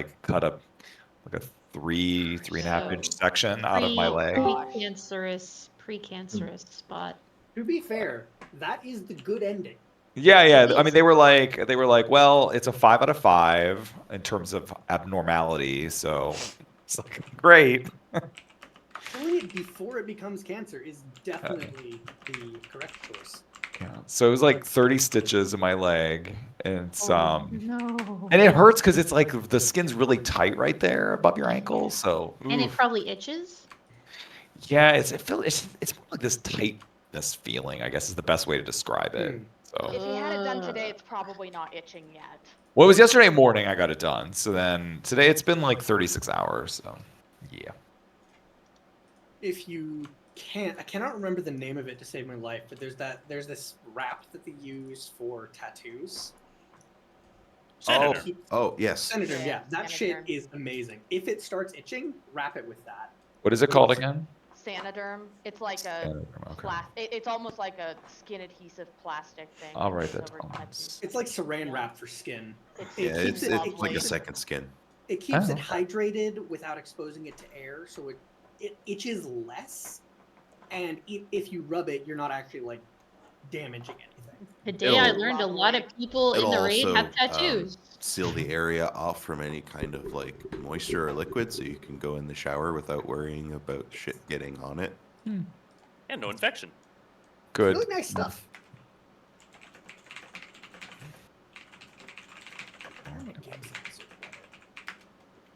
like cut a 3.5 inch section out of my leg. Precancerous spot. To be fair, that is the good ending. Yeah. I mean, they were like, well, it's a 5 out of 5 in terms of abnormality. So it's like, great. Killing it before it becomes cancer is definitely the correct choice. Yeah. So it was like 30 stitches in my leg, and it's No. and it hurts because it's like the skin's really tight right there above your ankle. So And it oof. probably itches. Yeah, it's more like this tightness feeling, I guess is the best way to describe it. So If you had it done today, it's probably not itching yet. well, it was yesterday morning I got it done. So then today it's been like 36 hours. So yeah. If you can't, I cannot remember the name of it to save my life, but there's this wrap that they use for tattoos. Senator. Oh, yes. Senator, yeah, that Senator. shit is amazing. If it starts itching, wrap it with that. What is it called again? Sanoderm. It's like a Okay. it's almost like a skin adhesive plastic thing. I'll write that over down. tattoos. It's like saran wrap for skin. Yeah, keeps it's like lovely. a second skin. It keeps it Oh. hydrated without exposing it to air, so it itches less. And if you rub it, you're not actually like damaging anything. Today I It'll- learned a lot of people in It'll the raid also have tattoos. seal the area off from any kind of like moisture or liquid, so you can go in the shower without worrying about shit getting on it. And no infection. Good. Really nice stuff.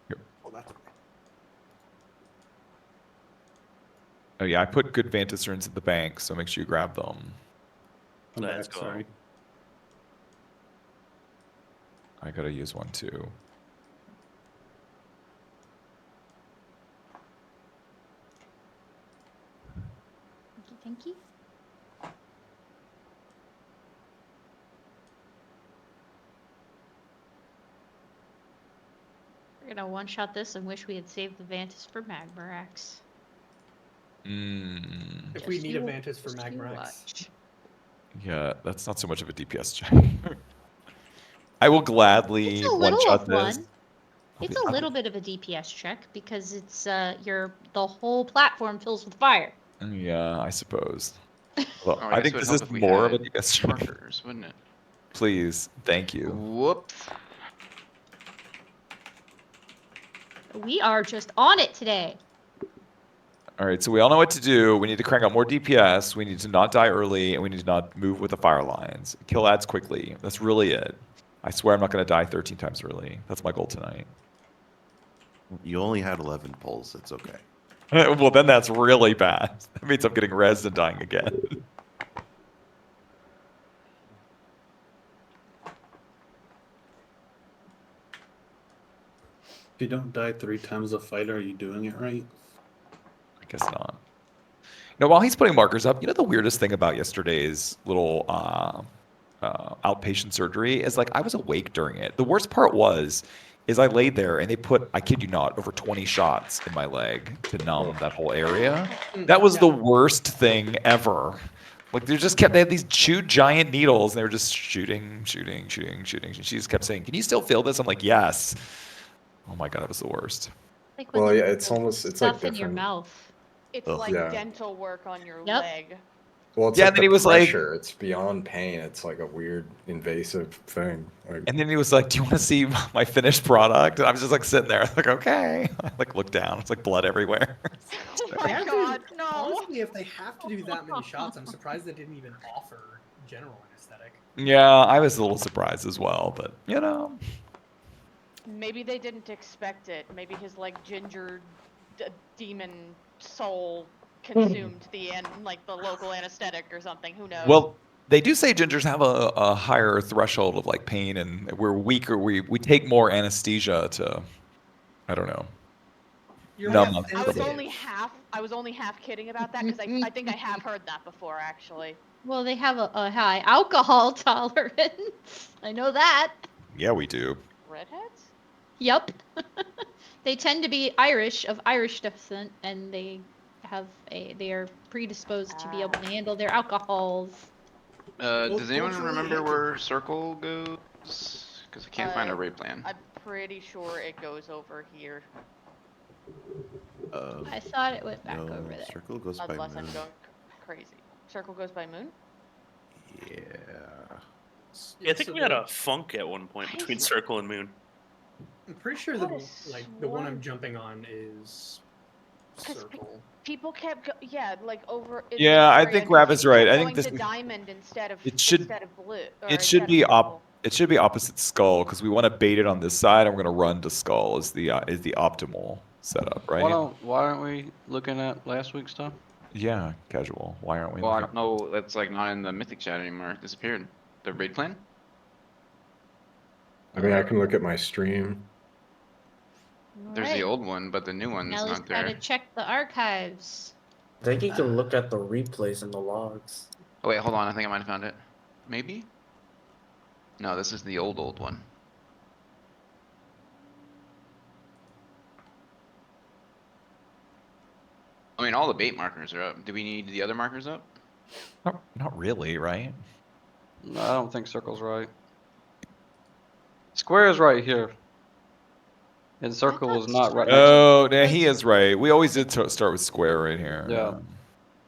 Here. Oh, that's okay. Oh yeah, I put good Vanticerns at the bank, so make sure you grab them. Let's go. Sorry. I gotta use one too. Thank you. We're gonna one-shot this and wish we had saved the Vantis for Magmorax. If we Just need you- a Vantis for just you Magmorax. watch. Yeah, that's not so much of a DPS check. I will gladly It's a little one-shot of this. one. It's a little bit of a DPS check because it's the whole platform fills with fire. Yeah, I suppose. Well, Oh, I think it would this help is if we more of a had DPS check. markers, wouldn't it? Please, thank you. Whoops. We are just on it today. All right, so we all know what to do. We need to crank out more DPS. We need to not die early, and we need to not move with the fire lines. Kill ads quickly. That's really it. I swear I'm not going to die 13 times early. That's my goal tonight. You only had 11 pulls. It's okay. Well, then that's really bad. That means I'm getting rezzed and dying again. If you don't die 3 times a fight, are you doing it right? I guess not. Now, while he's putting markers up, you know the weirdest thing about yesterday's little outpatient surgery is like I was awake during it. The worst part is I laid there and they put, I kid you not, over 20 shots in my leg to numb that whole area. That was the worst thing ever. Like they had these two giant needles and they were just shooting. She just kept saying, "Can you still feel this?" I'm like, "Yes." Oh my god, that was the worst. Like when Well, they yeah, put it's the almost it's stuff like in your different. mouth. It's Ugh. like Yeah. dental work on your Yep. leg. Well, it's Yeah, like and then the he was like- pressure. It's beyond pain. It's like a weird invasive thing. Like, And then he was like, "Do you want to see my finished product?" And I was just like sitting there, like, "Okay." I like looked down. It's like blood everywhere. Oh my god, no. Honestly, if they have to do that many shots, I'm surprised they didn't even offer general anesthetic. Yeah, I was a little surprised as well, but you know. Maybe they didn't expect it. Maybe his like ginger demon soul consumed the local anesthetic or something. Who knows? Well, they do say gingers have a higher threshold of like pain, and we're weaker. We take more anesthesia to, I don't know. You're No, more no. I was sensitive. only half kidding about that because I think I have heard that before actually. Well, they have a high alcohol tolerance. I know that. Yeah, we do. Redheads? Yup. They tend to be Irish, of Irish descent, and they are predisposed to be able to handle their alcohols. Does anyone culturally remember and- where Circle goes? Because I can't find a raid plan. I'm pretty sure it goes over here, I thought it went back no, over there. circle goes by unless moon. I'm going crazy. Circle goes by moon? Yeah. Yeah, I think So we had the- a funk at one point I between s- Circle and Moon. I'm pretty sure Could've the one I'm sworn- jumping on is 'Cause circle. People kept, like over. In Yeah, this I area, think 'cause Rabbit's people right. kept I think going to this- diamond instead of It should- blue. Or It should instead be of purple. It should be opposite skull because we want to bait it on this side, and we're going to run to skull is the optimal setup, right? Why aren't we looking at last week's stuff? Yeah, casual. Why aren't we? Well, I looking- don't know. That's like not in the Mythic chat anymore. It disappeared. The raid plan? I mean, I can look at my stream. There's the old one, but the new one's Now he's not got to there. check the archives. I think you can look at the replays and the logs. Oh wait, hold on. I think I might have found it. Maybe? No, this is the old one. I mean, all the bait markers are up. Do we need the other markers up? Not really, right? No, I don't think circle's right. Square is right here. And circle thought was not right square- next to Oh, yeah, he is right. We always did start with square right here. Yeah.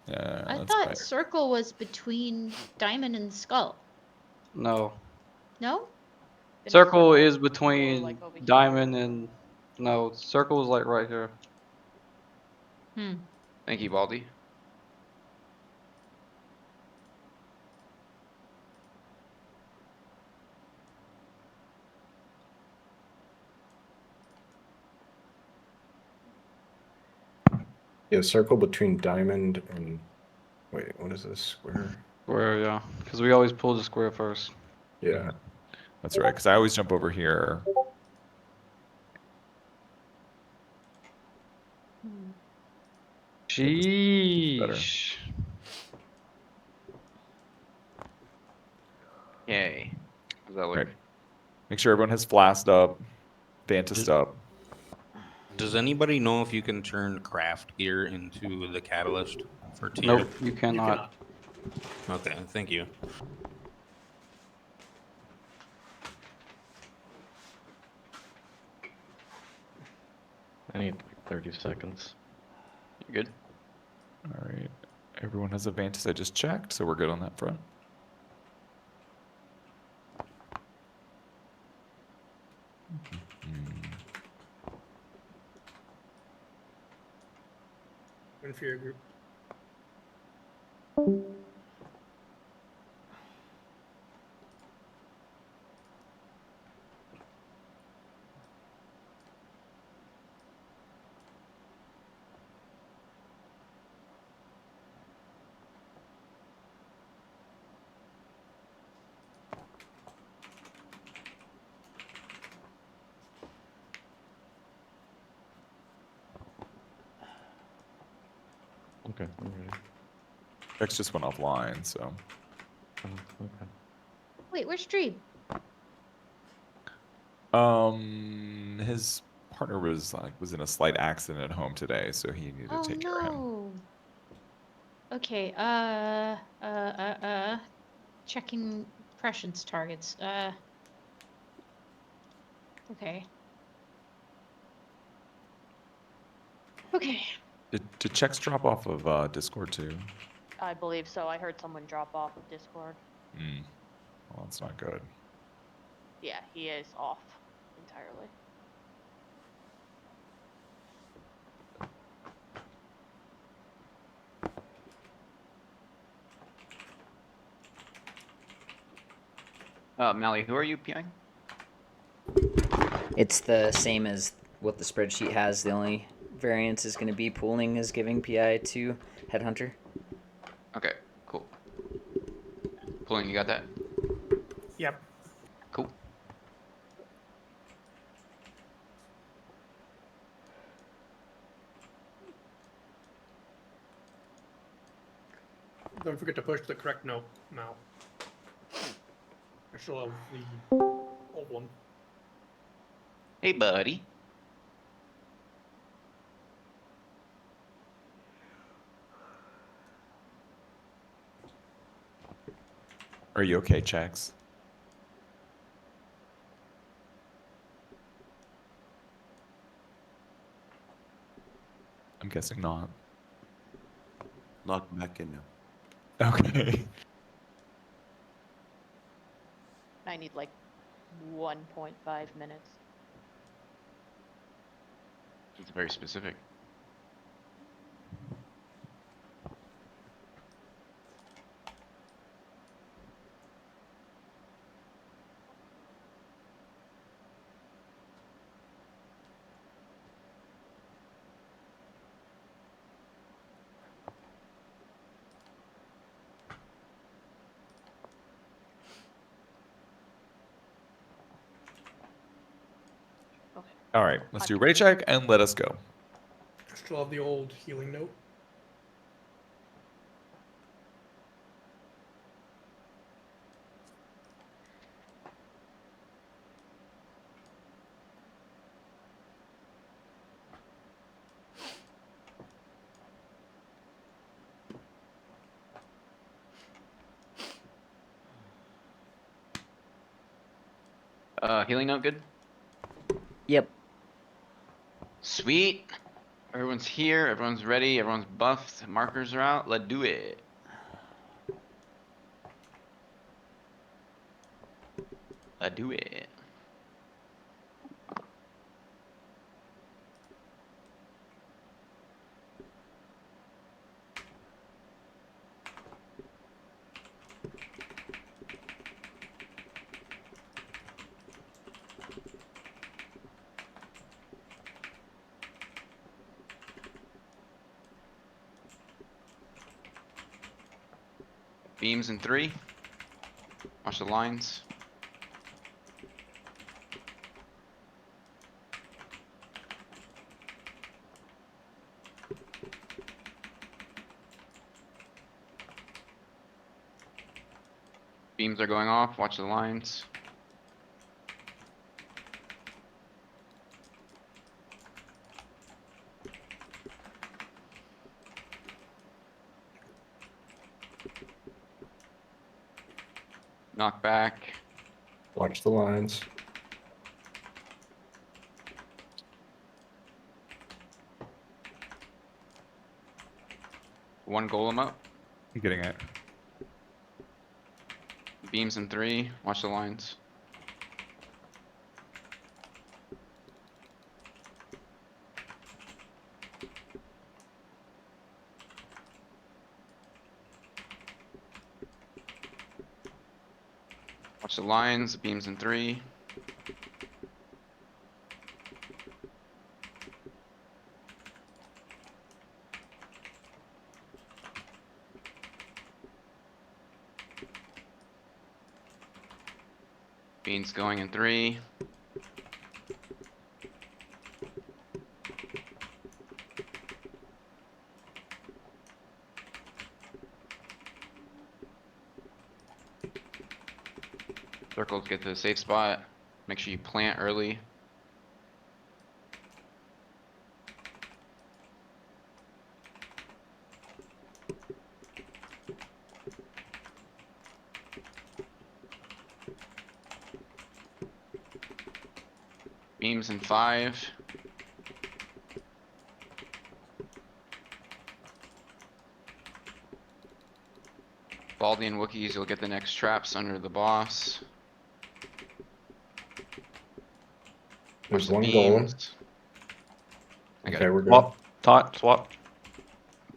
Yeah. I that's thought right. circle was between diamond and skull. No. No? Then Circle is more between like over here. diamond and no, circle is like right here. Hmm. Thank you, Baldy. Yeah, circle between diamond and wait, what is this? Square? Square, yeah. Because we always pull the square first. Yeah. That's right. Because I always jump over here. Hmm. Sheesh. Yay. How's that look? Right. Make sure everyone has flasked up, Vanticed up. Does anybody know if you can turn craft gear into the catalyst for tier? Nope, you You cannot. Okay, thank you. I need like 30 seconds. You good? All right. Everyone has a Vantis. I just checked, so we're good on that front. Waiting for your group. Okay, I'm ready. X just went offline, so. Oh, okay. Wait, where's Dream? His partner was in a slight accident at home today, so he needed to Oh take care of him. no. Okay, checking prescience targets. Okay. Okay. Did checks drop off of Discord too? I believe so. I heard someone drop off of Discord. Well, that's not good. Yeah, he is off entirely. Mally, who are you PIing? It's the same as what the spreadsheet has. The only variance is going to be pooling is giving PI to Headhunter. Okay, cool. Pulling, you got that? Yep. Cool. Don't forget to push the correct note now. I still have the old one. Hey, buddy. Are you okay, checks? I'm guessing not. Lock back in now. Okay. I need like 1.5 minutes. It's very specific. Okay. All right, let's do ready check and let us go. Still have the old healing note. Healing note good? Yep. Sweet. Everyone's here, everyone's ready, everyone's buffed, markers are out, let's do it. Let's do it. Beams in 3. Watch the lines. Beams are going off, watch the lines. Knock back. Watch the lines. One golem up. I'm getting it. Beams in 3, watch the lines. Watch the lines, beams in 3. Beans going in 3. Circles get to the safe spot. Make sure you plant early. Beams in 5. Baldy and Wookiees, you'll get the next traps under the boss. There's Watch the one golem. beams. I got Okay, it. we're good. Swap. Tot. Swap.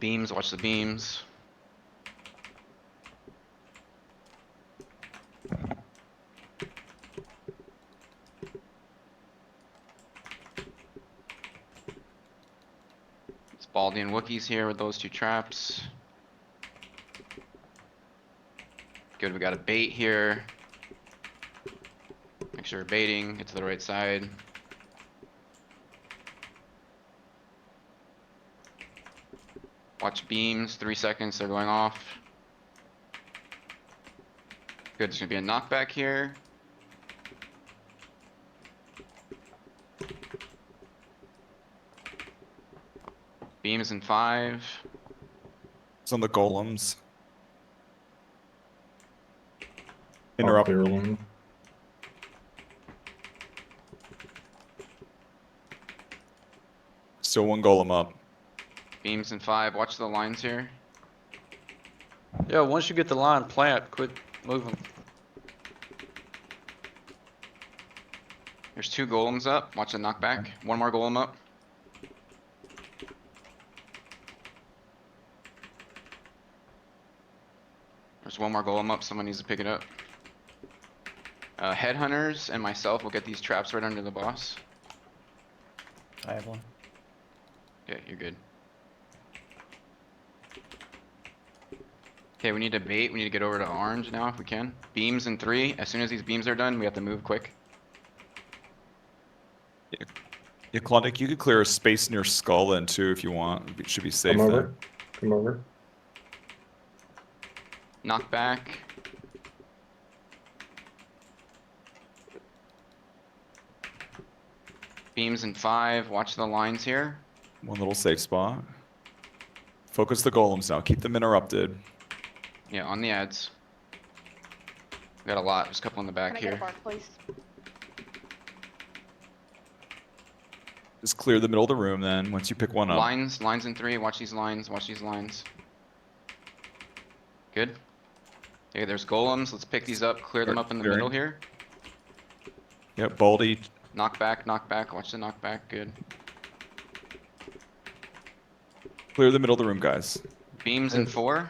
Beams, watch the beams. It's Baldy and Wookiees here with those 2 traps. Good, we got a bait here. Make sure we're baiting, get to the right side. Watch beams, 3 seconds, they're going off. Good, there's gonna be a knockback here. Beams in 5. It's on the golems. I'll Interrupt. clear one. Still one golem up. Beams in 5. Watch the lines here. Yeah, once you get the line, plant, quit moving. There's 2 golems up. Watch the knockback. 1 more golem up. There's 1 more golem up. Someone needs to pick it up. Headhunters and myself will get these traps right under the boss. I have one. Yeah, you're good. Okay, we need to bait. We need to get over to orange now if we can. Beams in 3. As soon as these beams are done, we have to move quick. Yeah, Klondike, you could clear a space near Skull then too if you want. It should be safe Come then. over. Come over. Knockback. Beams in 5. Watch the lines here. One little safe spot. Focus the golems now. Keep them interrupted. Yeah, on the ads. We got a lot. There's a couple in the back Can I get a here. bark, please? Just clear the middle of the room then once you pick one up. Lines in 3. Watch these lines. Watch these lines. Good. Okay, there's golems. Let's pick these up. Clear them Start up in the clearing. middle here. Yep, Baldy. Knockback, knockback. Watch the knockback. Good. Clear the middle of the room, guys. Beams in 4.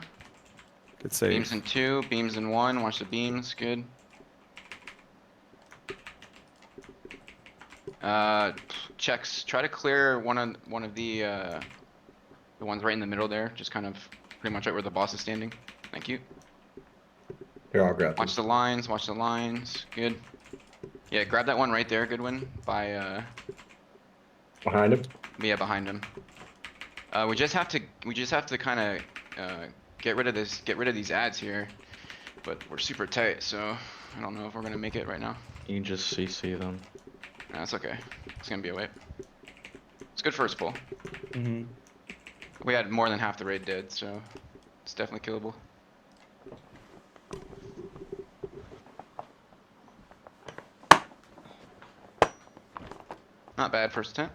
Good save. Beams in 2. Beams in 1. Watch the beams. Good. Checks. Try to clear one of the ones right in the middle there. Just kind of pretty much right where the boss is standing. Thank you. Here, I'll grab Watch them. the lines. Watch the lines. Good. Yeah, grab that one right there, Goodwin. By Behind him. yeah, behind him. We just have to kind of get rid of these ads here, but we're super tight, so I don't know if we're gonna make it right now. You can just CC them. No, that's okay. It's gonna be a wipe. It's good first pull. Mm-hmm. We had more than half the raid dead, so it's definitely killable. Not bad first attempt.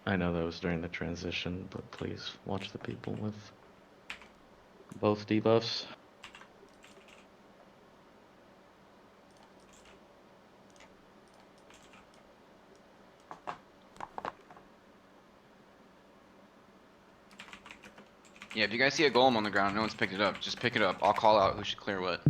I know that was during the transition, but please watch the people with both debuffs. Yeah, if you guys see a golem on the ground, no one's picked it up, just pick it up. I'll call out who should clear what.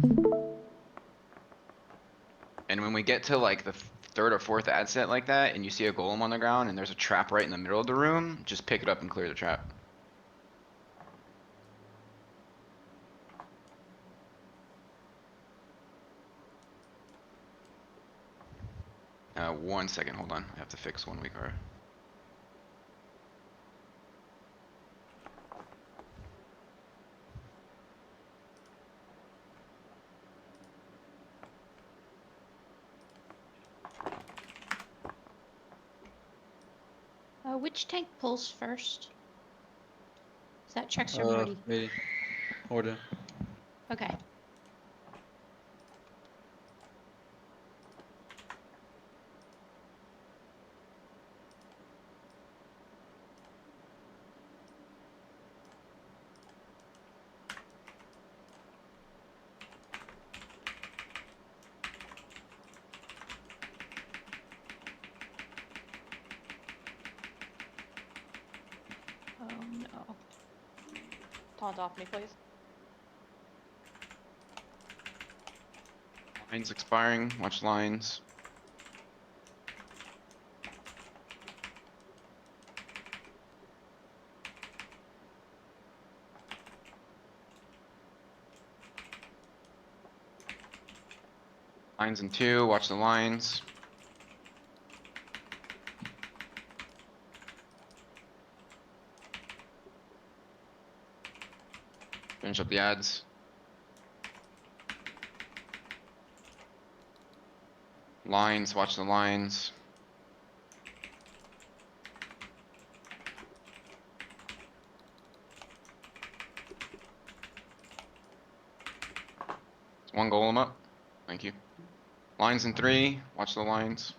And when we get to like the 3rd or 4th ad set like that, and you see a golem on the ground and there's a trap right in the middle of the room, just pick it up and clear the trap. 1 second, hold on. I have to fix one weak card. Which tank pulls first? Is that Trex or Morty? Me. Order. Okay. Oh no. Taunt off me, please. Lines expiring, watch lines. Lines in 2, watch the lines. Finish up the ads. Lines, watch the lines. One golem up. Thank you. Lines in 3. Watch the lines.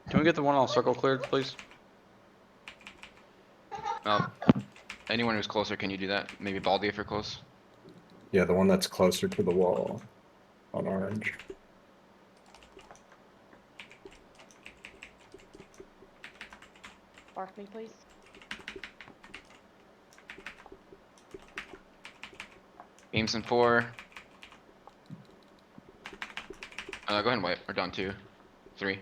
Can we get the one on circle cleared, please? Anyone who's closer, can you do that? Maybe Baldy if you're close. Yeah, the one that's closer to the wall on orange. Bark me, please. Beams in 4. Go ahead and wipe. We're down 2. 3.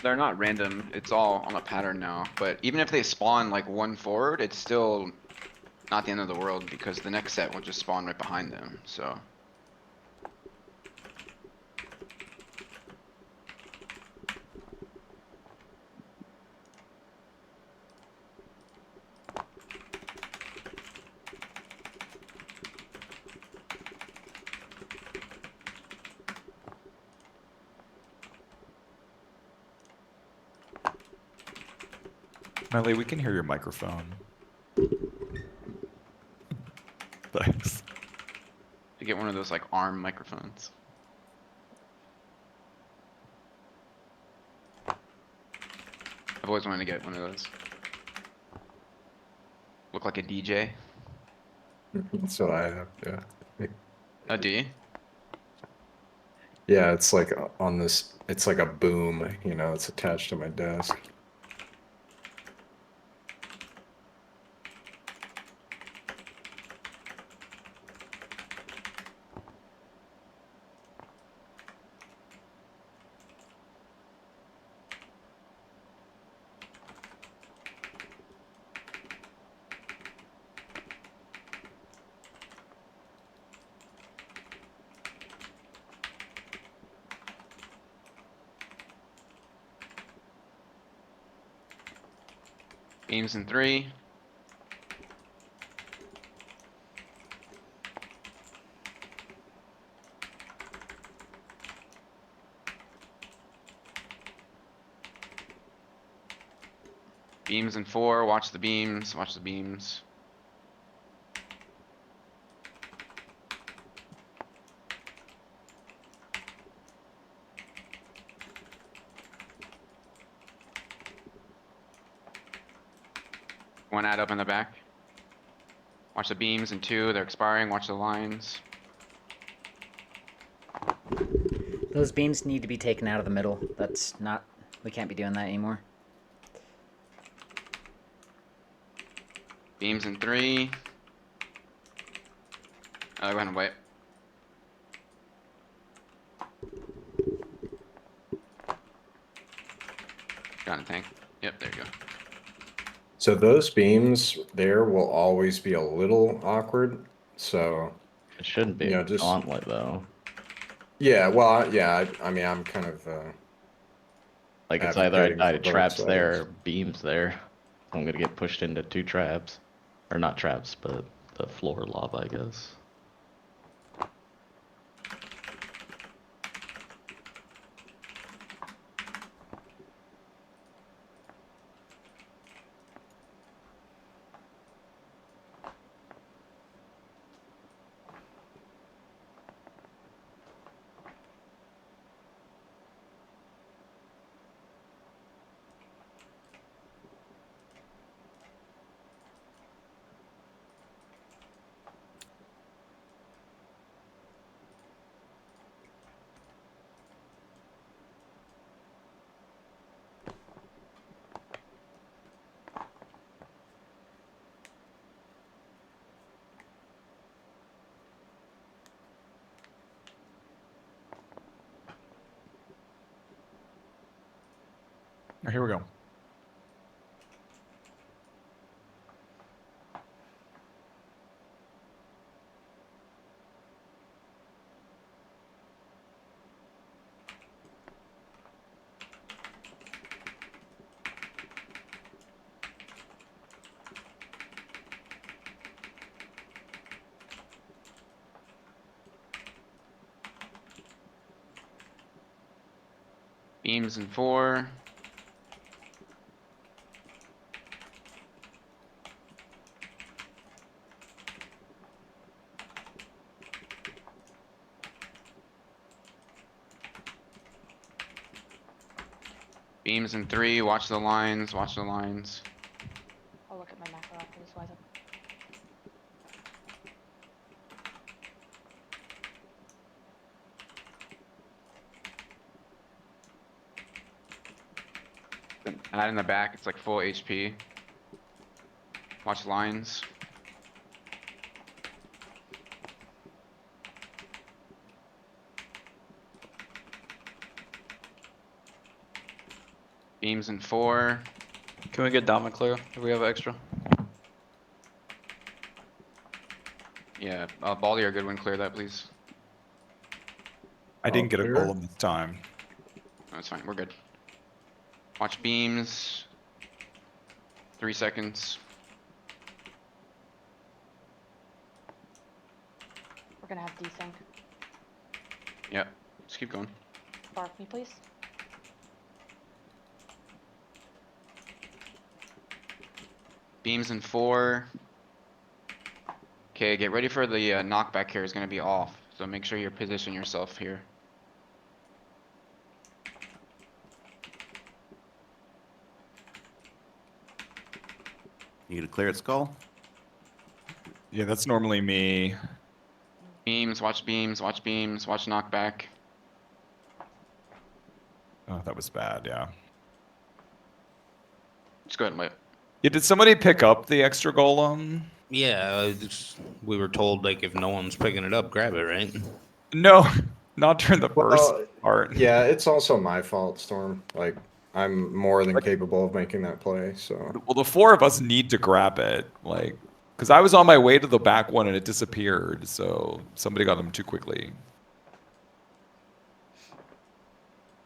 They're not random. It's all on a pattern now. But even if they spawn like one forward, it's still not the end of the world because the next set will just spawn right behind them. So. Melly, we can hear your microphone. Thanks. To get one of those like arm microphones. I've always wanted to get one of those. Look like a DJ. That's what I have, yeah. Oh, do you? Yeah, it's like on this, it's like a boom, you know, it's attached to my desk. Beams in 3. Beams in 4. Watch the beams. Watch the beams. One ad up in the back. Watch the beams in 2. They're expiring. Watch the lines. Those beams need to be taken out of the middle. That's not... We can't be doing that anymore. Beams in 3. Go ahead and wipe. Got a tank. Yep, there you go. So those beams there will always be a little awkward. So It shouldn't be you know, a just gauntlet though. yeah. Well, yeah. I mean, I'm kind of Like it's either I advocating die for to both traps there sides. or beams there. I'm gonna get pushed into 2 traps. Or not traps, but the floor lava, I guess. Here we go. Beams in 4. Beams in 3. Watch the lines. Watch the lines. I'll look at my macro after this, Wiza. Add in the back. It's like full HP. Watch lines. Beams in 4. Can we get Diamond clear if we have extra? Yeah, Baldy or Goodwin, clear that, please. I didn't get a clear. golem this time. No, it's fine. We're good. Watch beams. 3 seconds. We're gonna have desync. Yep. Just keep going. Bark me, please. Beams in 4. Okay, get ready for the knockback here is going to be off. So make sure you position yourself here. You to clear its skull? Yeah, that's normally me. Beams, watch beams, watch beams, watch knockback. Oh, that was bad, yeah. Just go ahead and wait. Yeah, did somebody pick up the extra golem? Yeah, we were told like if no one's picking it up, grab it, right? No, not during the first Well, part. yeah, it's also my fault, Storm. Like, I'm more than capable of making that play, so. Well, the 4 of us need to grab it, like, because I was on my way to the back one and it disappeared, so somebody got them too quickly.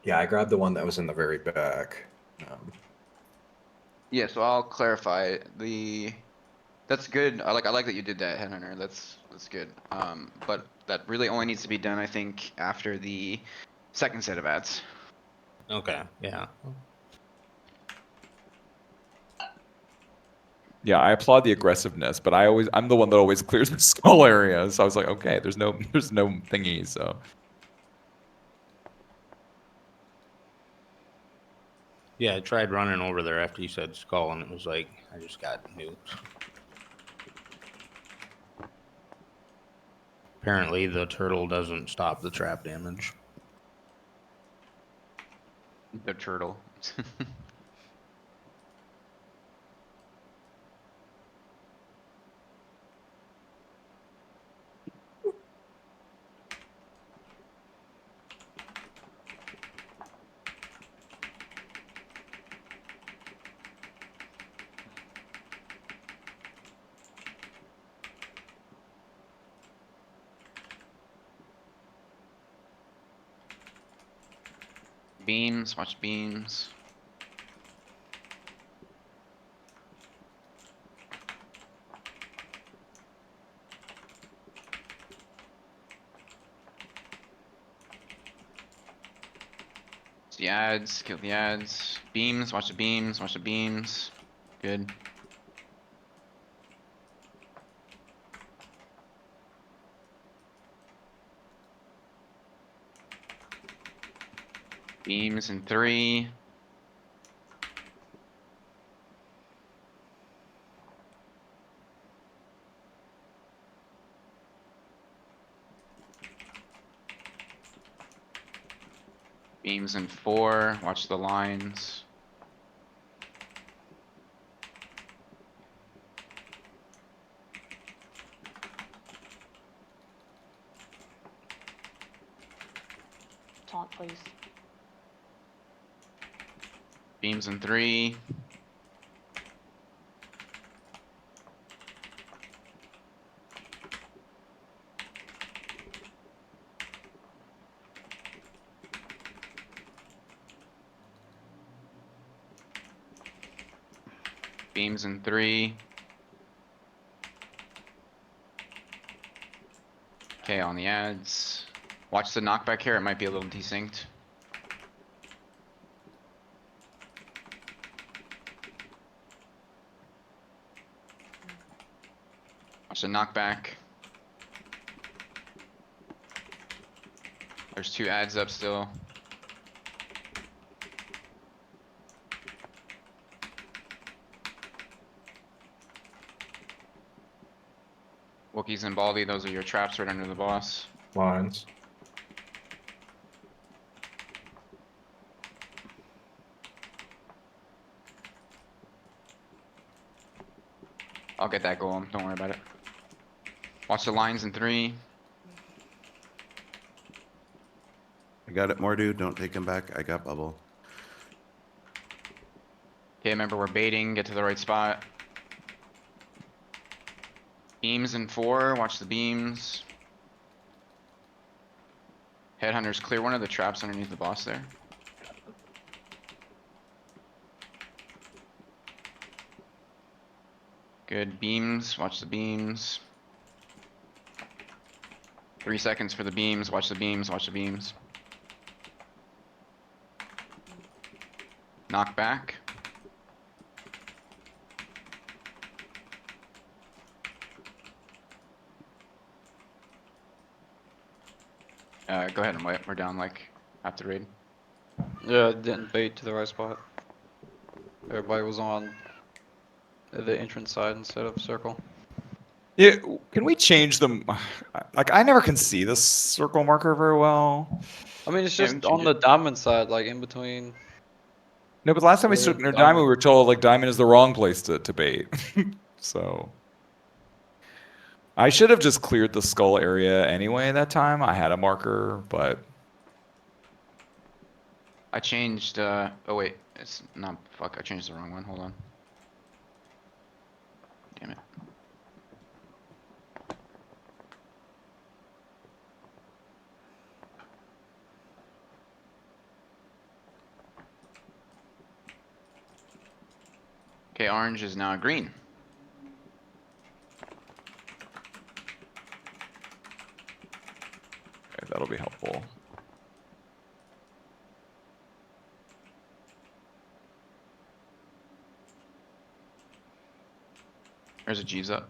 Yeah, I grabbed the one that was in the very back. Yeah, so I'll clarify that's good. I like that you did that, Headhunter. That's good. But that really only needs to be done, I think, after the second set of ads. Okay, yeah. Yeah, I applaud the aggressiveness, but I'm the one that always clears the skull area, so I was like, okay, there's no thingy, so. Yeah, I tried running over there after you said skull, and it was like I just got nuked. Apparently, the turtle doesn't stop the trap damage. The turtle. Beams, watch beams. The ads, kill the ads. Beams, watch the beams, watch the beams. Good. Beams in 3. Beams in 4. Watch the lines. Taunt, please. Beams in 3. Beams in 3. Okay, on the ads. Watch the knockback here, it might be a little desynced. Watch the knockback. There's 2 ads up still. Wookiees and Baldy, those are your traps right under the boss. Lines. I'll get that golem, don't worry about it. Watch the lines in 3. I got it, Mordu. Don't take him back. I got bubble. Okay, remember we're baiting, get to the right spot. Beams in 4, watch the beams. Headhunters, clear one of the traps underneath the boss there. Good, beams, watch the beams. 3 seconds for the beams, watch the beams, watch the beams. Knock back. Go ahead and wait, we're down like half the raid. Yeah, it didn't bait to the right spot. Everybody was on the entrance side instead of circle. Yeah, can we change them? Like, I never can see this circle marker very well. I mean, it's Yeah, just we can on change the diamond side, like in between. No, but last time we Square, took near diamond. diamond, we were told like diamond is the wrong place to bait. So I should have just cleared the skull area anyway that time. I had a marker, but I changed, oh wait, it's not, fuck, I changed the wrong one, hold on. Damn it. Okay, orange is now green. okay, that'll be helpful. There's a G's up.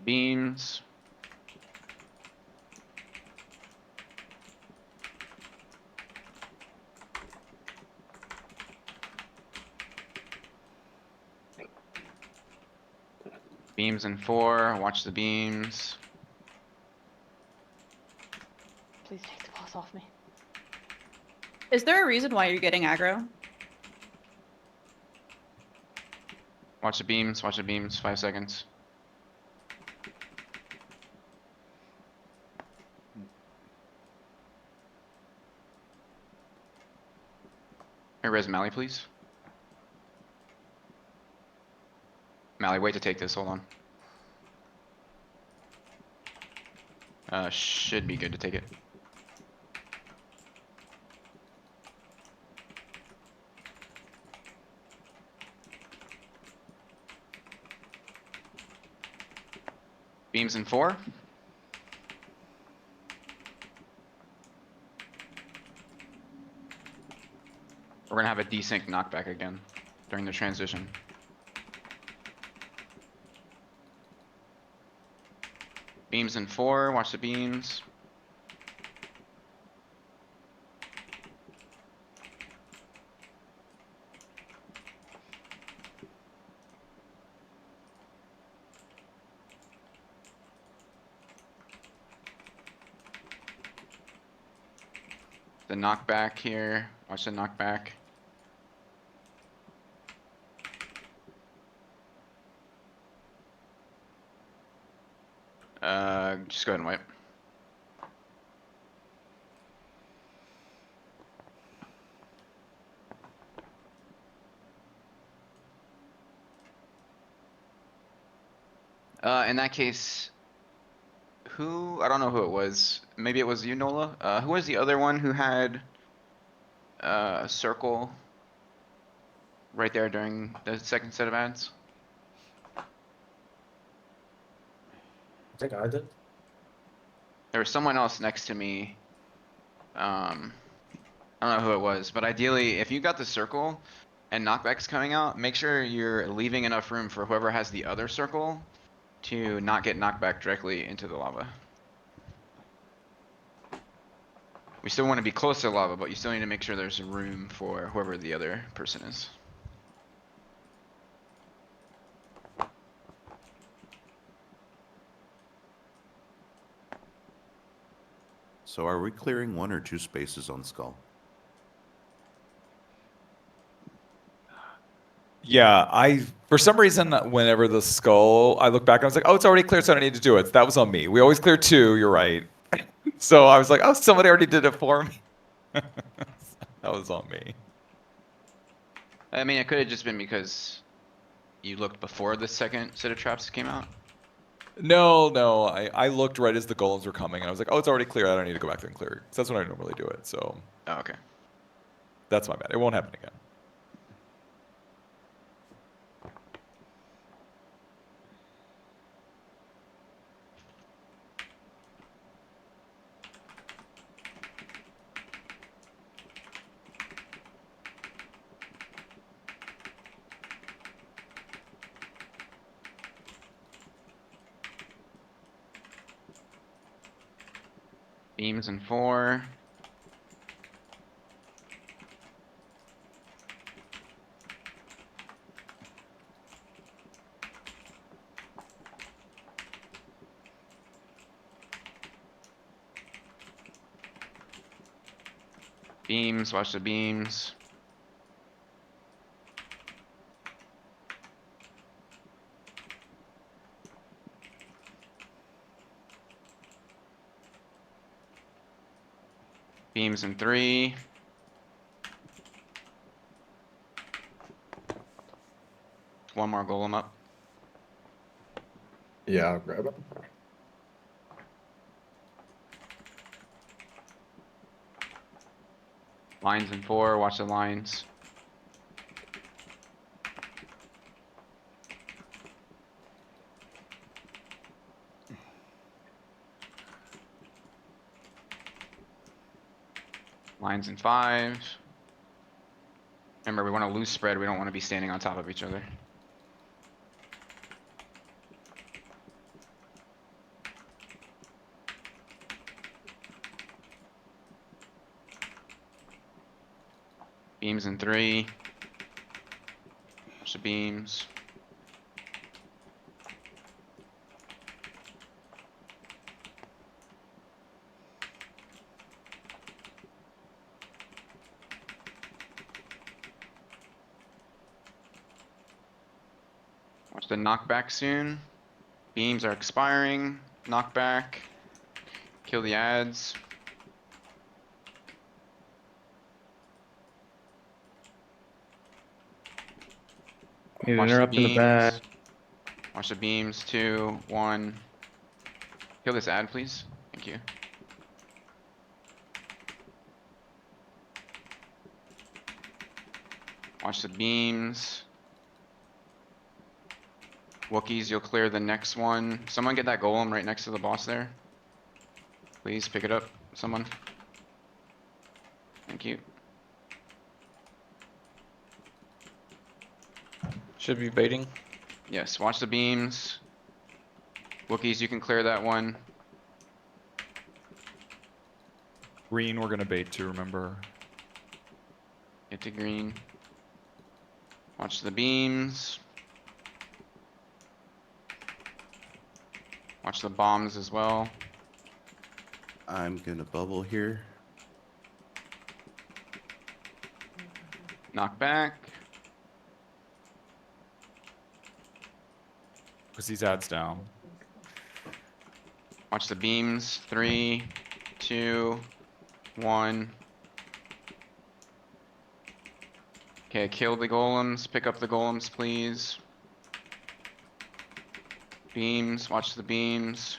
Beams. Beams in 4, watch the beams. Please take the paws off me. Is there a reason why you're getting aggro? Watch the beams, 5 seconds. Here, res Mally, please. Mally, wait to take this, hold on. Should be good to take it. Beams in 4. We're gonna have a desync knockback again during the transition. Beams in 4, watch the beams. The knockback here, watch the knockback. Just go ahead and wipe. In that case, I don't know who it was. Maybe it was you, Nola. Who was the other one who had a circle right there during the second set of ads? I think I did. There was someone else next to me. I don't know who it was, but ideally, if you got the circle and knockback's coming out, make sure you're leaving enough room for whoever has the other circle to not get knocked back directly into the lava. We still want to be close to lava, but you still need to make sure there's room for whoever the other person is. So are we clearing 1 or 2 spaces on Skull? Yeah, for some reason, whenever the skull, I look back and I was like, oh, it's already clear, so I don't need to do it. That was on me. We always clear 2, you're right. So I was like, oh, somebody already did it for me. That was on me. I mean, it could have just been because you looked before the second set of traps came out. No, I looked right as the golems were coming, and I was like, oh, it's already clear. I don't need to go back there and clear it. 'Cause that's when I normally do it, so Oh, okay. that's my bad. It won't happen again. Beams in 4. Beams, watch the beams. Beams in 3. One more golem up. Yeah, I'll grab it. Lines in 4, watch the lines. Lines in 5. Remember, we want a loose spread. We don't want to be standing on top of each other. Beams in 3. Watch the beams. Watch the knockback soon. Beams are expiring. Knockback. Kill the ads. Need to Watch interrupt in the back. Watch the beams. 2, 1. Kill this ad, please. Thank you. Watch the beams. Wookiees, you'll clear the next one. Someone get that golem right next to the boss there. Please pick it up, someone. Thank you. Should be baiting. Yes, watch the beams. Wookiees, you can clear that one. Green, we're gonna bait too, remember? Get to green. Watch the beams. Watch the bombs as well. I'm gonna bubble here. Knock back. Because these ads down. Watch the beams. 3, 2, 1. Okay, kill the golems. Pick up the golems, please. Beams, watch the beams.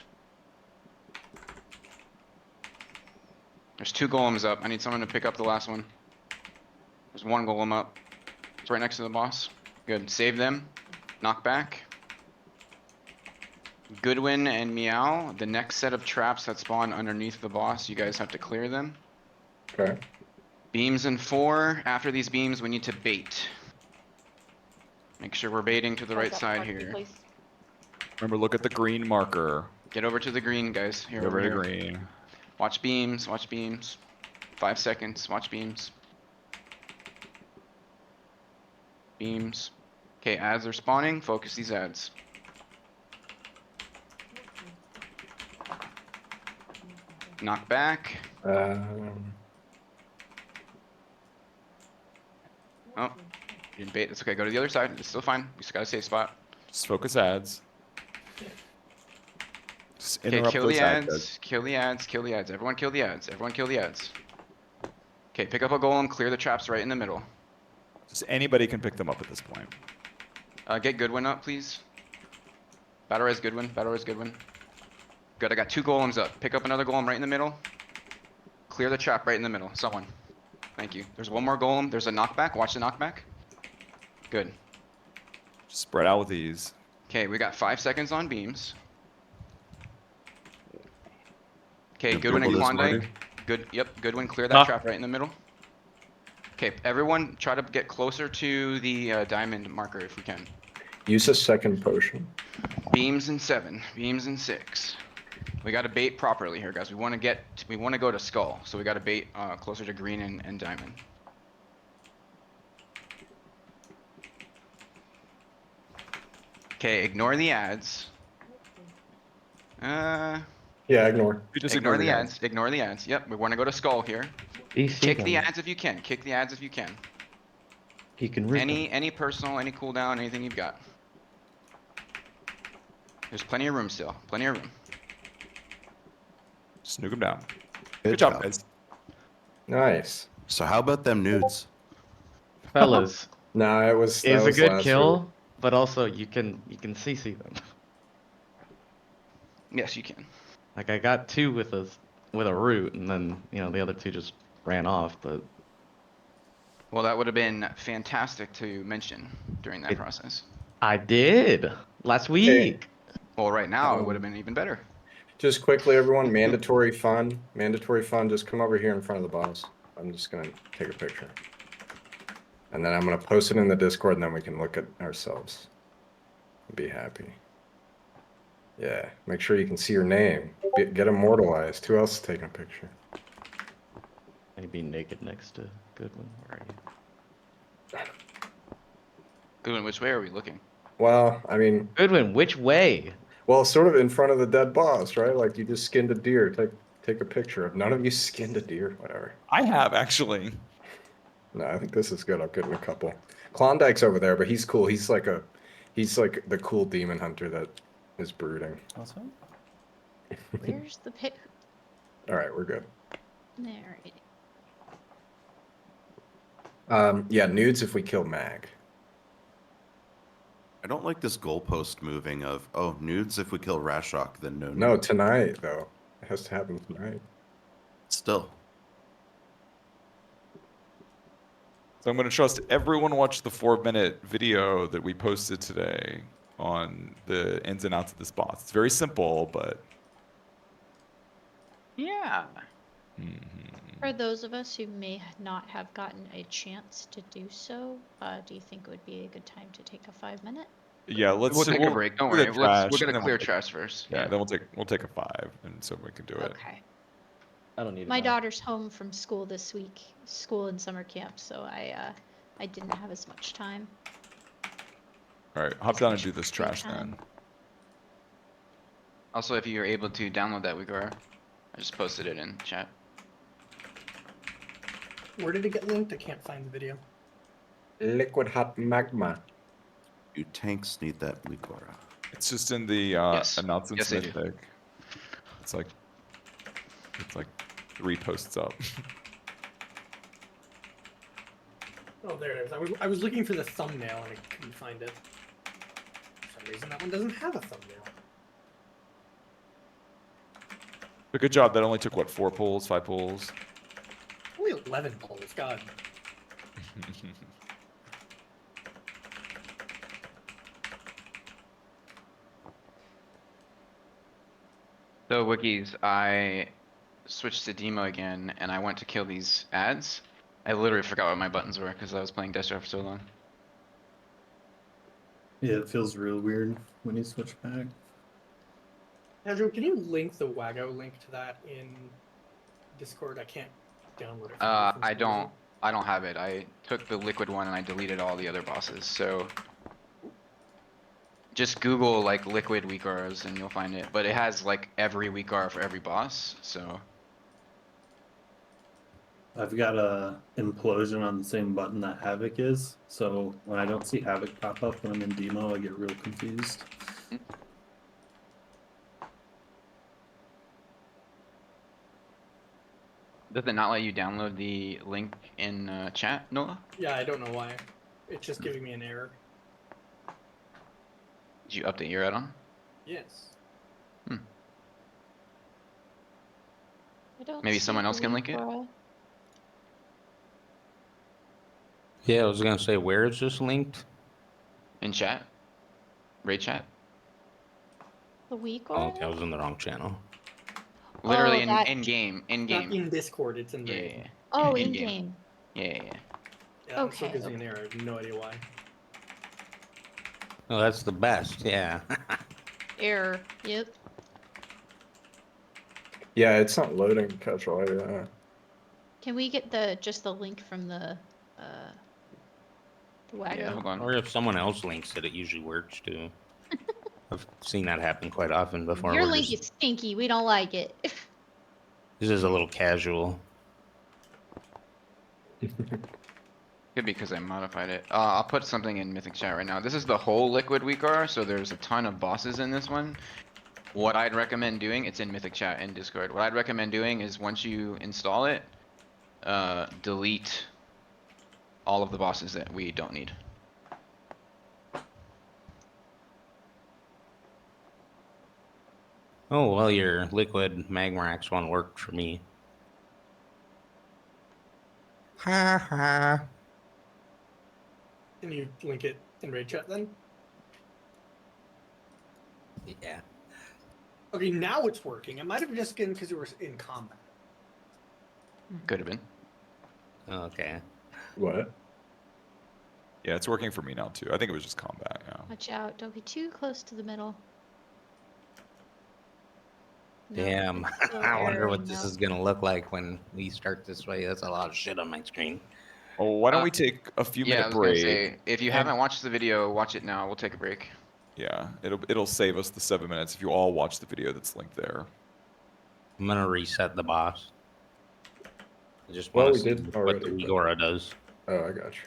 There's 2 golems up. I need someone to pick up the last one. There's 1 golem up. It's right next to the boss. Good. Save them. Knock back. Goodwin and Meow, the next set of traps that spawn underneath the boss, you guys have to clear them. Okay. Beams in 4. After these beams, we need to bait. Make sure we're baiting to the right side here. Remember, look at the green marker. Get over to the green, guys. Here, Over over to here. green. Watch beams, watch beams. 5 seconds, watch beams. Beams. Okay, ads are spawning. Focus these ads. Knock back. Oh, you didn't bait. It's okay. Go to the other side. It's still fine. We just got a safe spot. Just focus ads. Just Okay, interrupt kill those the ad ads. guys. Kill the ads. Kill the ads. Everyone kill the ads. Everyone kill the ads. Okay, pick up a golem. Clear the traps right in the middle. Just anybody can pick them up at this point. Get Goodwin up, please. Battle res Goodwin. Battle res Goodwin. Good. I got 2 golems up. Pick up another golem right in the middle. Clear the trap right in the middle. Someone. Thank you. There's 1 more golem. There's a knockback. Watch the knockback. Good. Just spread out with these. Okay, we got 5 seconds on beams. Okay, Yep, Goodwin and Google this, Klondike. Marty. Good. Yep, Goodwin. Clear that trap right in the middle. Okay, everyone try to get closer to the diamond marker if we can. Use a second potion. Beams in 7. Beams in 6. We got to bait properly here, guys. We want to go to skull, so we got to bait closer to green and diamond. Okay, ignore the ads. Yeah, ignore. You just Ignore the ads. Ignore the ads. Yep, we want to go to skull here. Kick the ads if you can. Kick the ads if you can. He can root them. Any personal, any cooldown, anything you've got. There's plenty of room still. Plenty of room. Snook them down. Good Good job, job. guys. Nice. So how about them nudes? Fellas, No, it was. it's a good kill, but also you can CC them. Yes, you can. Like I got 2 with a root, and then the other 2 just ran off. But Well, that would have been fantastic to mention during that process. I did last week. Well, right now it would have been even better. Just quickly, everyone, mandatory fun. Mandatory fun, just come over here in front of the boss. I'm just going to take a picture. And then I'm going to post it in the Discord, and then we can look at ourselves. Be happy. Yeah, make sure you can see your name. Get immortalized. Who else is taking a picture? I'd be naked next to Goodwin. Where are you? Goodwin, which way are we looking? Well, I mean... Goodwin, which way? Well, sort of in front of the dead boss, right? Like you just skinned a deer. Take a picture of. None of you skinned a deer. Whatever. I have, actually. No, I think this is good. I'll get in a couple. Klondike's over there, but he's cool. He's like the cool demon hunter that is brooding. Awesome. Where's the pic? All right, we're good. There it is. Yeah, nudes if we kill Mag. I don't like this goalpost moving of, oh, nudes if we kill Rashok, then no. No, tonight though. It has to happen tonight. Still. So I'm going to trust everyone watch the 4-minute video that we posted today on the ins and outs of this boss. It's very simple, but... Yeah. For those of us who may not have gotten a chance to do so, do you think it would be a good time to take a 5-minute? Yeah, let's. We'll take a break. Don't worry. We're gonna clear trash first. Yeah, then we'll take a 5, and so we can do it. Okay. I don't need My daughter's home from school this week, school and summer camp, so I didn't have as much time. All right, hop down and do this trash then. Also, if you're able to download that WeGoR, I just posted it in chat. Where did it get linked? I can't find the video. Liquid hot magma. You tanks need that Ligora. It's just in the announcements Mythic. It's like 3 posts up. Oh, there it is. I was looking for the thumbnail and I couldn't find it. For some reason, that one doesn't have a thumbnail. But good job. That only took what, 4 pulls, 5 pulls. Only 11 pulls. God. So wikis, I switched to demo again, and I went to kill these ads. I literally forgot what my buttons were because I was playing Destro for so long. Yeah, it feels real weird when you switch back. Andrew, can you link the Wago link to that in Discord? I can't download it. From here for I some reason. don't have it. I took the liquid one and I deleted all the other bosses. So just Google like liquid weakars and you'll find it. But it has like every weakar for every boss. So I've got a implosion on the same button that Havoc is, so when I don't see Havoc pop up when I'm in demo, I get real confused. does it not let you download the link in chat, Noah? Yeah, I don't know why. It's just giving me an error. Did you update your add-on? Yes. I don't Maybe see someone else the can link it? Weakra. Yeah, I was gonna say, where is this linked? In chat? Raid chat? The Weakra? Oh, okay, I was in the wrong channel. Literally that- in game. In Not game. in Discord, it's in Yeah, Raid. yeah, yeah. Oh, in in game. game. Yeah, yeah, yeah. Yeah, that one still Okay, gives me an error. I have no idea why. Oh, that's the best. Yeah. Error. Yep. Yeah, it's not loading casual. Can we get just the link from the Wago? Yeah, hold on. Or if someone else links it, it usually works too. I've seen that happen quite often before. Your We're link just, is stinky. We don't like it. this is a little casual. Could be because I modified it. I'll put something in Mythic chat right now. This is the whole liquid weakar, so there's a ton of bosses in this one. What I'd recommend doing, it's in Mythic chat and Discord. What I'd recommend doing is once you install it, delete all of the bosses that we don't need. Oh, well, your liquid Magmorax one worked for me. Ha ha. Can you link it in Raid chat then? Yeah. Okay, now it's working. It might have just been because you were in combat. Could have been. Okay. What? Yeah, it's working for me now too. I think it was just combat. Yeah. Watch out. Don't be too close to the middle. No, Damn. it's still I wonder what erroring this though. is gonna look like when we start this way. That's a lot of shit on my screen. Oh, why don't we take a few Yeah, I minute was gonna break? say, if you and- haven't watched the video, watch it now. We'll take a break. Yeah, it'll save us the 7 minutes if you all watch the video that's linked there. I'm gonna reset the boss. I just Well, want we to see did what the already, but- Igora does. Oh, I got you.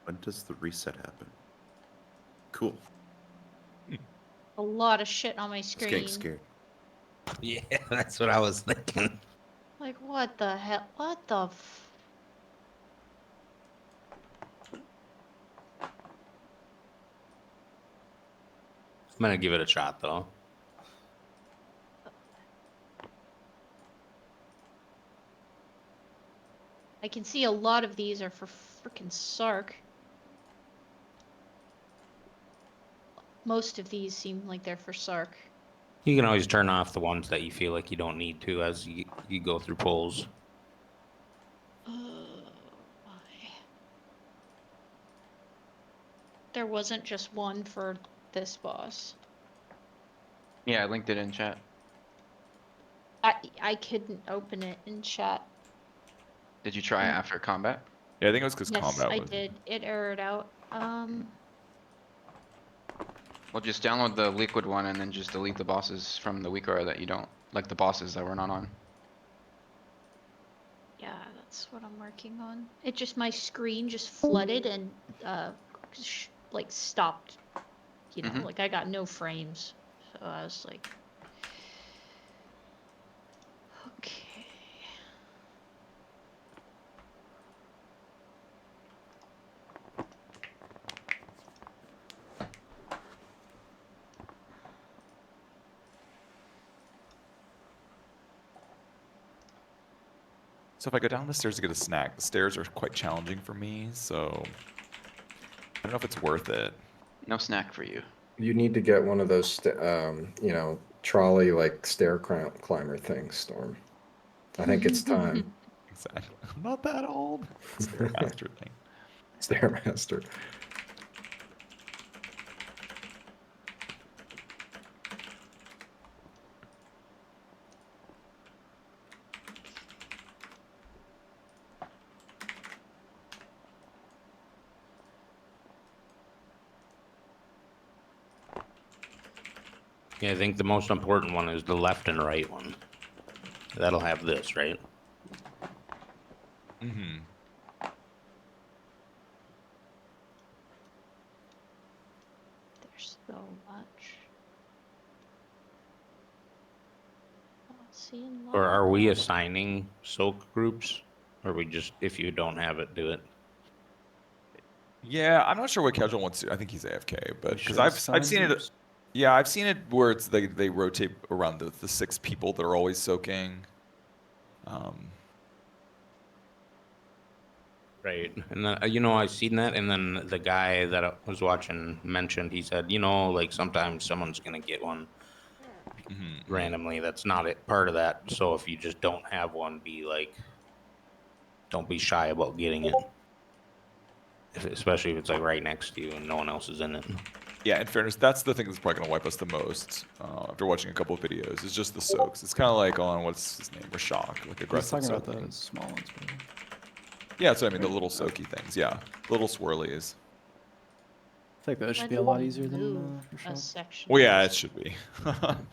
When does the reset happen? Cool. A lot of shit on my It's screen. getting scared. Yeah, that's what I was thinking. Like, what the hell? What the I'm gonna give it a shot though. I can see a lot of these are for freaking Sark. Most of these seem like they're for Sark. You can always turn off the ones that you feel like you don't need to as you go through polls. There wasn't just one for this boss. Yeah, I linked it in chat. I couldn't open it in chat. Did you try after combat? Yeah, I think it was because Yes, combat I was. did. It errored out. Well, just download the liquid one and then just delete the bosses from the weakar that you don't like, the bosses that we're not on. Yeah, That's what I'm working on. It just, my screen just flooded and like stopped. You know, Mhm. like I got no frames. So I was like, okay. So if I go down the stairs to get a snack, the stairs are quite challenging for me, so I don't know if it's worth it. No snack for you. You need to get one of those, you know, trolley like stair climber things, Storm. I think it's time. Exactly. I'm not that old. Stairmaster thing. Stairmaster. Yeah, I think the most important one is the left and right one. That'll have this, right? Mm-hmm. There's so much. Not seeing Or are lava. we assigning soak groups? Or we just, if you don't have it, do it? Yeah, I'm not sure what casual wants to. I think he's AFK, but We because should I've assign seen it. groups. Yeah, I've seen it where it's they rotate around the 6 people that are always soaking. Right. And then, you know, I seen that, and then the guy that I was watching mentioned, he said, you know, like sometimes someone's gonna get one randomly. That's not it, part of that. So if you just don't have one, be like, don't be shy about getting it. Especially if it's like right next to you and no one else is in it. Yeah, in fairness, that's the thing that's probably going to wipe us the most after watching a couple of videos. Is just the soaks. It's kind of like on what's his name, Rashok, like He's aggressive talking about soaking. the small ones, maybe. Yeah, so I mean the little soaky things. Yeah, little swirlies. I think that should Why be a did lot we easier than move for a sure. section? Well, of yeah, this? it should be. Can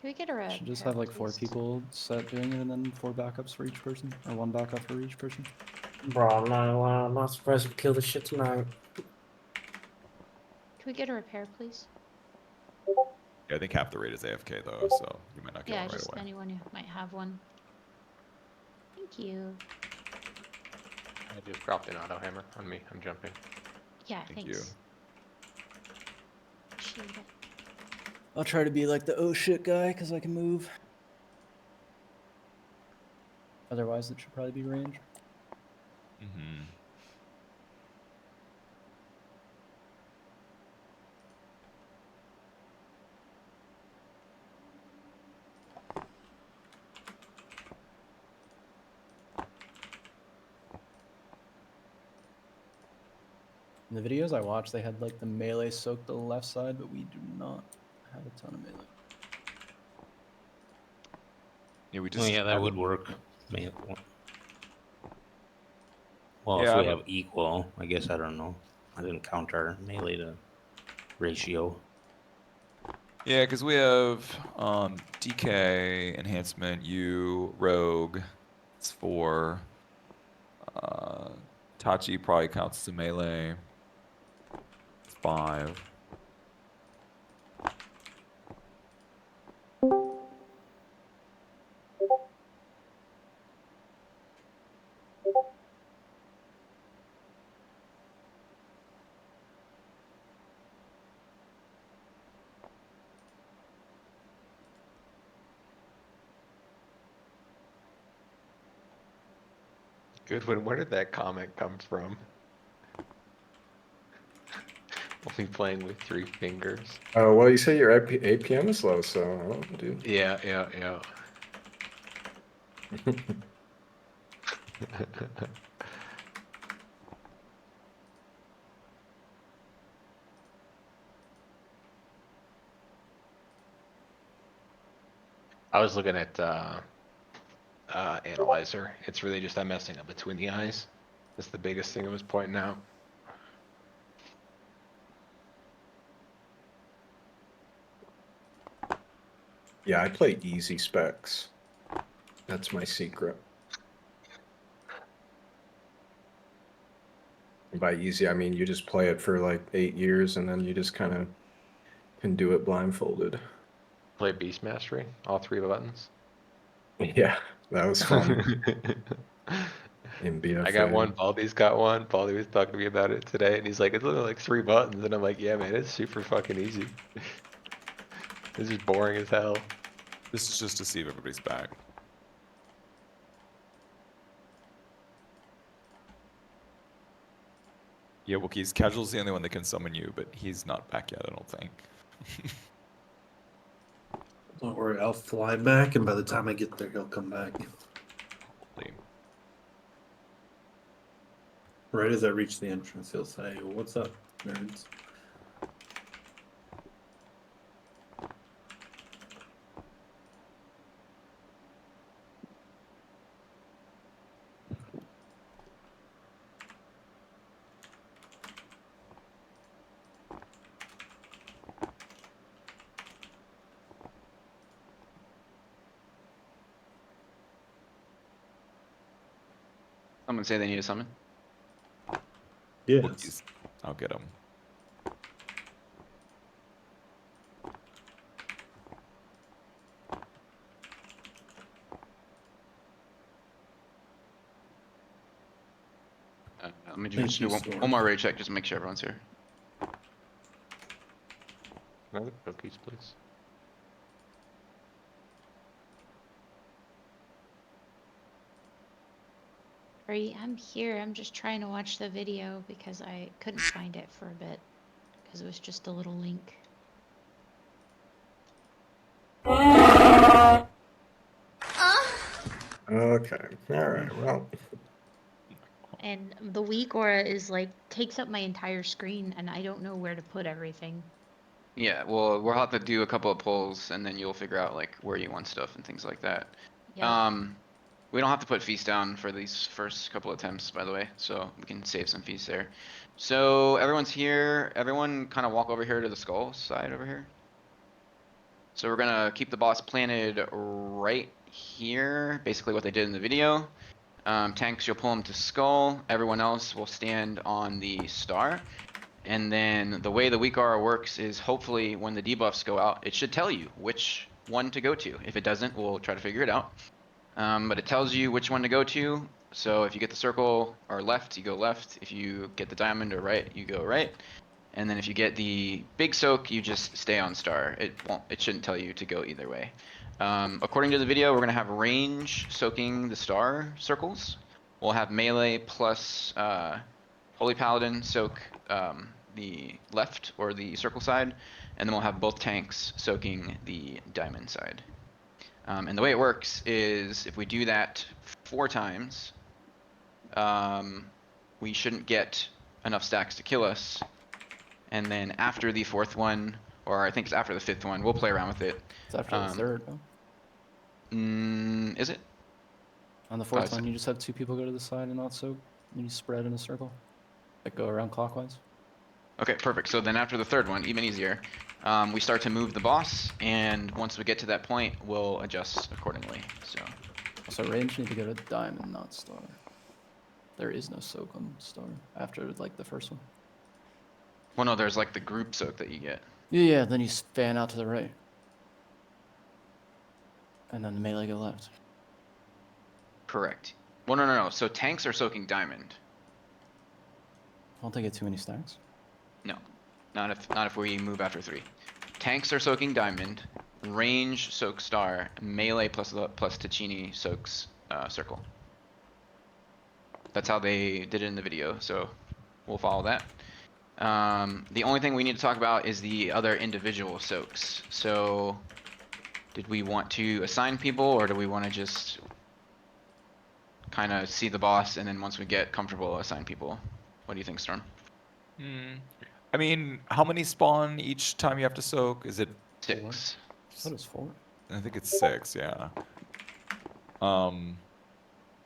we get a red? Should just have like 4 people set doing it and then 4 backups for each person, or 1 backup for each person. Bro, no, I'm not surprised we kill this shit tonight. Can we get a repair, please? Yeah, I think half the rate is AFK though, so you might not get Yeah, one right just away. anyone who might have one. Thank you. I just dropped an auto hammer on me. I'm jumping. Yeah, Thank thanks. you. Appreciate it. I'll try to be like the oh shit guy because I can move. Otherwise, it should probably be range. Mm-hmm. In the videos I watched, they had like the melee soak the left side, but we do not have a ton of melee. Yeah, we Oh just. yeah, that would work. Well, if Yeah, we have equal, I guess, I don't know. I didn't count our melee to ratio. Yeah, because we have DK, enhancement, U, rogue. It's 4. Tachi probably counts as a melee. 5. Goodwin, where did that comment come from? Only playing with 3 fingers. Oh, well, you say your APM is low, so I don't know, dude. Yeah, yeah, yeah. I was looking at analyzer. It's really just that messing up between the eyes. That's the biggest thing it was pointing out. Yeah, I play easy specs. That's my secret. And by easy, I mean you just play it for like 8 years and then you just kind of can do it blindfolded. Play Beast Mastery, all 3 buttons. Yeah, that was fun. In BFA. I got one. Baldy's got one. Baldy was talking to me about it today, and he's like, "It's only like 3 buttons," and I'm like, "Yeah, man, it's super fucking easy. This is boring as hell." This is just to see if everybody's back. Yeah, Wookiees. Casual's the only one that can summon you, but he's not back yet, I don't think. Don't worry, I'll fly back, and by the time I get there, he'll come back. Probably. Right as I reach the entrance, he'll say, "What's up, nerds?" Someone say they need a summon. Yes. Wookiees. I'll get him. Let me Thank just you, do Storm. one more raid check just to make sure everyone's here. Another cookies, please. Sorry, I'm here. I'm just trying to watch the video because I couldn't find it for a bit because it was just a little link. Okay. All right. Well. And the weak aura is like takes up my entire screen and I don't know where to put everything. Yeah, well, we'll have to do a couple of polls, and then you'll figure out like where you want stuff and things like that. Yeah. We don't have to put feast down for these first couple attempts, by the way, so we can save some feast there. So everyone's here. Everyone kind of walk over here to the skull side over here. So we're gonna keep the boss planted right here, basically what they did in the video. Tanks, you'll pull them to skull. Everyone else will stand on the star. And then the way the weak aura works is hopefully when the debuffs go out, it should tell you which one to go to. If it doesn't, we'll try to figure it out. But it tells you which one to go to. So if you get the circle or left, you go left. If you get the diamond or right, you go right. And then if you get the big soak, you just stay on star. It shouldn't tell you to go either way. According to the video, we're gonna have range soaking the star circles. We'll have melee plus Holy Paladin soak the left or the circle side, and then we'll have both tanks soaking the diamond side. And the way it works is if we do that 4 times, we shouldn't get enough stacks to kill us. And then after the 4th one, or I think it's after the 5th one, we'll play around with it. It's after the third, no? Is it? On the fourth one, you just have 2 people go to the side and not soak. And you spread in a circle. Like go around clockwise. Okay, perfect. So then after the 3rd one, even easier, we start to move the boss, and once we get to that point, we'll adjust accordingly. So range need to go to diamond, not star. There is no soak on star after like the first one. Well, no, there's like the group soak that you get. Yeah, then you fan out to the right. And then the melee go left. Correct. Well, no. So tanks are soaking diamond. Won't they get too many stacks? No, not if we move after 3. Tanks are soaking diamond. Range soaks star. Melee plus Ticini soaks circle. That's how they did it in the video. So we'll follow that. The only thing we need to talk about is the other individual soaks. So did we want to assign people, or do we want to just kind of see the boss and then once we get comfortable assign people? What do you think, Storm? I mean, how many spawn each time you have to soak? Is it 6? What is 4? I think it's 6, yeah. I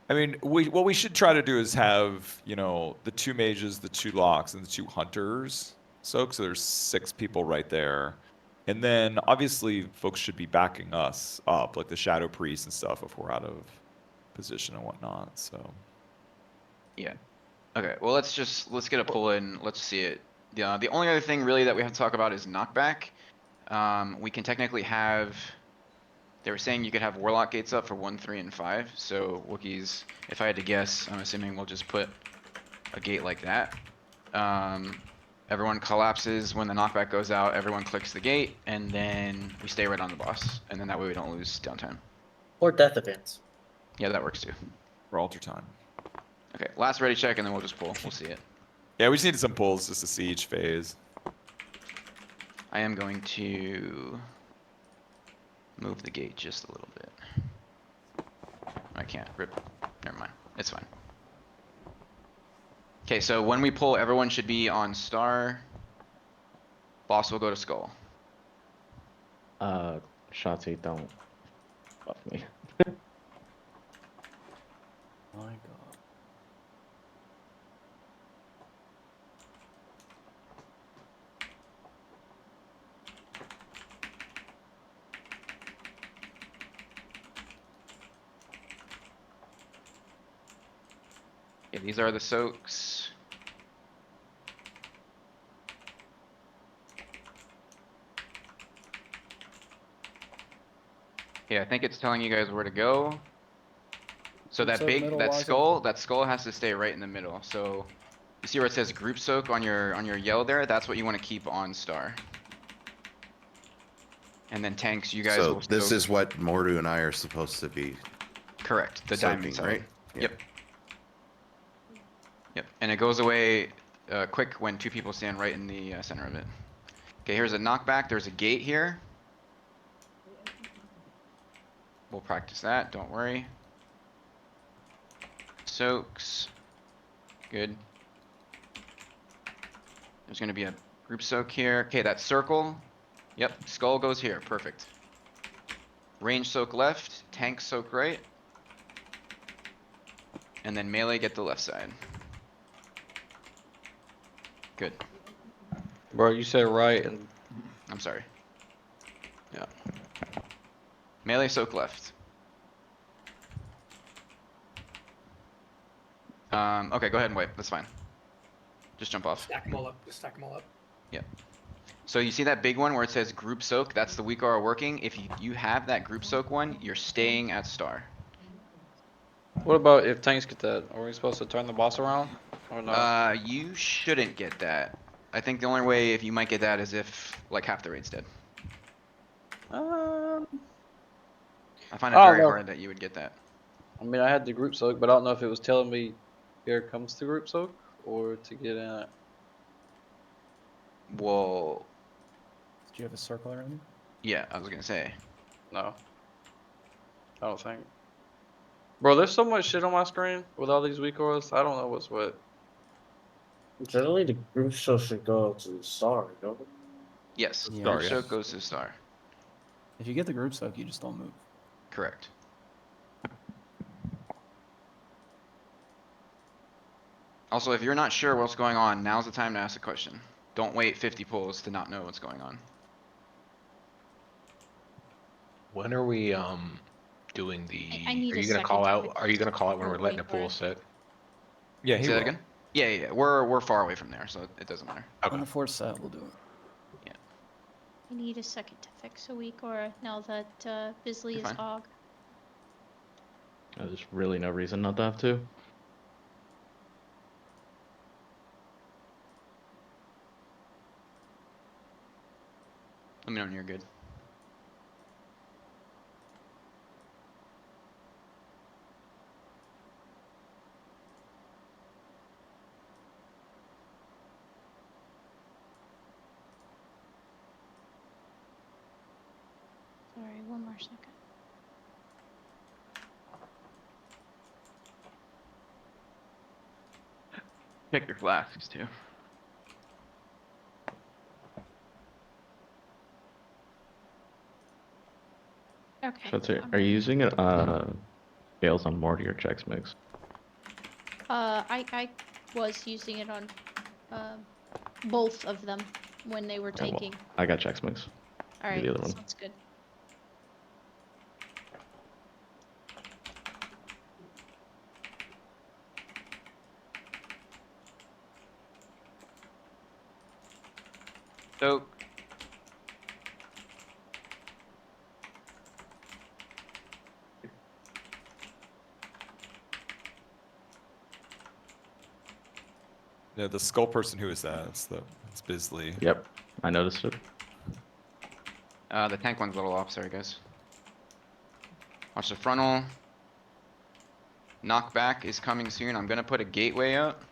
mean, what we should try to do is have, you know, the 2 mages, the 2 locks, and the 2 hunters soak. So there's 6 people right there. And then obviously folks should be backing us up, like the shadow priest and stuff, if we're out of position and whatnot. So yeah. Okay, well let's get a pull in. Let's see it. Yeah, the only other thing really that we have to talk about is knockback. We can technically have. They were saying you could have warlock gates up for 1, 3, and 5. So Wookiees, if I had to guess, I'm assuming we'll just put a gate like that. Everyone collapses when the knockback goes out. Everyone clicks the gate, and then we stay right on the boss. And then that way we don't lose downtime. Or death events. Yeah, that works too. For alter time. Okay, last ready check, and then we'll just pull. We'll see it. Yeah, we just needed some pulls just to see each phase. I am going to move the gate just a little bit. I can't rip. Never mind. It's fine. Okay, so when we pull, everyone should be on star. Boss will go to skull. Shotzi, don't buff me. My god. Okay, these are the soaks. Okay, I think it's telling you guys where to go. So Group that soak big, middle, that Wise, skull has to stay right in the middle. So you see where it says group soak on your yellow there? That's what you want to keep on star. And then tanks, you guys So will this soak. is what Mordu and I are supposed to be. Correct, the diamond soaking, side. right? Yeah. Yep. Yep, and it goes away quick when 2 people stand right in the center of it. Okay, here's a knockback. There's a gate here. We'll practice that, don't worry. Soaks. Good. There's gonna be a group soak here. Okay, that circle. Yep, skull goes here, perfect. Range soak left, tank soak right. And then melee get the left side. Good. Bro, you said right and I'm sorry. Yeah. Melee soak left. Okay, go ahead and wipe, that's fine. Just jump off. Stack them all up. Just stack them all up. Yep. So you see that big one where it says group soak? That's the weak aura working. If you have that group soak one, you're staying at star. what about if tanks get that? Are we supposed to turn the boss around or not? You shouldn't get that. I think the only way if you might get that is if like half the raid's dead. Um, I find it I don't very know. hard that you would get that. I mean, I had the group soak, but I don't know if it was telling me here comes the group soak or to get in it. Well, Did you have a circle around you? yeah, I was gonna say. No. I don't think. Bro, there's so much shit on my screen with all these weak auras. I don't know what's what. Generally, the group show should go to the star, don't it? Yes, Yeah. group Star, soak yes. goes to star. If you get the group soak, you just don't move. Correct. Also, if you're not sure what's going on, now's the time to ask a question. Don't wait 50 pulls to not know what's going on. When are we doing the? I need Are a you gonna second call to out? fix Are you gonna call out when the we're letting the wake pool word. sit? Yeah, he Say that will. again? Yeah. We're far away from there, so it doesn't matter. On the fourth set, we'll do it. I need a second to fix a weak aura now that Bisley You're is fine. Og. There's really no reason not to have to. Let me know when you're good. Sorry, one more second. Check your flasks too. Okay. Shotzi, I'm are you ready. using it scales on Morty or Chex Mix? I was using it on both of them when they were Okay, well, taking. I got Chex Mix. All Give right, me the other one. sounds good. Soak. Yeah, the skull person, who is that? It's Bisley. Yep, I noticed it. The tank one's a little off, sorry guys. Watch the frontal. Knockback is coming soon. I'm gonna put a gateway up.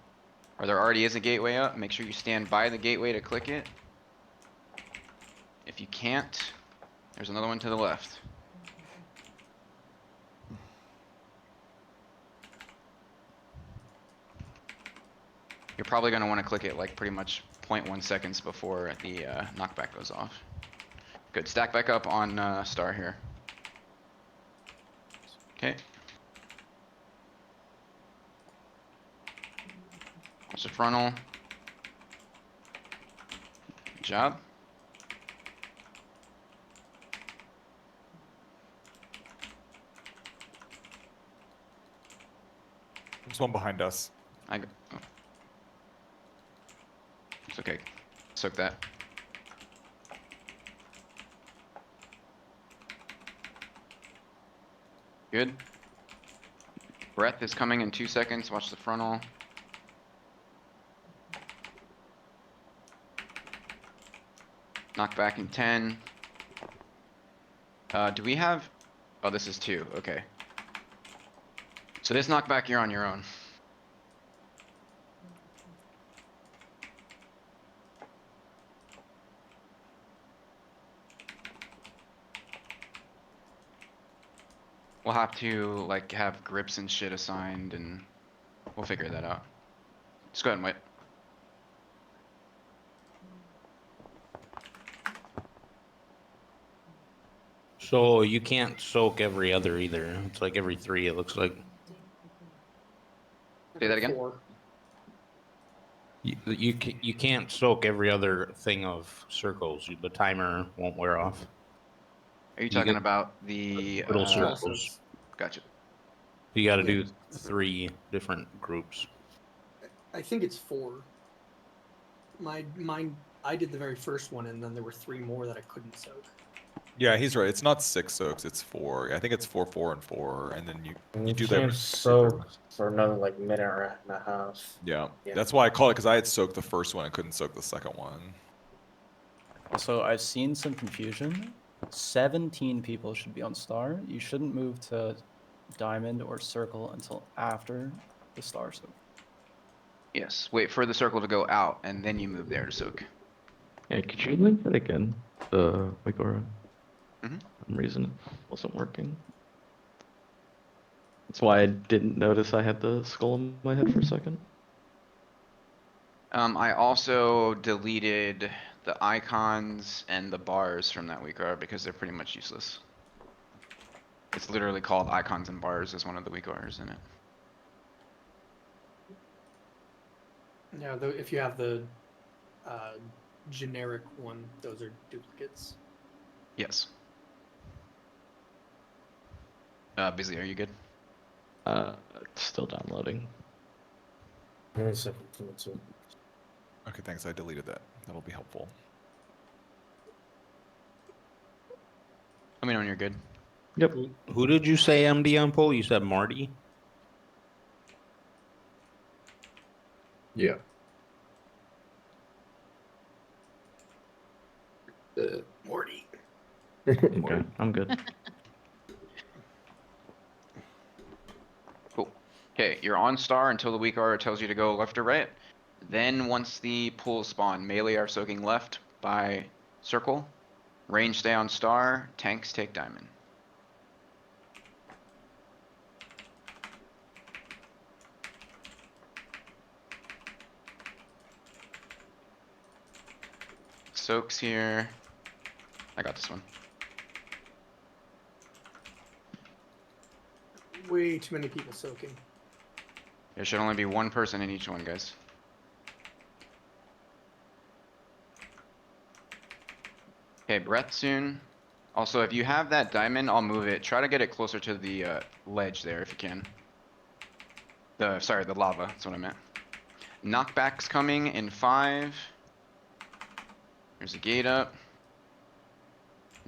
Or there already is a gateway up. Make sure you stand by the gateway to click it. If you can't, there's another one to the left. You're probably gonna wanna click it like pretty much 0.1 seconds before the knockback goes off. Good, stack back up on star here. Okay. Watch the frontal. Good job. There's one behind us. Oh. It's okay. Soak that. Good. Breath is coming in 2 seconds. Watch the frontal. Knock back in 10. Do we have... Oh, this is 2. Okay. So this knockback, you're on your own. We'll have to, like, have grips and shit assigned, and we'll figure that out. Just go ahead and wait. So you can't soak every other either. It's like every 3, it looks like. Say that again? 4. You can't soak every other thing of circles. The timer won't wear off. Are you You talking get about the... little circles. Gotcha. You gotta do 3 different groups. I think it's 4. Mine, I did the very first one, and then there were 3 more that I couldn't soak. Yeah, he's right. It's not 6 soaks, it's 4. I think it's 4, 4, and 4, and then you You do can't that. soak for another like minute and a half. Yeah, Yeah. that's why I call it, because I had soaked the first one, I couldn't soak the second one. Also, I've seen some confusion. 17 people should be on star. You shouldn't move to diamond or circle until after the star soak. Yes, wait for the circle to go out, and then you move there to soak. Yeah, could you link that again? The Wigora. Mhm. For some reason it wasn't working. That's why I didn't notice I had the skull in my head for a second. I also deleted the icons and the bars from that WeakR because they're pretty much useless. It's literally called icons and bars as one of the WeakRs in it. Yeah, though if you have the generic one, those are duplicates. Yes. Busy, are you good? It's still downloading. Give me a second. Okay, thanks. I deleted that. That'll be helpful. Let me know when you're good. Yep. Who did you say MD on poll? You said Marty? Yeah. Morty. Okay, I'm good. Cool. Okay, you're on star until the WeakR tells you to go left or right. Then once the pools spawn, melee are soaking left by circle. Range stay on star, tanks take diamond. Soaks here. I got this one. Way too many people soaking. There should only be one person in each one, guys. Okay, breath soon. Also, if you have that diamond, I'll move it. Try to get it closer to the ledge there if you can. Sorry, the lava, that's what I meant. Knockback's coming in 5, There's a gate up.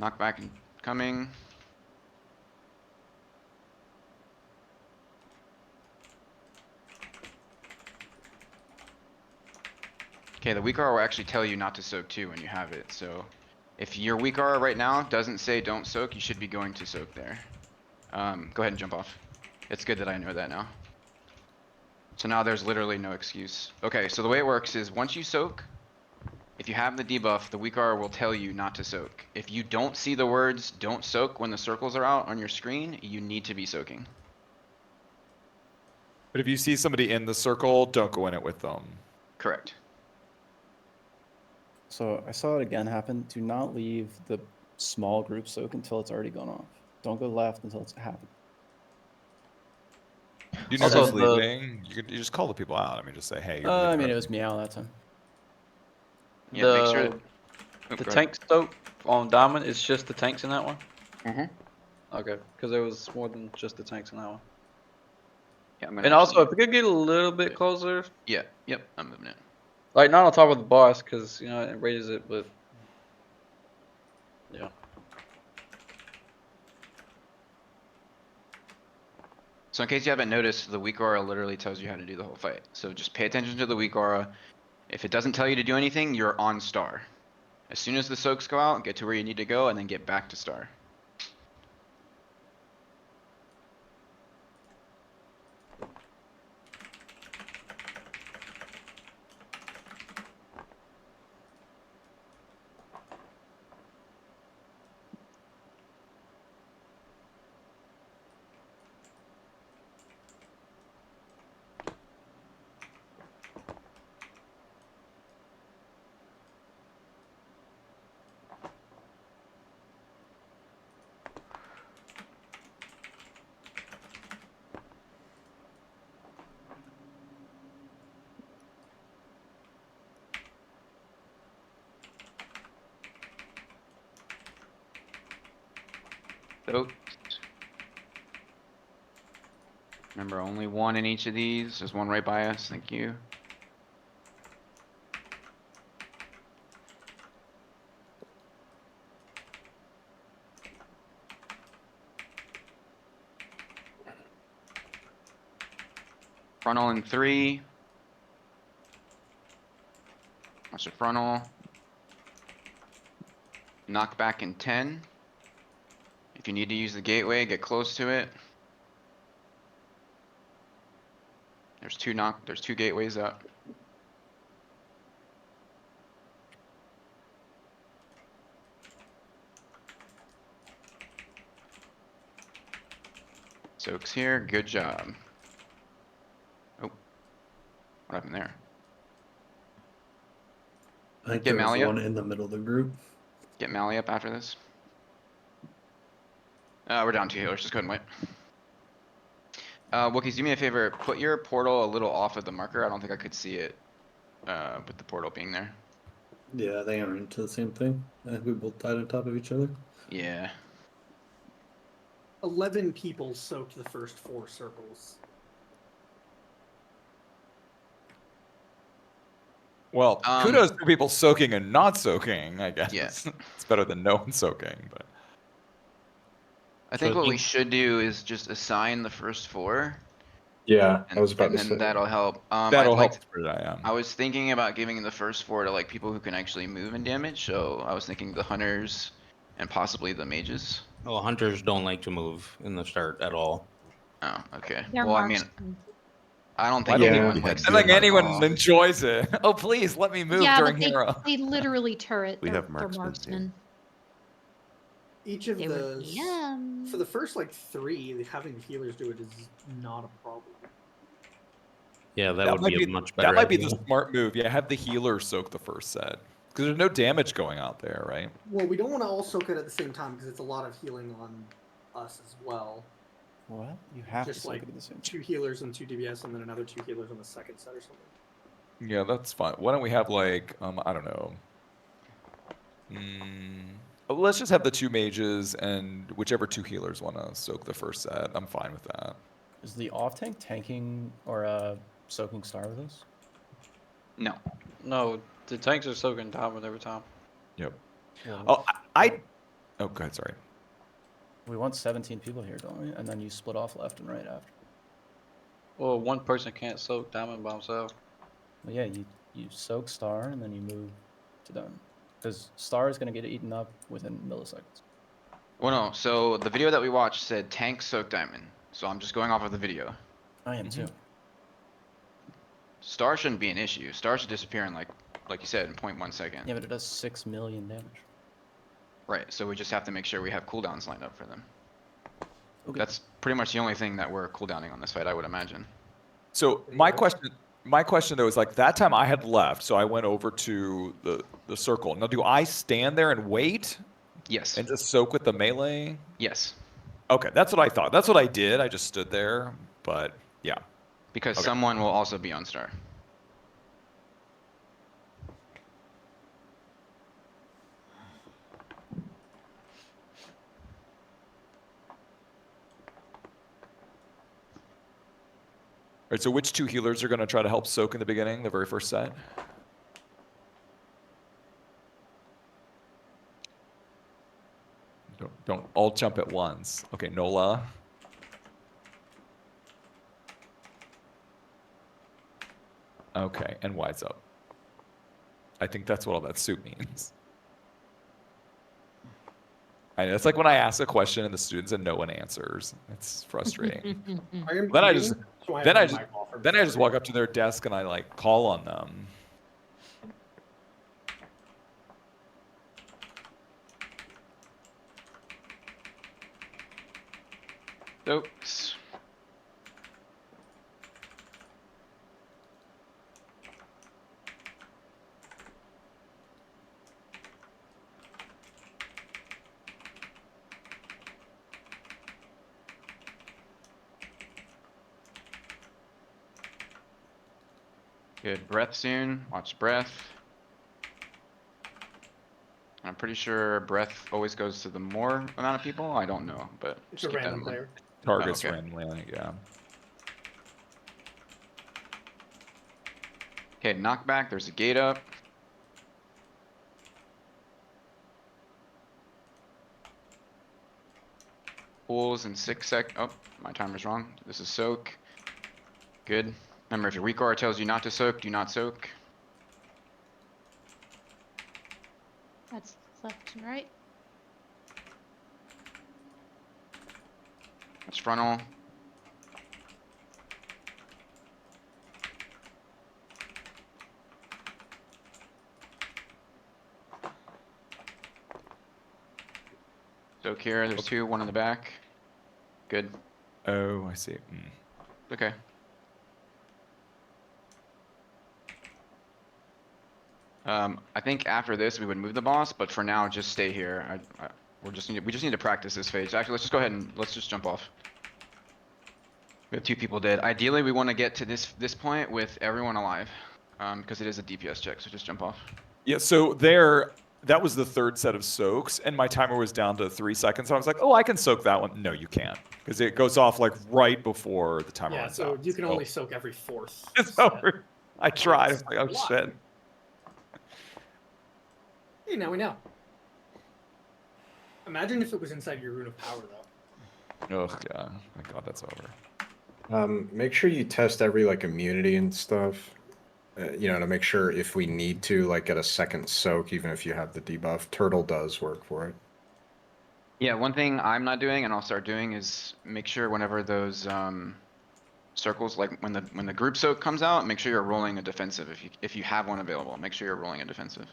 Knockback and coming. Okay, the weak aura will actually tell you not to soak too when you have it, so if your weak aura right now doesn't say don't soak, you should be going to soak there. Go ahead and jump off. It's good that I know that now. So now there's literally no excuse. Okay, so the way it works is once you soak, if you have the debuff, the weak aura will tell you not to soak. If you don't see the words don't soak when the circles are out on your screen, you need to be soaking. But if you see somebody in the circle, don't go in it with them. Correct. So I saw it again happen. Do not leave the small group soak until it's already gone off. Don't go left until it's happened. You know Also, who's the- leaving. You just call the people out. I mean, just say, hey, you're I leaving mean, it early. was Meow that time. Yeah, make sure. Oh, The go ahead. tank soak on Diamond is just the tanks in that one? Mm-hmm. Okay, because there was more than just the tanks in that one. Yeah, I'm gonna And also, actually- if we could get a little bit closer, Yeah, yep, I'm moving it. like not on top of the boss, because you know it raises it, but yeah. So in case you haven't noticed, the weak aura literally tells you how to do the whole fight. So just pay attention to the weak aura. If it doesn't tell you to do anything, you're on star. As soon as the soaks go out, get to where you need to go, and then get back to star. Soaked. Remember, only one in each of these. There's one right by us. Thank you. Frontal in 3. That's your frontal. Knockback in 10. If you need to use the gateway, get close to it. There's two gateways up. Soaks here, good job. Oh, what happened there? I think Get there was Mally up. one in the middle of the group. Get Mally up after this. We're down 2 healers, just go ahead and wait. Wookiees, do me a favor, put your portal a little off of the marker. I don't think I could see it with the portal being there. Yeah, they are into the same thing. I think we both died on top of each other. Yeah. 11 people soaked the first 4 circles. Well, kudos to people soaking and not soaking, I guess. Yeah. It's better than no one soaking, but I think what we should do is just assign the first 4. Yeah, And, I was about and to then say. that'll help. that'll I'd like help spread it out. I was thinking about giving the first 4 to like people who can actually move and damage. So I was thinking the hunters and possibly the mages. Well, hunters don't like to move in the start at all. Oh, okay. They're Well, I mean, marksmen. I don't Why think don't anyone we- likes I to think move at anyone all. enjoys it. Oh, please let me move Yeah, during but they, hero. they literally turret. We They're, have they're marksmen, marksmen. Each of They were those, DM. for the first like 3, having healers do it is not a problem. Yeah, that would might be a much better That might be idea. the smart move. Yeah, have the healer soak the first set. Because there's no damage going out there, right? Well, we don't want to all soak it at the same time because it's a lot of healing on us as well. What? You have Just to soak like it at the same time. 2 healers and 2 DBS, and then another 2 healers on the second set or something. Yeah, that's fine. Why don't we have like, I don't know. Let's just have the 2 mages and whichever 2 healers want to soak the first set. I'm fine with that. Is the off tank tanking or soaking star with us? No. No, the tanks are soaking Diamond every time. Yep. Well, Oh, oh, go ahead. Sorry. we want 17 people here, don't we? And then you split off left and right after. Well, one person can't soak diamond by himself. Well, yeah, you soak star and then you move to diamond. Because star is going to get eaten up within milliseconds. Well, no. So the video that we watched said tank soak diamond. So I'm just going off of the video. I am too. Star shouldn't be an issue. Star should disappear in like you said, in 0.1 second. Yeah, but it does 6 million damage. Right. So we just have to make sure we have cooldowns lined up for them. Okay. That's pretty much the only thing that we're cooldowning on this fight, I would imagine. So my question though is like that time I had left, so I went over to the circle. Now, do I stand there and wait? Yes. And just soak with the melee? Yes. Okay, that's what I thought. That's what I did. I just stood there, but yeah. Because Okay. someone will also be on star. All right, so which two healers are going to try to help soak in the beginning, the very first set? Don't all jump at once. Okay, Nola. Okay, and Wise Up. I think that's what all that soup means. I know, it's like when I ask a question and the students and no one answers. It's frustrating. Then I just walk up to their desk and I like call on them. Oops. Good. Breath soon. Watch breath. I'm pretty sure breath always goes to the more amount of people. I don't know, but It's just a keep that random in mind. player. Targets Oh, okay. randomly, I think, yeah. Okay, knockback. There's a gate up. Pools in 6 sec. Oh, my timer's wrong. This is soak. Good. Remember, if your recore tells you not to soak, do not soak. That's left and right. That's frontal. Soak here. There's two. One in the back. Good. Oh, I see. Okay. I think after this we would move the boss, but for now just stay here. We just need to practice this phase. Actually, let's just go ahead and let's just jump off. We have 2 people dead. Ideally, we want to get to this point with everyone alive, because it is a DPS check. So just jump off. Yeah, so that was the third set of soaks, and my timer was down to 3 seconds. So I was like, oh, I can soak that one. No, you can't, because it goes off like right before the timer Yeah, runs so out. you can only soak every fourth. It's over. I tried. I was like, oh shit. Hey, now we know. Imagine if it was inside your rune of power, though. Oh yeah, my god, that's over. Make sure you test every like immunity and stuff. You know, to make sure if we need to like get a second soak, even if you have the debuff. Turtle does work for it. Yeah, one thing I'm not doing and I'll start doing is make sure whenever those circles, like when the group soak comes out, make sure you're rolling a defensive if you have one available. Make sure you're rolling a defensive.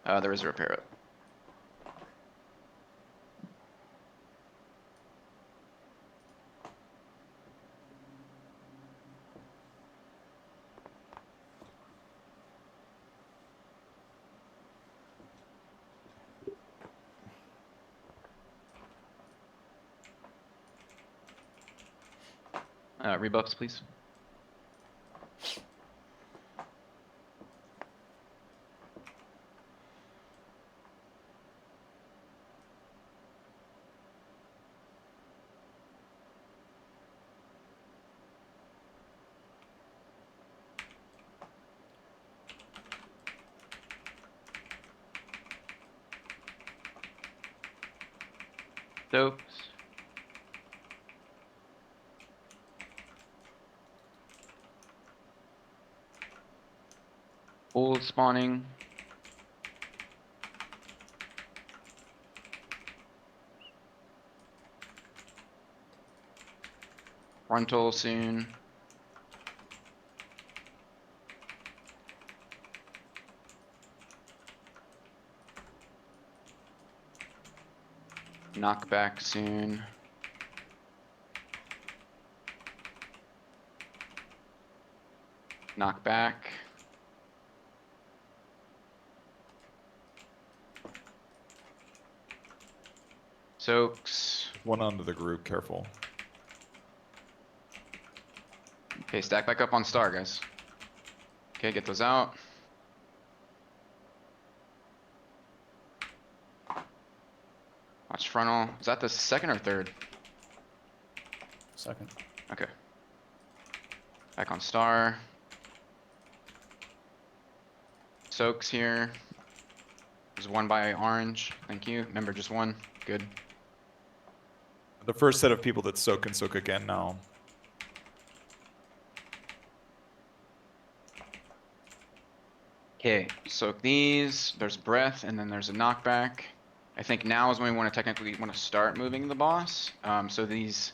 There is a repair it. Rebuffs, please. Soaks. Bull spawning. Frontal soon. Knockback soon. Knockback. Soaks. One onto the group, careful. Okay, stack back up on star, guys. Okay, get those out. Watch frontal. Is that the second or third? Second. Okay. Back on star. Soaks here. There's one by orange. Thank you. Remember, just one. Good. The first set of people that soak can soak again now. Okay, soak these. There's breath, and then there's a knockback. I think now is when we want to technically start moving the boss. So these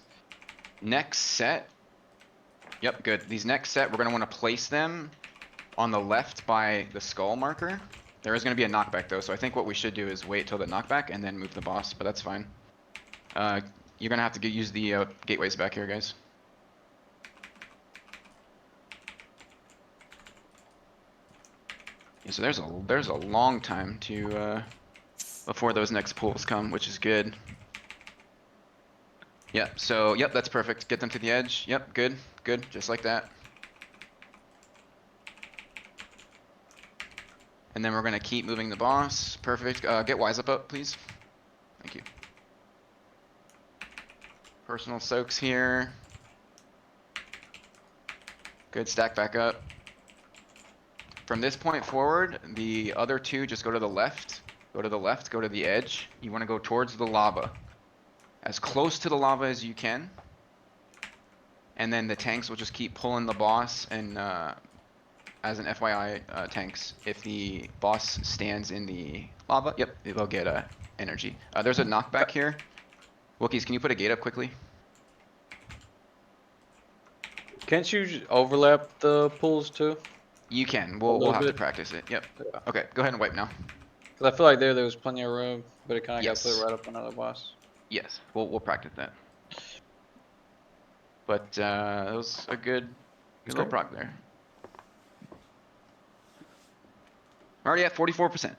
next set. Yep, good. These next set, we're gonna want to place them on the left by the skull marker. There is gonna be a knockback though, so I think what we should do is wait till the knockback and then move the boss, but that's fine. You're gonna have to use the gateways back here, guys. Yeah, so there's a long time to before those next pools come, which is good. Yep, so yep, that's perfect. Get them to the edge. Yep, good, good, just like that. And then we're gonna keep moving the boss. Perfect. Get Wise up, please. Thank you. Personal soaks here. Good, stack back up. From this point forward, the other two just go to the left. Go to the left, go to the edge. You wanna go towards the lava. As close to the lava as you can. And then the tanks will just keep pulling the boss, and as an FYI, tanks, if the boss stands in the lava, yep, they'll get energy. There's a knockback here. Wookiees, can you put a gate up quickly? Can't you overlap the pools too? You can. A We'll little have to bit? practice it. Yep. Yeah. Okay, go ahead and wipe now. Cause I feel like there was plenty of room, but it kind of got put Yes. right up on another boss. Yes, we'll practice that. But that was a good little proc there. Already at 44%.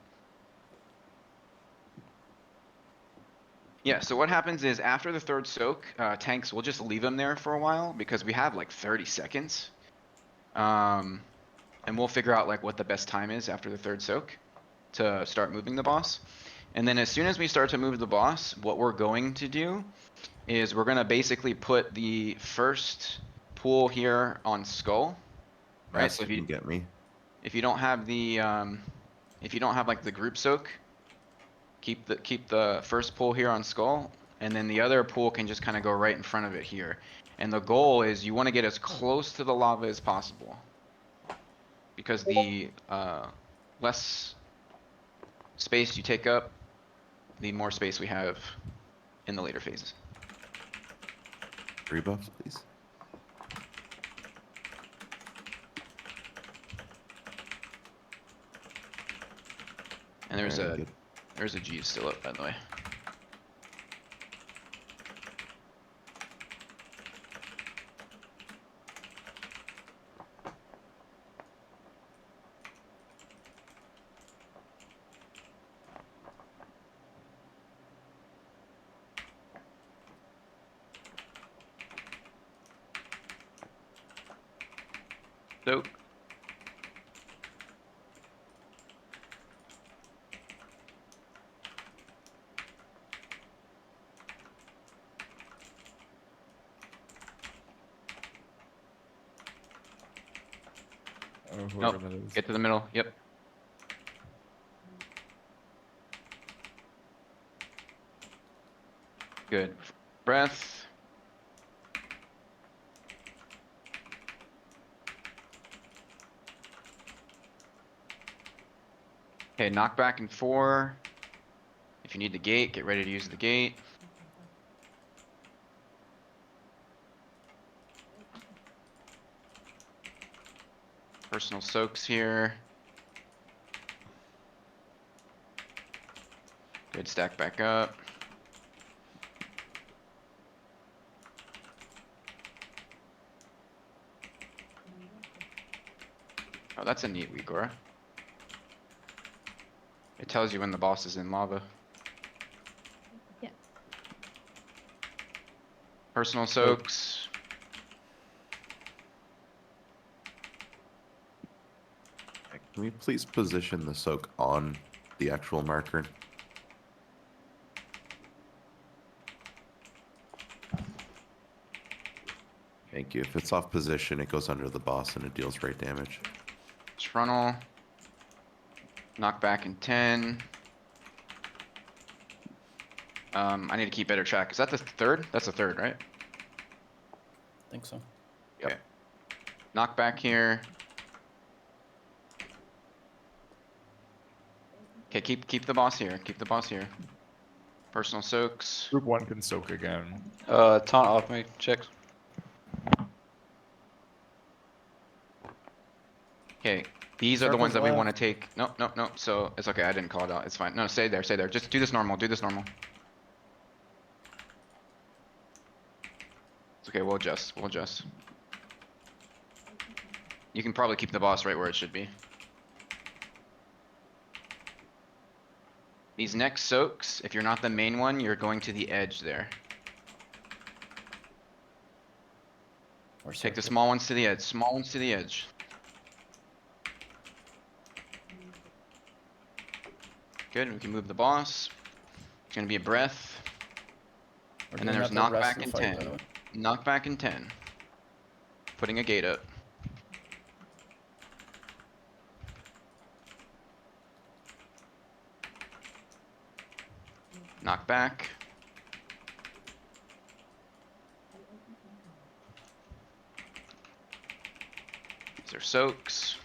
Yeah, so what happens is after the third soak, tanks, we'll just leave them there for a while because we have like 30 seconds. And we'll figure out like what the best time is after the third soak to start moving the boss. And then as soon as we start to move the boss, what we're going to do is we're gonna basically put the first pool here on skull. Right, Max, so you can get me. if you don't have the if you don't have like the group soak, keep the first pool here on skull, and then the other pool can just kind of go right in front of it here. And the goal is you want to get as close to the lava as possible, because the less space you take up, the more space we have in the later phases. Rebuffs, please. And there's Alright, there's a G still up, by the way. So Whoever nope. that is. Get to the middle. Yep. Good. Breath. Okay, knockback in 4. If you need the gate, get ready to use the gate. Personal soaks here. Good, stack back up. Oh, that's a neat Weegora. It tells you when the boss is in lava. Yeah. Personal soaks. Can we please position the soak on the actual marker? Thank you. If it's off position, it goes under the boss and it deals rate damage. Frontal. Knockback in 10. I need to keep better track. Is that the third? That's the third, right? I think so. Okay. Knockback here. Okay, keep the boss here. Keep the boss here. Personal soaks. Group 1 can soak again. Taunt off me. Checks. Okay, these are the Circle's ones that we want to left. take. Nope, nope, nope. So it's okay. I didn't call it out. It's fine. No, stay there. Stay there. Just do this normal. Do this normal. It's okay. We'll adjust. We'll adjust. You can probably keep the boss right where it should be. These next soaks, if you're not the main one, you're going to the edge there. Or Take the circle. small ones to the edge. Small ones to the edge. Good, we can move the boss. It's gonna be a breath. We're And then doing there's that the rest knockback of in the fight, by 10. the way. Knockback in 10. Putting a gate up. Knockback. These are soaks.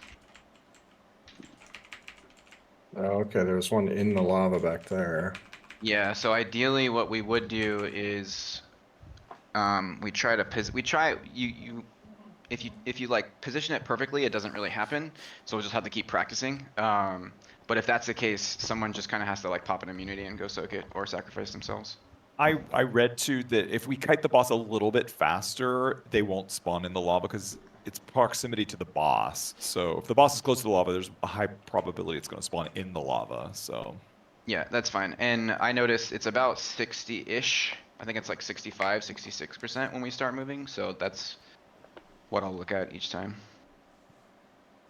Oh, okay, there's one in the lava back there. Yeah, so ideally what we would do is we try to if you like position it perfectly, it doesn't really happen. So we'll just have to keep practicing. But if that's the case, someone just kind of has to like pop an immunity and go soak it or sacrifice themselves. I read too that if we kite the boss a little bit faster, they won't spawn in the lava because it's proximity to the boss. So if the boss is close to the lava, there's a high probability it's going to spawn in the lava. So Yeah, that's fine. And I noticed it's about 60-ish. I think it's like 65, 66% when we start moving. So that's what I'll look at each time.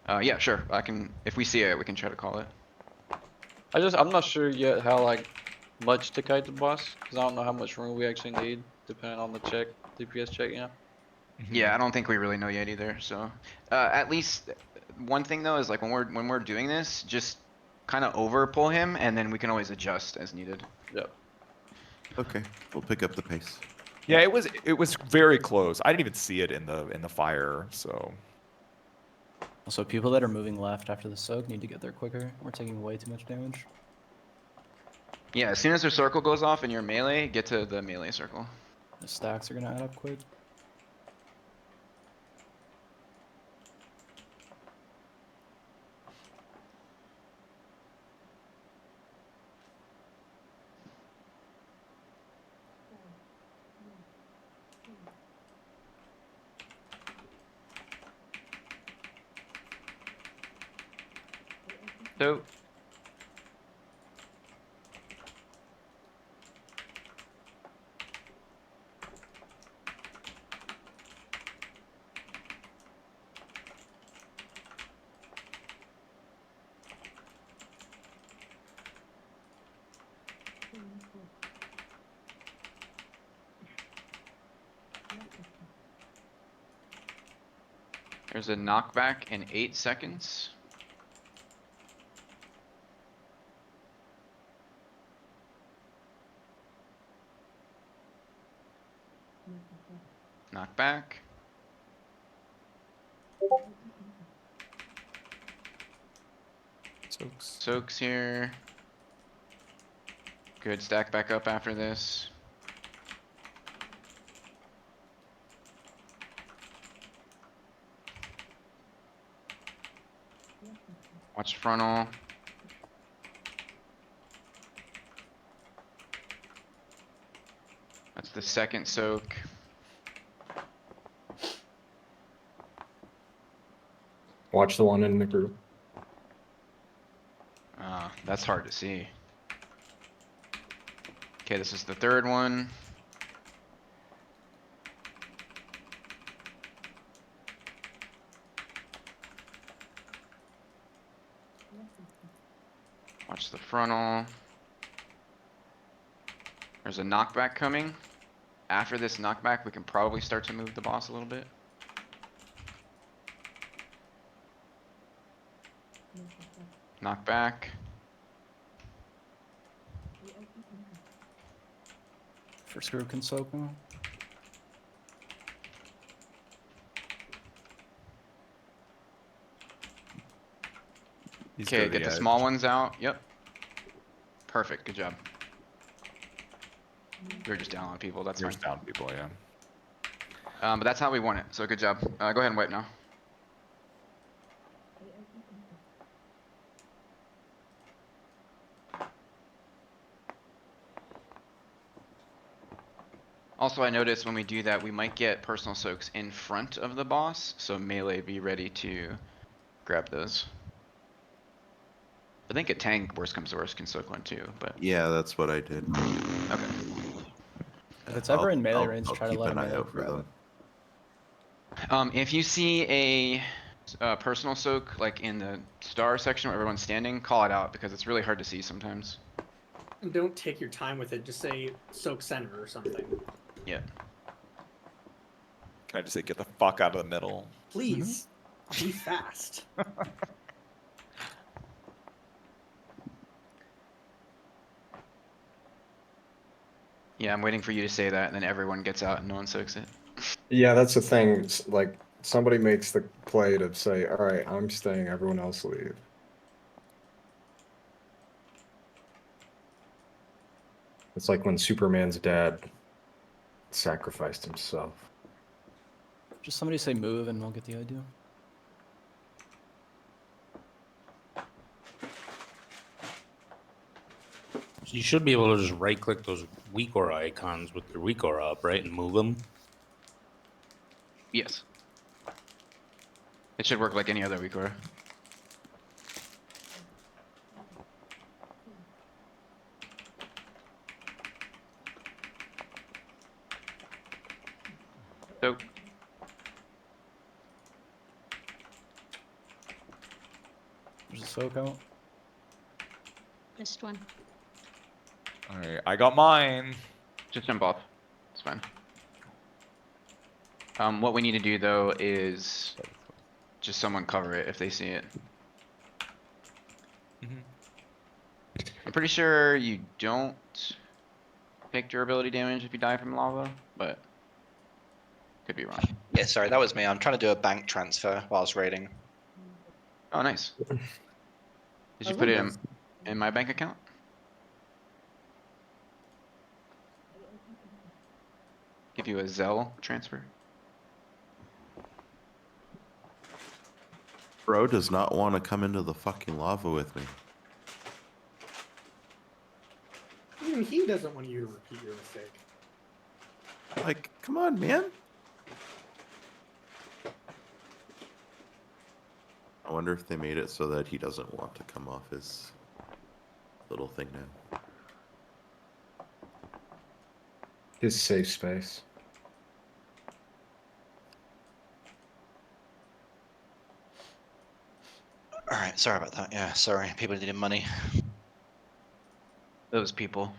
Yeah, sure. I can, if we see it, we can try to call it. I'm not sure yet how like much to kite the boss because I don't know how much room we actually need depending on the check, DPS check, you know. Yeah, I don't think we really know yet either. So, at least one thing though is like when we're doing this, just kind of over pull him, and then we can always adjust as needed. Yep. Okay, we'll pick up the pace. yeah, it was very close. I didn't even see it in the fire. So Also, people that are moving left after the soak need to get there quicker. We're taking way too much damage. Yeah, as soon as their circle goes off and you're melee, get to the melee circle. The stacks are gonna add up quick. So. There's a knockback in 8 seconds. Knock back. Soaks here. Good, stack back up after this. Watch frontal. That's the second soak. Watch the one in the group. That's hard to see. Okay, this is the third one. Watch the frontal. There's a knockback coming. After this knockback, we can probably start to move the boss a little bit. Knockback. First group can soak him. Okay, get the small ones out. Yep. Perfect, good job. We're just down on people, that's You're fine. just down people, yeah. But that's how we won it, so good job. Go ahead and wipe now. Also, I noticed when we do that, we might get personal soaks in front of the boss, so melee be ready to grab those. I think a tank, worst comes to worst, can soak one too, but Yeah, that's what I did. okay. If it's ever in melee I'll- range, I'll try to keep let an a eye melee out for grab it. them. If you see a personal soak like in the star section where everyone's standing, call it out because it's really hard to see sometimes. And don't take your time with it. Just say soak center or something. Yeah. Can I just say, get the fuck out of the middle? Please, be fast. Yeah, I'm waiting for you to say that, and then everyone gets out and no one soaks it. Yeah, that's the thing. It's like somebody makes the play to say, "All right, I'm staying. Everyone else leave." It's like when Superman's dad sacrificed himself. Just somebody say move and we'll get the idea. So you should be able to just right click those weak aura icons with your weak aura up, right, and move them. Yes. It should work like any other weak aura. So There's a soak out. Missed one. Alright, I got mine. just jump off. It's fine. What we need to do though is just someone cover it if they see it. I'm pretty sure you don't take durability damage if you die from lava, but could be wrong. Yeah, sorry, that was me. I'm trying to do a bank transfer while I was raiding. Oh, nice. Did you I put it love in my bank account? Give you a Zelle transfer? Bro does not want to come into the fucking lava with me. Even he doesn't want you to repeat your mistake. Like, come on, man. I wonder if they made it so that he doesn't want to come off his little thing now. His safe space. All right, sorry about that. Yeah, sorry. People needed money. Those people.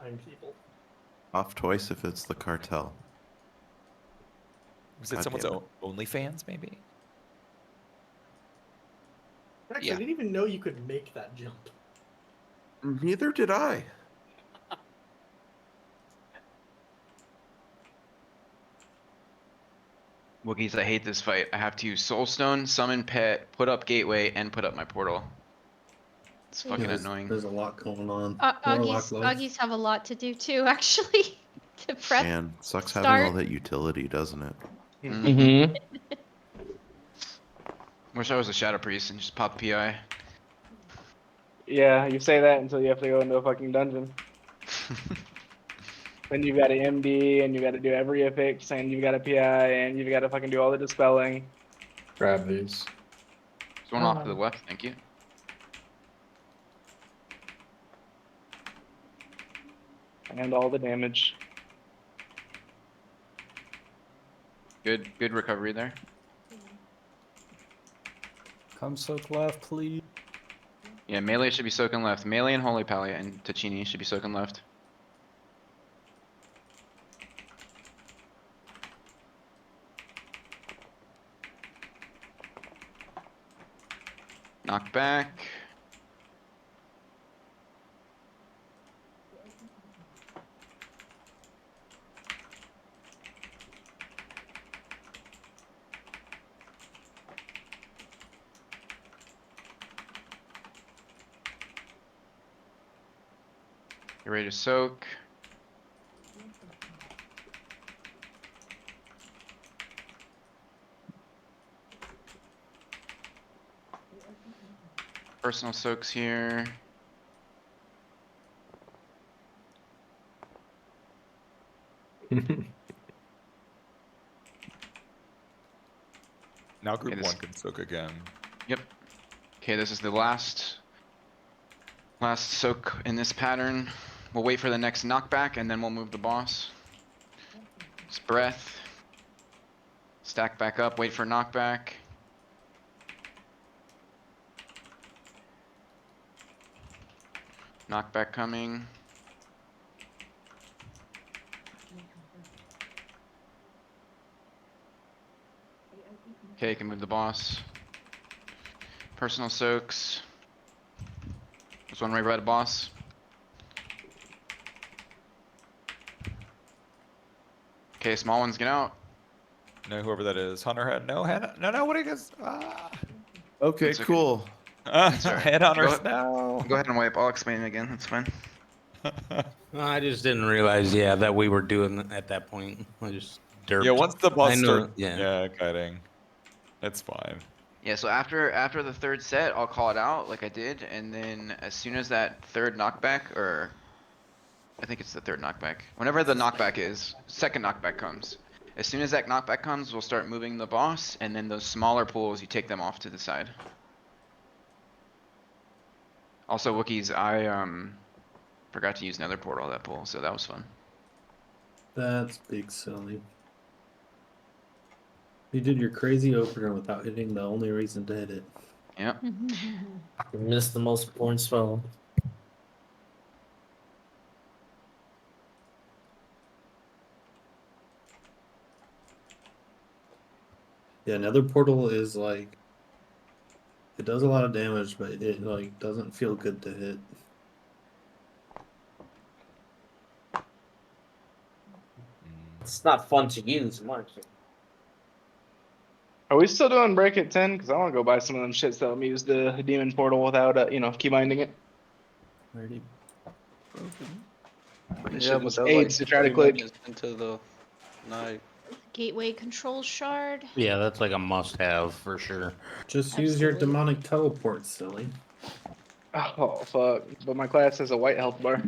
I'm people. Off twice if it's the cartel. Was it God someone's damn it. OnlyFans, maybe? Actually, Yeah. I didn't even know you could make that jump. Neither did I. Wookiees, I hate this fight. I have to use Soulstone, summon Pet, put up Gateway, and put up my portal. It's Yeah, fucking annoying. There's a lot going on. Auggies have a lot to do too, actually. To prep. Man, sucks having start. all that utility, doesn't it? Mm-hmm. Wish I was a Shadow Priest and just pop PI. Yeah, you say that until you have to go into a fucking dungeon. Then you've got to MD, and you got to do every affix, and you've got to PI, and you've got to fucking do all the dispelling. Grab these. There's one off to the left, thank you. And all the damage. Good recovery there. Come soak left, please. Yeah, melee should be soaking left. Melee and Holy Pally and Tachini should be soaking left. Knock back. Get ready to soak. Personal soaks here. Now group Okay, one can soak again. Yep. Okay, this is the last soak in this pattern. We'll wait for the next knockback and then we'll move the boss. Just breath. Stack back up, wait for knockback. Knockback coming. Okay, you can move the boss. Personal soaks. There's one right by the boss. Okay, small ones get out. No, whoever that is. Hunter head. No, head. No, what are you guys? Okay, It's okay. cool. Head hunters. Go No. ahead and wipe. I'll explain it again. That's fine. I just didn't realize, that we were doing it at that point. I just derped. Yeah, once the boss I know, starts. Yeah, kiting. It's fine. Yeah, so after the third set, I'll call it out like I did, and then as soon as that third knockback, or I think it's the third knockback, whenever the knockback is, second knockback comes. As soon as that knockback comes, we'll start moving the boss, and then those smaller pools, you take them off to the side. Also, Wookiees, I forgot to use Nether Portal that pool, so that was fun. That's big silly. You did your crazy opener without hitting the only reason to hit it. Yep. You missed the most important spell. Yeah, Nether Portal is like it does a lot of damage, but it like doesn't feel good to hit. It's not fun to use, much. Are we still doing break at 10? Because I want to go buy some of them shits that let me use the demon portal without, key binding it. Already Yeah, with aids to try to click. Into the night. Gateway control shard. Yeah, that's like a must-have for sure. Just use your demonic teleport, silly. Oh, fuck. But my class has a white health bar.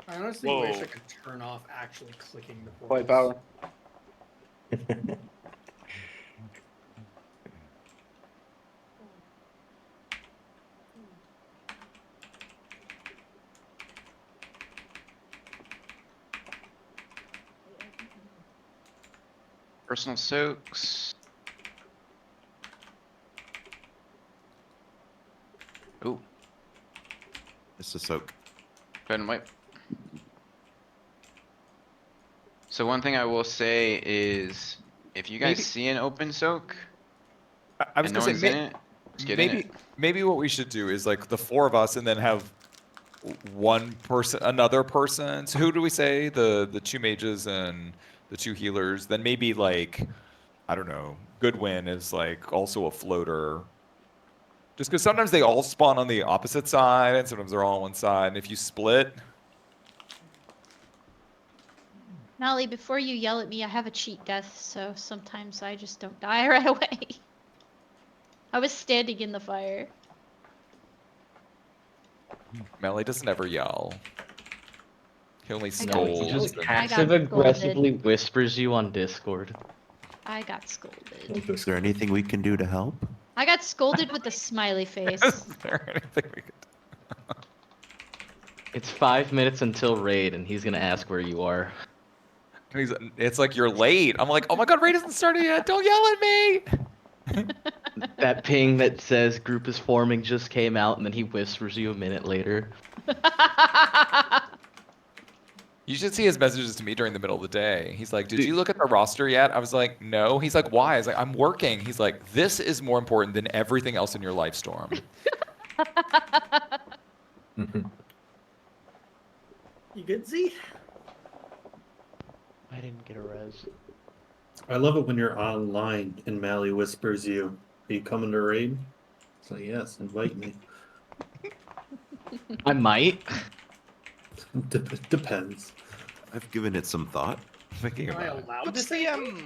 I honestly wish I could turn off actually clicking the portals. White power. Personal soaks. Ooh. It's a soak. Go ahead and wipe. So one thing I will say is, if you guys see an open soak, I was and no gonna one's say in it, just get in it. maybe what we should do is like the four of us, and then have one person, another person. So who do we say? The two mages and the 2 healers. Then maybe like, I don't know, Goodwin is like also a floater. Just because sometimes they all spawn on the opposite side, and sometimes they're all on one side. And if you split, Molly, before you yell at me, I have a cheat death, so sometimes I just don't die right away. I was standing in the fire. Melly doesn't ever yell. He only I got No, he scolds. just scolded. passive aggressively whispers you on Discord. I got scolded. Is there anything we can do to help? I got scolded with a smiley face. Is there anything we could It's 5 minutes until raid, and he's gonna ask where you are. It's like you're late. I'm like, oh my god, raid hasn't started yet. Don't yell at me. That ping that says group is forming just came out, and then he whispers you a minute later. You should see his messages to me during the middle of the day. He's like, did you look at the roster yet? I was like, no. He's like, why? I was like, I'm working. He's like, this is more important than everything else in your life, Storm. You good, Z? I didn't get a res. I love it when you're online and Mally whispers you, "Are you coming to raid?" So yes, invite me. I might. Depends. I've given it some thought. Thinking Am I about it. allowed to What's say the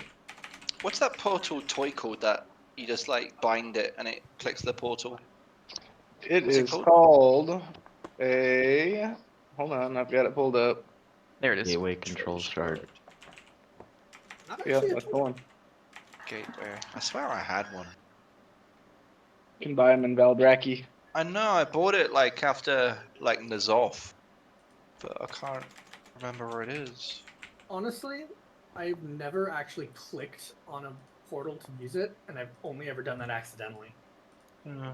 what's that portal toy called that you just like bind it and it clicks the portal? It What's it is called? called a. Hold on, I've got it pulled up. There it is. Gateway control shard. Yeah, that's the one. Gateway. I swear I had one. You can buy them in Valdraki. I know I bought it like after like Nazoth, but I can't remember where it is. Honestly, I've never actually clicked on a portal to use it, and I've only ever done that accidentally. I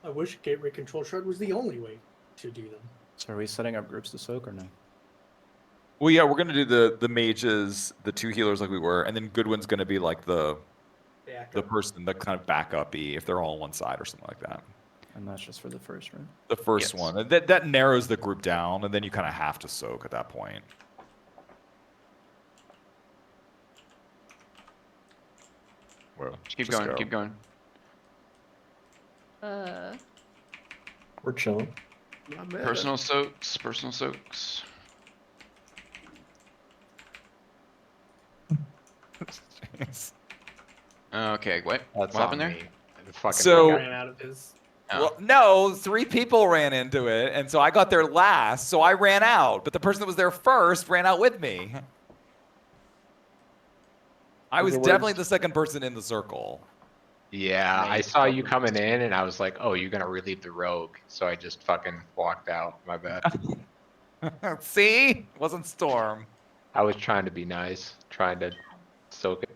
wish Gateway Control Shard was the only way to do them. So are we setting up groups to soak or no? Well, yeah, we're gonna do the mages, the 2 healers like we were, and then Goodwin's gonna be like the person, the kind of backup-y if they're all on one side or something like that. And that's just for the first, right? The first one. And that narrows the group down, and then you kind of have to soak at that point. Well, Keep going, keep going. We're chilling. Personal soaks, personal soaks. Okay, what That's happened on there? me. Fucking So- Ran out of his. Well, no, 3 people ran into it, and so I got there last, so I ran out. But the person that was there first ran out with me. I was definitely the second person in the circle. Yeah, I saw you coming in, and I was like, "Oh, you're gonna relieve the rogue," so I just fucking walked out. My bad. See, wasn't Storm. I was trying to be nice, trying to soak it.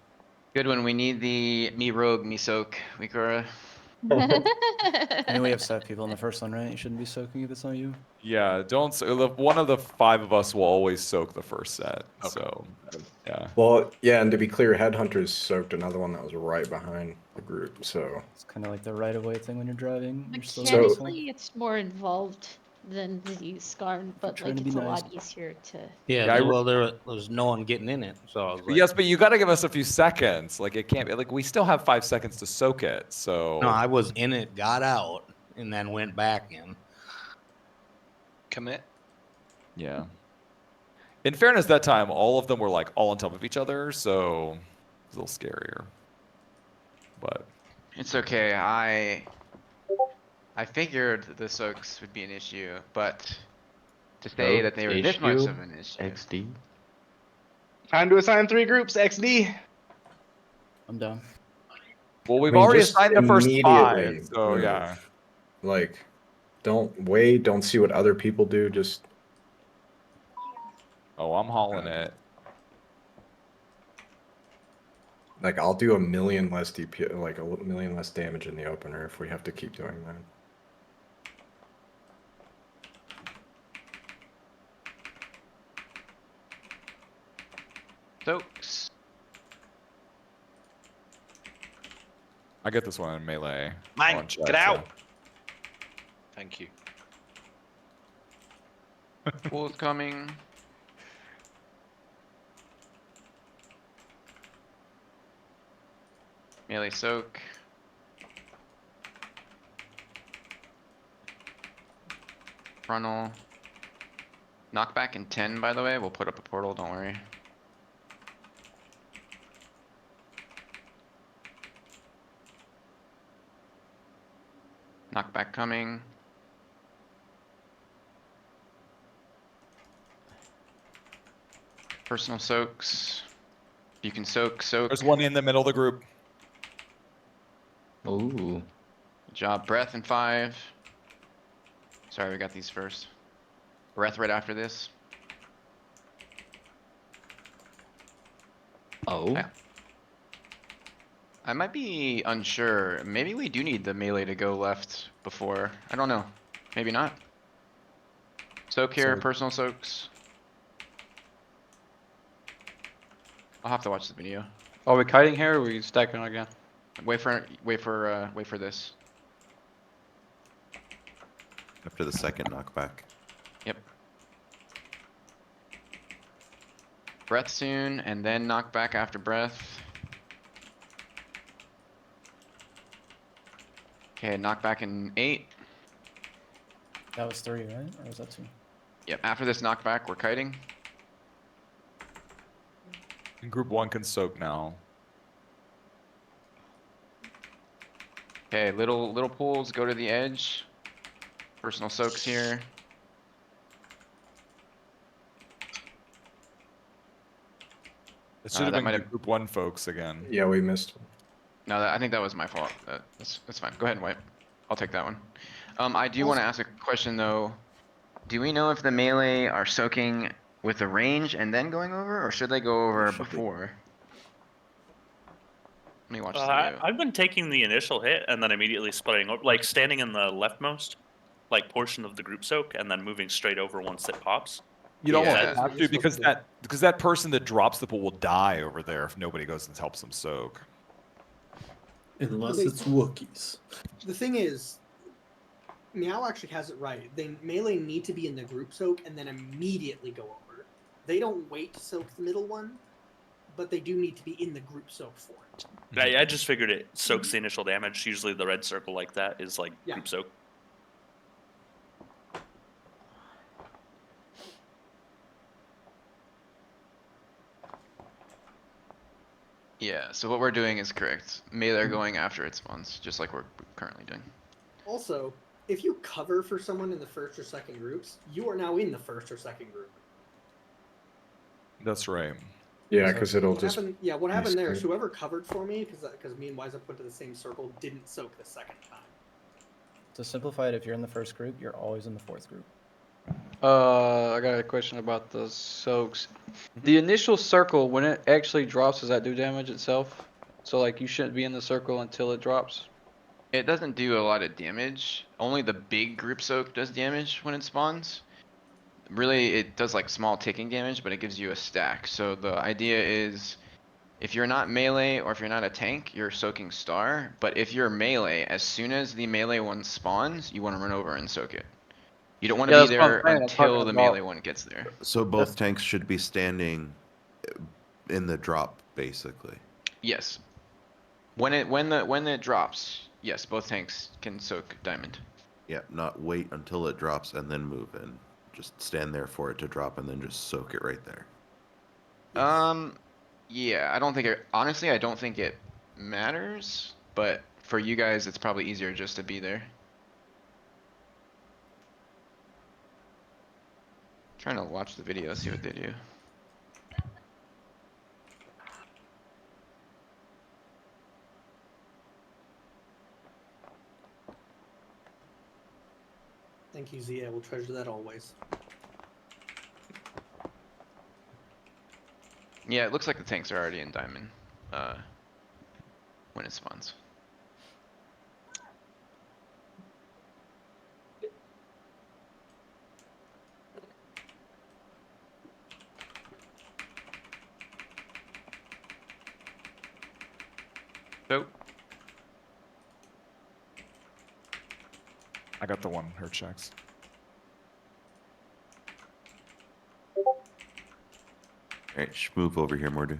Good one. We need the me rogue, me soak, Wikura. I mean, we have 7 people in the first one, right? You shouldn't be soaking if it's not you. Yeah, don't. One of the 5 of us will always soak the first set. So, yeah. Well, yeah, and to be clear, Headhunters soaked another one that was right behind the group, so. It's kind of like the right of way thing when you're driving. You're still Mechanically, it's more involved than the Zskarn, but trying like to be it's a nice. lot easier to. Yeah, well, there was no one getting in it, so I was like, Yes, but you got to give us a few seconds. Like it can't be like we still have 5 seconds to soak it. So no, I was in it, got out, and then went back in. Commit. Yeah. In fairness, that time all of them were like all on top of each other, so it's a little scarier. But It's okay. I figured the soaks would be an issue, but to say that they were this much of an issue. XD. Time to assign 3 groups, XD. I'm down. well, we've I mean, already just assigned the first immediately 5, so move. yeah. Like, don't wait, don't see what other people do, just. Oh, I'm hauling it. Like, I'll do a million less DP, like a million less damage in the opener if we have to keep doing that. Soaks. I get this one in melee. Man, On chat, get out. so. Thank you. Pool's coming. Melee soak. Frontal. Knockback in 10, by the way. We'll put up a portal, don't worry. Knockback coming. Personal soaks. You can soak. There's one in the middle of the group. Ooh. Good job. Breath in 5. Sorry, we got these first. Breath right after this. Oh. I might be unsure. Maybe we do need the melee to go left before. I don't know. Maybe not. Soak here, Soak. personal soaks. I'll have to watch the video. Are we kiting here or are we stacking again? Wait for this. After the second knockback. Yep. Breath soon, and then knockback after breath. Okay, knockback in 8. That was 3, right? Or was that 2? Yep, after this knockback, we're kiting. And group 1 can soak now. Okay, little pools, go to the edge. Personal soaks here. It should have that been might have- group 1 folks again. Yeah, we missed one. No, I think that was my fault. That's fine. Go ahead and wipe. I'll take that one. I do want to ask a question though. Do we know if the melee are soaking with the range and then going over, or should they go over before? Let me watch this video. I've been taking the initial hit and then immediately splitting over, like standing in the leftmost, like portion of the group soak, and then moving straight over once it pops. You'd almost Yeah. have to because that person that drops the pool will die over there if nobody goes and helps them soak. Unless it's Wookiees. The thing is, Meow actually has it right. They melee need to be in the group soak and then immediately go over. They don't wait to soak the middle one, but they do need to be in the group soak for it. I just figured it soaks the initial damage. Usually the red circle like that is like group soak. Yeah, so what we're doing is correct. Melee are going after it spawns, just like we're currently doing. Also, if you cover for someone in the first or second groups, you are now in the first or second group. That's right. Yeah, because it'll What just. happened, yeah, what happened there is split. whoever covered for me, because me and Wise went to the same circle, didn't soak the second time. To simplify it, if you're in the first group, you're always in the fourth group. I got a question about the soaks. The initial circle, when it actually drops, does that do damage itself? So like you shouldn't be in the circle until it drops? It doesn't do a lot of damage. Only the big group soak does damage when it spawns. Really, it does like small ticking damage, but it gives you a stack. So the idea is, if you're not melee or if you're not a tank, you're soaking star. But if you're melee, as soon as the melee one spawns, you want to run over and soak it. You don't want to Yeah, be that's what I'm there saying. I'm until talking the about- melee one gets there. So both tanks should be standing in the drop, basically. Yes. When it drops, yes, both tanks can soak diamond. Yeah, not wait until it drops and then move in. Just stand there for it to drop and then just soak it right there. Yeah, I don't think it, honestly, I don't think it matters, but for you guys, it's probably easier just to be there. Trying to watch the video, see what they do. Thank you, Zia. We'll treasure that always. Yeah, it looks like the tanks are already in diamond, when it spawns. Nope. I got the one her checks. Alright, just move over here, Mordu.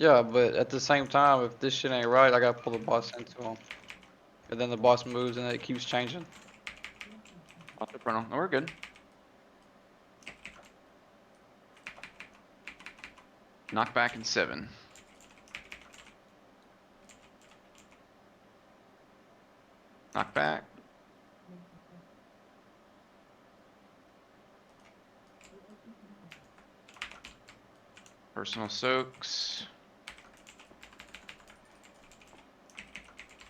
Yeah, but at the same time, if this shit ain't right, I gotta pull the boss into him. And then the boss moves and it keeps changing. Off the frontal. No, we're good. Knock back in 7. Knock back. Personal soaks.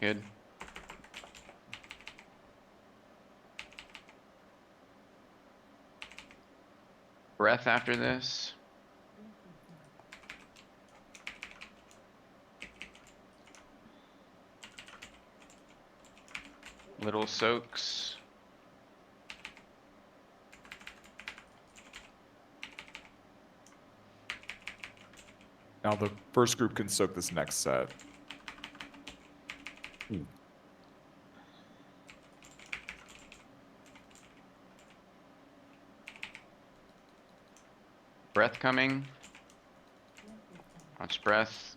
Good. Breath after this. Little soaks. Now the first group can soak this next set. Breath coming. Watch breath.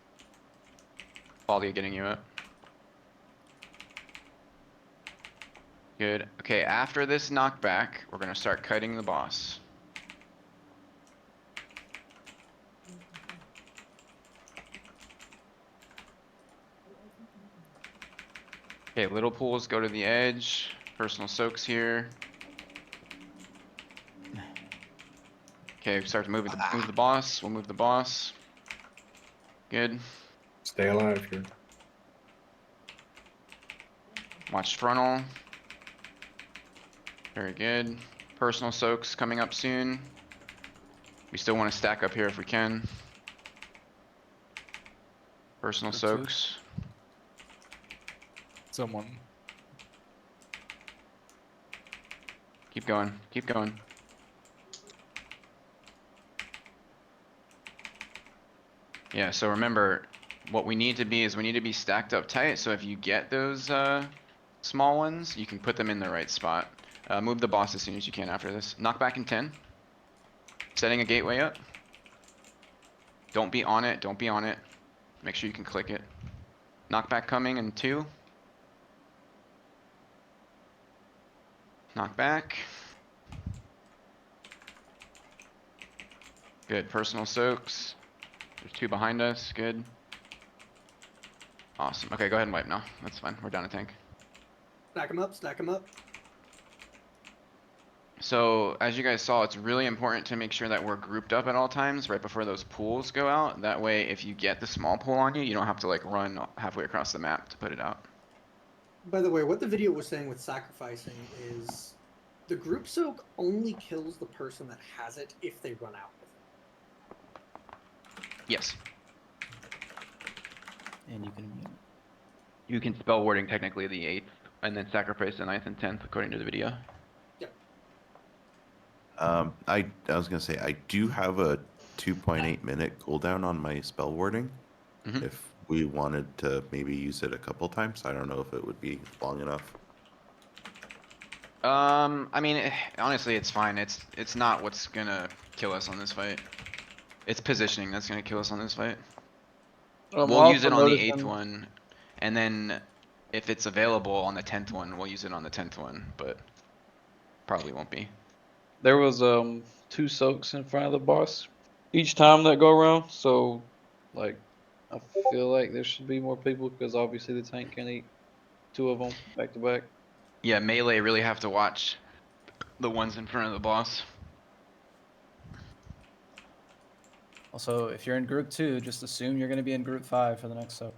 Quality getting you up. Good. Okay, after this knockback, we're gonna start kiting the boss. Okay, little pools go to the edge. Personal soaks here. Okay, start to move the boss. We'll move the boss. Good. Stay alive here. Watch frontal. Very good. Personal soaks coming up soon. We still want to stack up here if we can. Personal Group two. soaks. Someone. Keep going. Keep going. Yeah, so remember, what we need to be is we need to be stacked up tight, so if you get those small ones, you can put them in the right spot. Move the boss as soon as you can after this. Knock back in 10. Setting a gateway up. Don't be on it, don't be on it. Make sure you can click it. Knockback coming in 2. Knockback. Good, personal soaks. There's 2 behind us, good. Awesome, okay, go ahead and wipe now. That's fine, we're down a tank. Stack them up, stack them up. So, as you guys saw, it's really important to make sure that we're grouped up at all times right before those pools go out. That way, if you get the small pool on you, you don't have to like run halfway across the map to put it out. By the way, what the video was saying with sacrificing is the group soak only kills the person that has it if they run out with it. Yes. And you can immune. You can spell wording technically the 8th, and then sacrifice the 9th and 10th according to the video. I was gonna say I do have a 2.8 minute cooldown on my spell warding. If we wanted to maybe use it a couple times, I don't know if it would be long enough. I mean, honestly, it's fine. It's not what's gonna kill us on this fight. It's positioning that's gonna kill us on this fight. I'm We'll use also it on the 8th noticing- one, and then if it's available on the 10th one, we'll use it on the 10th one, but probably won't be. There was 2 soaks in front of the boss each time that go around, so like I feel like there should be more people because obviously the tank can eat 2 of them back to back. Yeah, melee really have to watch the ones in front of the boss. Also, if you're in group 2, just assume you're going to be in group 5 for the next soak.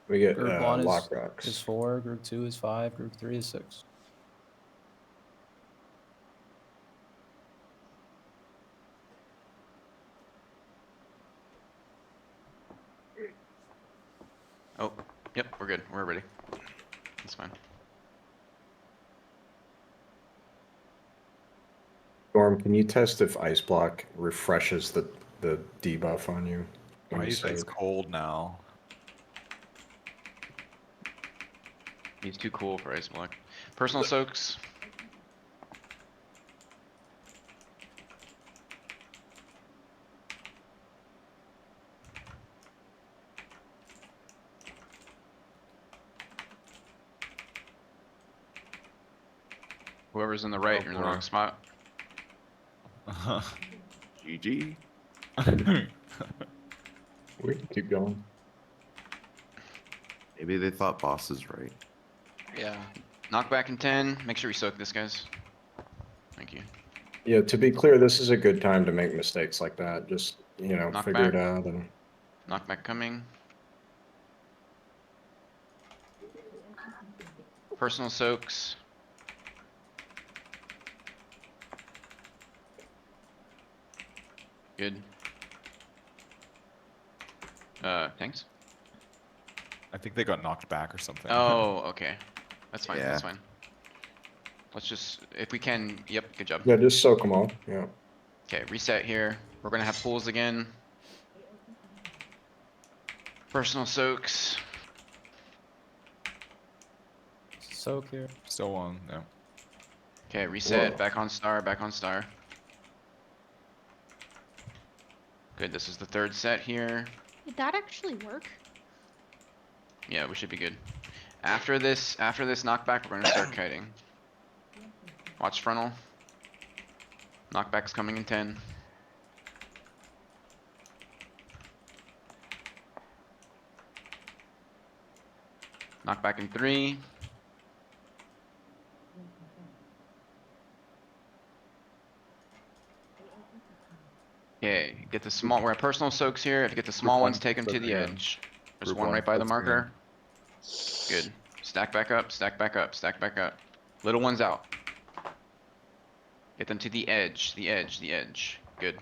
We get Group 1 lock rocks. is 4, group 2 is 5, group 3 is 6. Oh, yep, we're good. We're ready. That's fine. Storm, can you test if ice block refreshes the debuff on you? when My you ice soak? cold now. He's too cool for ice block. Personal soaks. Whoever's in the right, Oh, you're in the wrong spot. GG. We can keep going. Maybe they thought boss is right. Yeah. Knock back in 10. Make sure we soak this, guys. Thank you. Yeah, to be clear, this is a good time to make mistakes like that. Just, you know, Knock figure it back. out and Knockback coming. Personal soaks. Good. Thanks. I think they got knocked back or something. Oh, okay. That's fine. Yeah. That's fine. Let's just, if we can, yep, good job. yeah, just soak them all. Yeah. Okay, reset here. We're gonna have pools again. Personal soaks. Soak here. Still on, yeah. Okay, reset. Whoa. Back on star. Back on star. Good. This is the third set here. Did that actually work? Yeah, we should be good. After this knockback, we're gonna start kiting. Watch frontal. Knockback's coming in 10. Knockback in 3. Okay, get the small, we're at personal soaks here. If you get the small ones, take them to the edge. There's Group one one, right by the full screen. marker. Good. Stack back up, stack back up, stack back up. Little ones out. Get them to the edge, the edge, the edge. Good.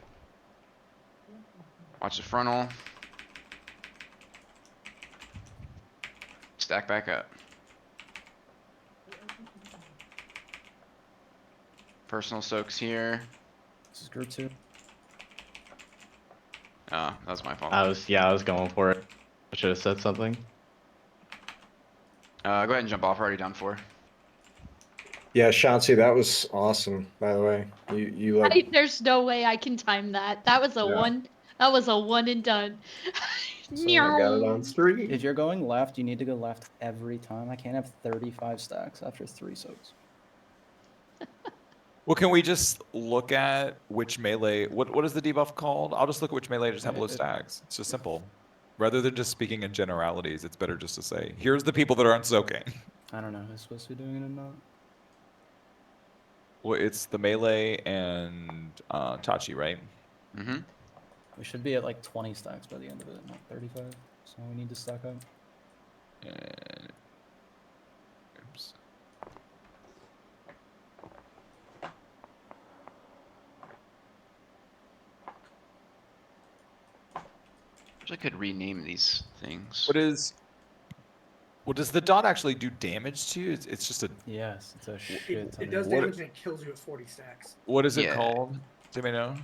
Watch the frontal. Stack back up. Personal soaks here. This is group 2. Oh, that was my fault. I was going for it. I should have said something. Go ahead and jump off. We're already down 4. Yeah, Shansi, that was awesome, by the way. You like There's no way I can time that. That was a Yeah. one. That was a one and done. I got it on stream. If you're going left, you need to go left every time. I can't have 35 stacks after 3 soaks. Well, can we just look at which melee? What is the debuff called? I'll just look at which melee just have low stacks. It's just simple. Rather than just speaking in generalities, it's better just to say, here's the people that aren't soaking. I don't know who's supposed to be doing it or not. Well, it's the melee and Tachi, right? Mm-hmm. We should be at like 20 stacks by the end of it, not 35. So we need to stack up. Oops. I could rename these things. What does the dot actually do damage to? It's just a. Yes, it's a shit ton. It does What- damage and it kills you at 40 stacks. What is it Yeah. called? Does anybody know?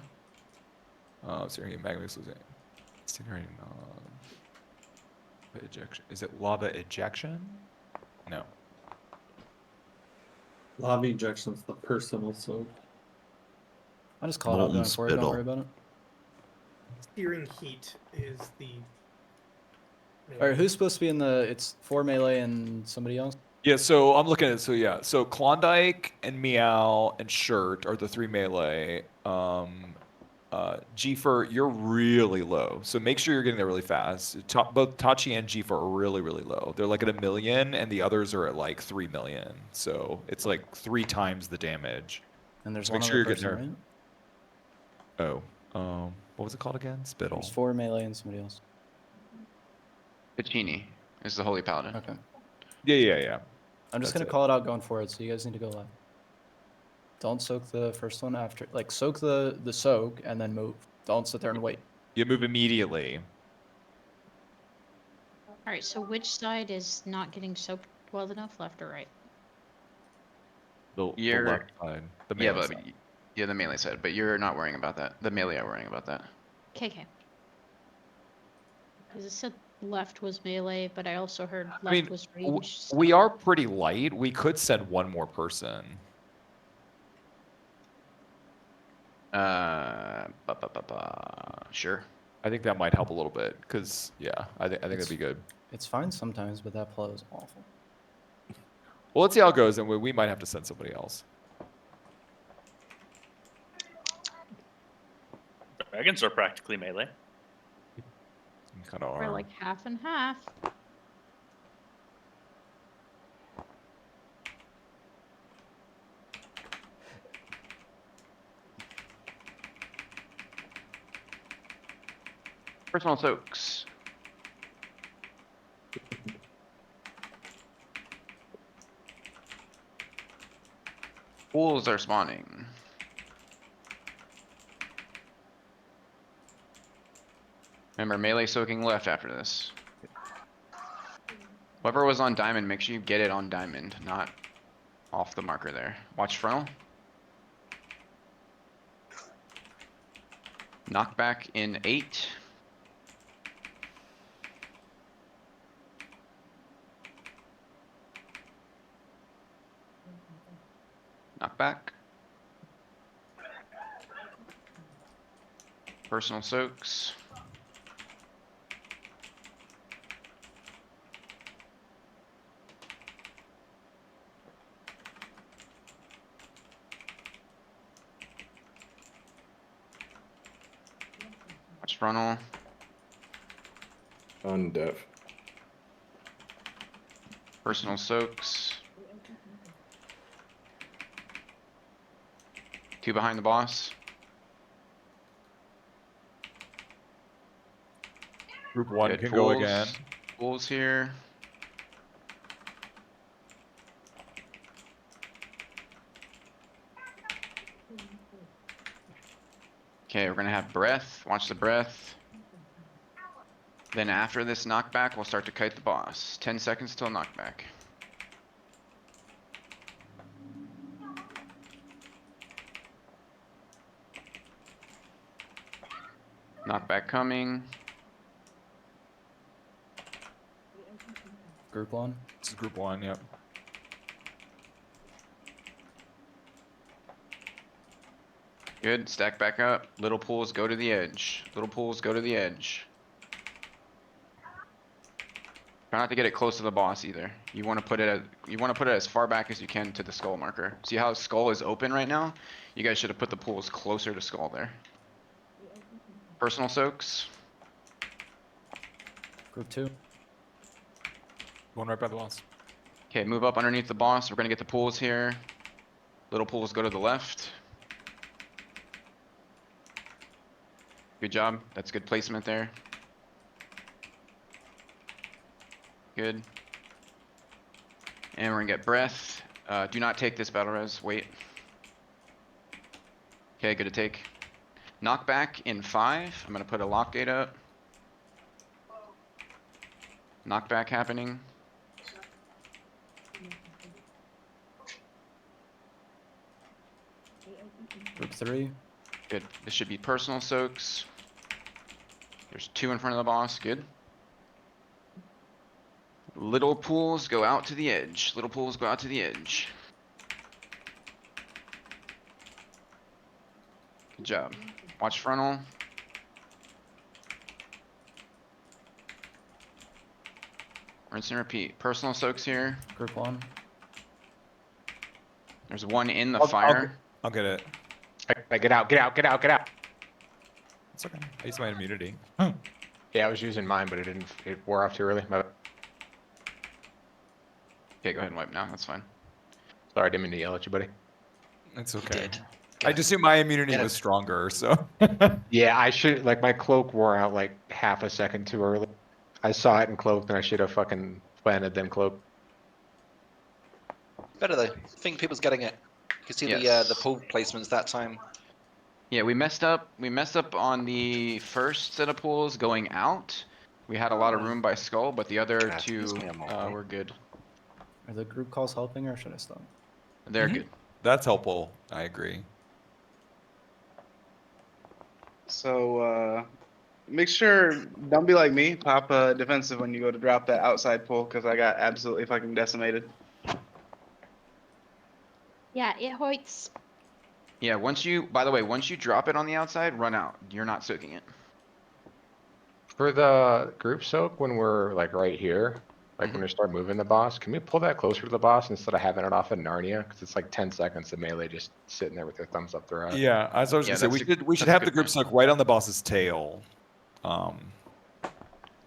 Oh, sorry, Magmorax was generating ejection. Is it lava ejection? No. Lava ejection's the personal soak. I'll just call it out Molten going for it. Don't spittle. worry about it. Searing heat is the. All right, who's supposed to be in the? It's 4 melee and somebody else. Yeah, so I'm looking at so Klondike and Meow and Shirt are the 3 melee. Gfer, you're really low, so make sure you're getting there really fast. Both Tachi and Gfer are really low. They're like at 1 million, and the others are at like 3 million. So it's like 3 times the damage. And there's So one make other sure you're person, getting right? there. Oh, what was it called again? Spittle. There's 4 melee and somebody else. Piccini is the Holy Paladin. Okay. Yeah. I'm just That's gonna call it out going for it, so you guys need to go left. Don't soak the first one after, like soak the soak and then move. Don't sit there and wait. You move immediately. All right. So which side is not getting soaked well enough, left or right? The You're- left side. The Yeah, melee but side. yeah, the melee side. But you're not worrying about that. The melee are worrying about that. KK. Because it said left was melee, but I also heard left I mean, was range. we are pretty light. We could send one more person. Sure. I think that might help a little bit because I think that'd be good. It's fine sometimes, but that play is awful. Well, let's see how it goes, and we might have to send somebody else. Dragons are practically melee. Kind of We're are. like half and half. Personal soaks. Pools are spawning. Remember, melee soaking left after this. Whoever was on diamond, make sure you get it on diamond, not off the marker there. Watch frontal. Knockback in 8. Knockback. Personal soaks. Watch frontal. Undeaf. Personal soaks. 2 behind the boss. Group 1 Good can go again. Pools here. Okay, we're gonna have breath. Watch the breath. Then after this knockback, we'll start to kite the boss. 10 seconds till knockback. Knockback coming. Group 1. This is group 1, yep. Good, stack back up. Little pools go to the edge. Little pools go to the edge. Try not to get it close to the boss either. You want to put it as far back as you can to the skull marker. See how skull is open right now? You guys should have put the pools closer to skull there. Personal soaks. Group 2. Going right by the boss. Okay, move up underneath the boss. We're gonna get the pools here. Little pools go to the left. Good job. That's good placement there. Good. And we're gonna get breath. Do not take this battle res. Wait. Okay, good to take. Knockback in 5. I'm gonna put a lock gate up. Knockback happening. Group 3. Good. This should be personal soaks. There's 2 in front of the boss. Good. Little pools go out to the edge. Little pools go out to the edge. Good job. Watch frontal. Rinse and repeat. Personal soaks here. Group 1. There's 1 in the I'll fire. I'll get it. Get out, get out, get out, get out. It's okay. I used my immunity. Yeah, I was using mine, but it wore off too early. Okay, go ahead and wipe now. That's fine. Sorry, I didn't mean to yell at you, buddy. It's okay. I just assumed my immunity was stronger, so. Yeah, I should, like, my cloak wore out like half a second too early. I saw it in cloak, and I should have fucking planted then cloak. Better though. I think people's getting it. You can see Yes. the pool placements that time. Yeah, we messed up. We messed up on the first set of pools going out. We had a lot of room by skull, but the other God, 2 excuse me, I'm all right. were good. Are the group calls helping or should I stop? They're good. That's helpful. I agree. So make sure don't be like me. Pop defensive when you go to drop that outside pull because I got absolutely fucking decimated. Yeah, it hurts. Yeah, by the way, once you drop it on the outside, run out. You're not soaking it. For the group soak, when we're like right here, Like when they start moving the boss, can we pull that closer to the boss instead of having it off in Narnia? Because it's like 10 seconds of melee just sitting there with their thumbs up their ass. Yeah, as I was Yeah, gonna say, that's we should a have good the group point. soak right on the boss's tail.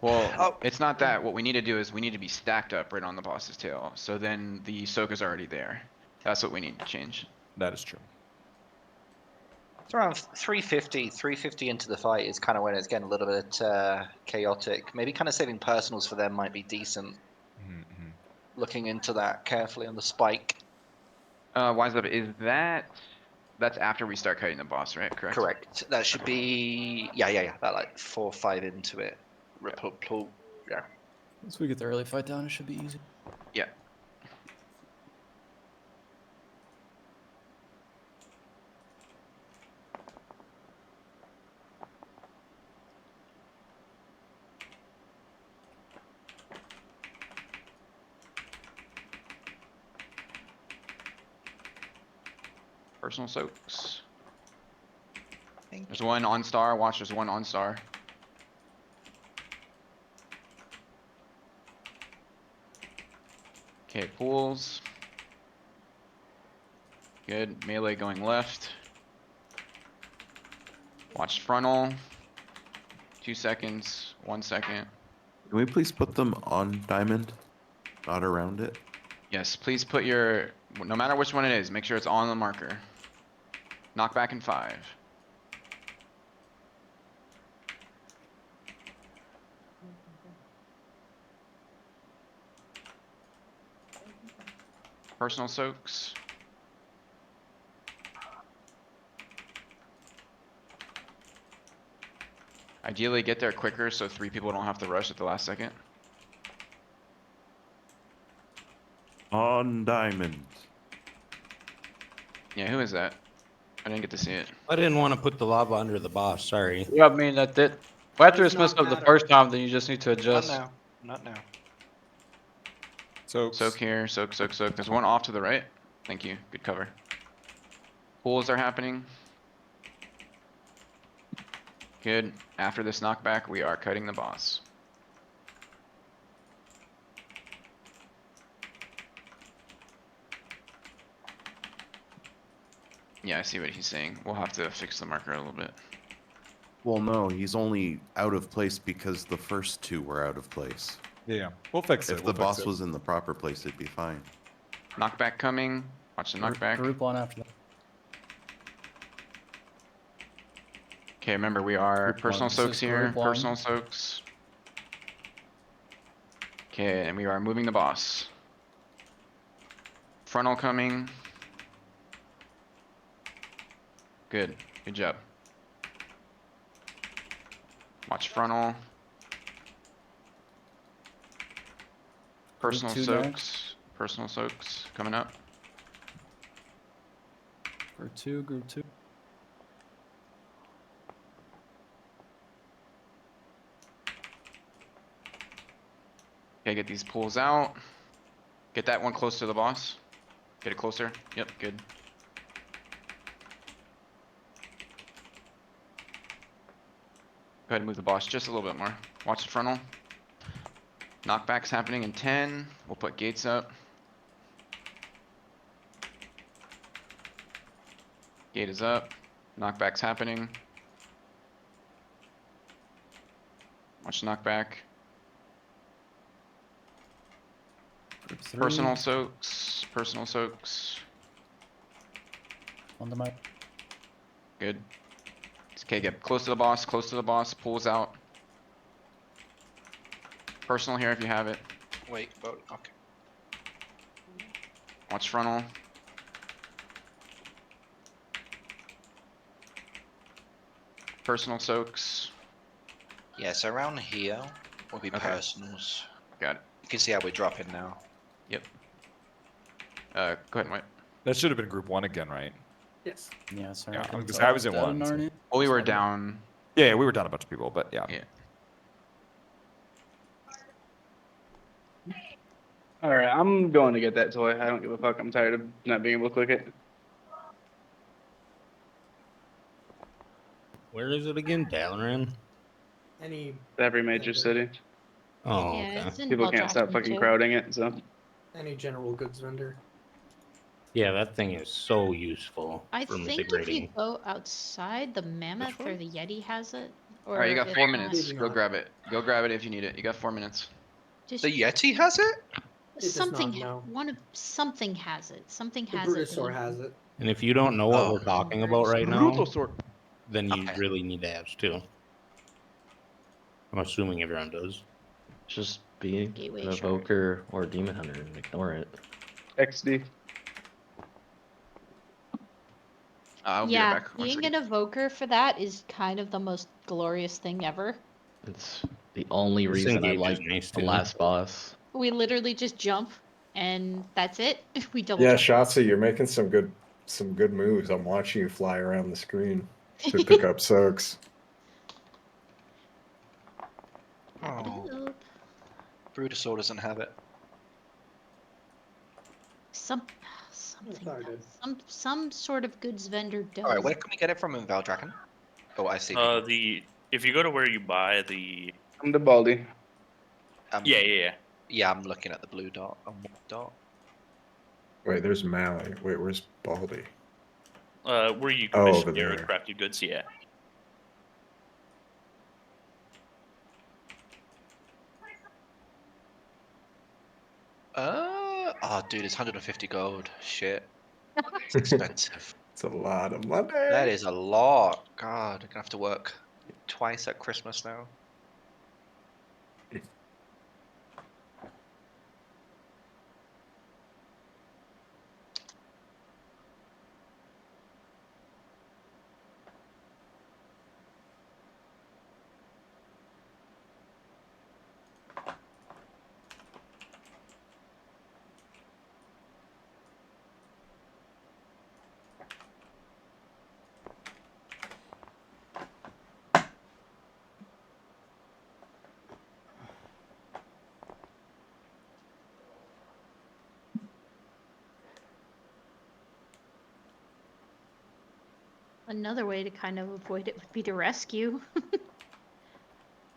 Well, it's not that. What we need to do is we need to be stacked up right on the boss's tail. So then the soak is already there. That's what we need to change. That is true. It's around 350 into the fight is kind of when it's getting a little bit chaotic. Maybe kind of saving personals for them might be decent. Looking into that carefully on the spike. Wise up, that's after we start cutting the boss, right? Correct. Correct. That should be yeah. That like 4 or 5 into it. Yeah. Once we get the early fight down, it should be easy. Yeah. Personal soaks. There's one on star. Watch, there's one on star. Okay, pools. Good. Melee going left. Watch frontal. 2 seconds. 1 second. Can we please put them on diamond, not around it? Yes, please put your, no matter which one it is, make sure it's on the marker. Knockback in 5. Personal soaks. Ideally get there quicker so 3 people don't have to rush at the last second. On diamond. Yeah, who is that? I didn't get to see it. I didn't want to put the lava under the boss. Sorry. Yeah, I mean that did. Well, after Does it's messed not up the matter. first time, then you just need to Not adjust. now. Not now. Soak here, soak. There's one off to the right. Thank you. Good cover. Pools are happening. Good. After this knockback, we are cutting the boss. Yeah, I see what he's saying. We'll have to fix the marker a little bit. Well, no, he's only out of place because the first 2 were out of place. Yeah, we'll fix it. If the boss was in the proper place, it'd be fine. Knockback coming. Watch the knockback. Group one after that. Okay, remember we are Group personal one. This soaks is here. group one. Personal soaks. Okay, and we are moving the boss. Frontal coming. Good. Good job. Watch frontal. Personal two soaks. next. Personal soaks coming up. Group 2, group 2. Okay, get these pulls out. Get that one close to the boss. Get it closer. Yep, good. Go ahead and move the boss just a little bit more. Watch the frontal. Knockback's happening in 10. We'll put gates up. Gate is up. Knockback's happening. Watch knockback. Group 3. Personal soaks. Personal soaks. On the mic. Good. Okay, get close to the boss. Close to the boss. Pulls out. Personal here if you have it. Wait, okay. Watch frontal. Personal soaks. Yeah, so around here will be Okay. personals. Got it. You can see how we're dropping now. Yep. Go ahead and wait. That should have been group 1 again, right? Yes. Yeah, sorry. Yeah, I was in 1. so- Well, we were down. Yeah, we were down a bunch of people, but yeah. Yeah. All right, I'm going to get that toy. I don't give a fuck. I'm tired of not being able to click it. Where is it again? Dalaran? Any Every major city. Oh, Yeah, okay. it's in People can't stop Valdrakken fucking too. crowding it, so. Any general goods vendor. Yeah, that thing is so useful I for think mythic if you rating. go outside, the mammoth or the yeti has it. Or All right, you got if 4 not, minutes. Maybe Go not. grab it. Go grab it if you need it. You got 4 minutes. just The Yeti has it? It does something. not, no. Something has it. Something The has it. Brutosaur has it. And if you don't know what Oh. we're talking about right now, Brutosaur. then you Okay. really need abs too. I'm assuming everyone does. Just be Gateway an shard. evoker or demon hunter and ignore it. XD. I'll be right Yeah, back. One being second. an evoker for that is kind of the most glorious thing ever. It's the only This reason I engage is like nice the too. last boss. We literally just jump, and that's it. We double Yeah, jump. Shotzi, you're making some good moves. I'm watching you fly around the screen to pick up soaks. Oh. Brutosaur doesn't have it. Something thought I did. does. Some sort of goods vendor does. Alright, where can we get it from in Valdrakken? Oh, I see. If you go to where you buy the I'm the Baldy. yeah. Yeah, I'm looking at the blue dot and white dot. Wait, there's Mally. Wait, where's Baldy? Where you Oh, commission over your there. crafted goods, yeah. Oh, dude, it's 150 gold. Shit. It's expensive. It's a lot of money. That is a lot. God, I'm gonna have to work twice at Christmas now. Another way to kind of avoid it would be to rescue.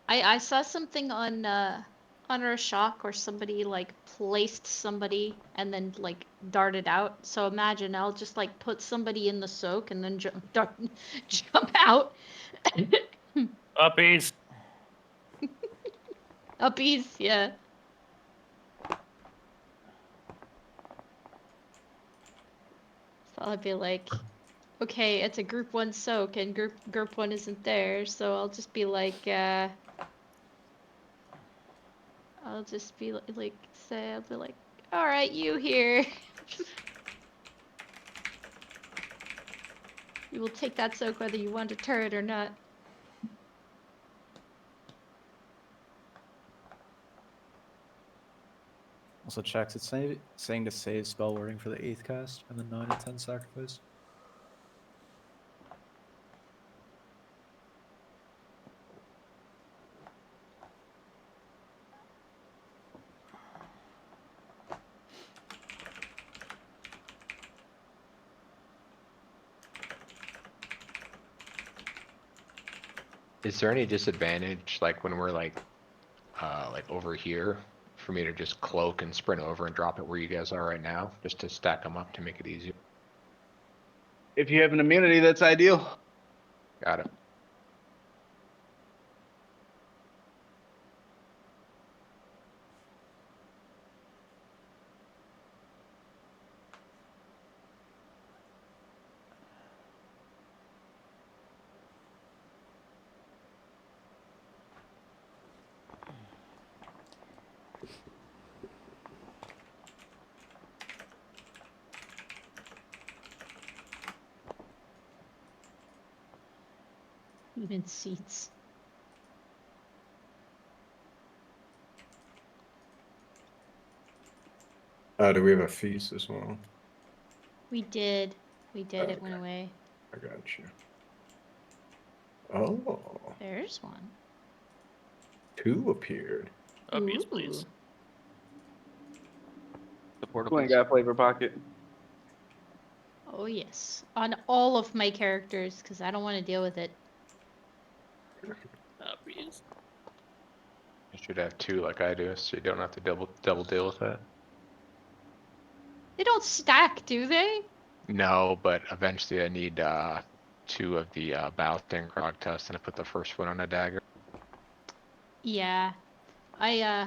I saw something on our shock where somebody like placed somebody and then like darted out. So imagine I'll just like put somebody in the soak and then jump out. Uppies. Uppies, yeah. So I'd be like, okay, it's a group 1 soak and group 1 isn't there, so I'll just be like, I'll just be like, say, I'll be like, all right, you here. You will take that soak whether you want to turret or not. Also checks, it's saying to save spell wording for the 8th cast and then 9 and 10 sacrifice. Is there any disadvantage, like when we're like over here, for me to just cloak and sprint over and drop it where you guys are right now, just to stack them up to make it easier? If you have an immunity, that's ideal. Got it. Even seats. Do we have a feast as well? We did. We did. It Okay. went away. I got you. Oh, There's one. 2 appeared. Uppies, please. The Who ain't got a flavor pocket? Oh yes, on all of my characters because I don't want to deal with it. Uppies. should have 2 like I do, so you don't have to double deal with that. They don't stack, do they? No, but eventually I need 2 of the Balthing Grog Tusk, and I put the first one on a dagger. Yeah. I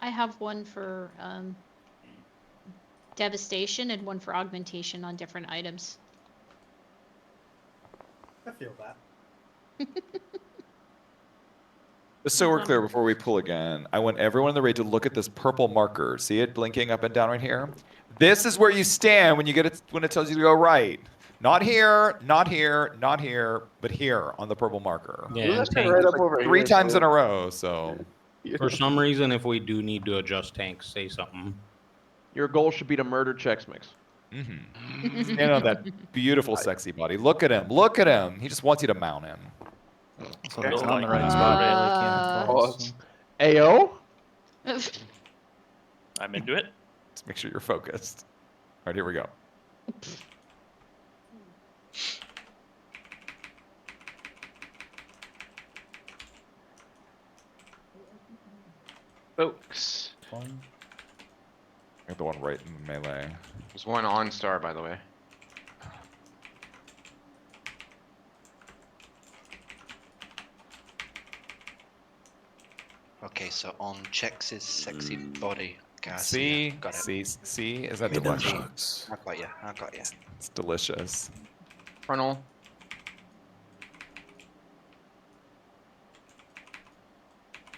have one for devastation and one for augmentation on different items. I feel that. Just so we're clear before we pull again, I want everyone in the raid to look at this purple marker. See it blinking up and down right here? This is where you stand when you get it when it tells you to go right. Not here, not here, not here, but here on the purple marker. Yeah, and Right tanks. up over Three here, times in so- a row, so. For some reason, if we do need to adjust tanks, say something. Your goal should be to murder Chex Mix. Stand on that beautiful, sexy body. Look at him. Look at him. He just wants you to mount him. So if it's not in the right spot, Melee can't Pause. call. Ayo? I'm into it. Just make sure you're focused. All right, here we go. Folks. Got the one right in melee. There's one on star, by the way. Okay, so on Chex's sexy body. See, Got it. see, is that It does. delicious? I got you. I got you. It's delicious. Frontal.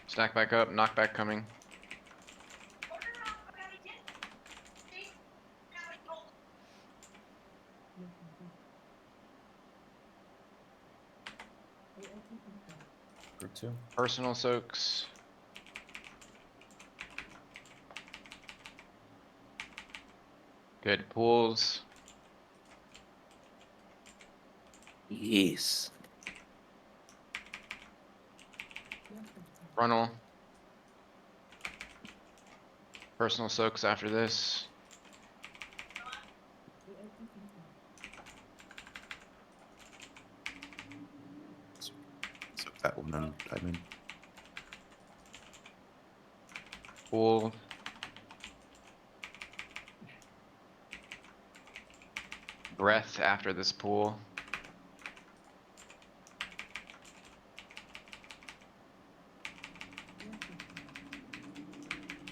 Stack back up, knockback coming. Group 2. Personal soaks. Good pulls. Yes. Frontal. Personal soaks after this. So that one on diamond. Pull. Breath after this pool.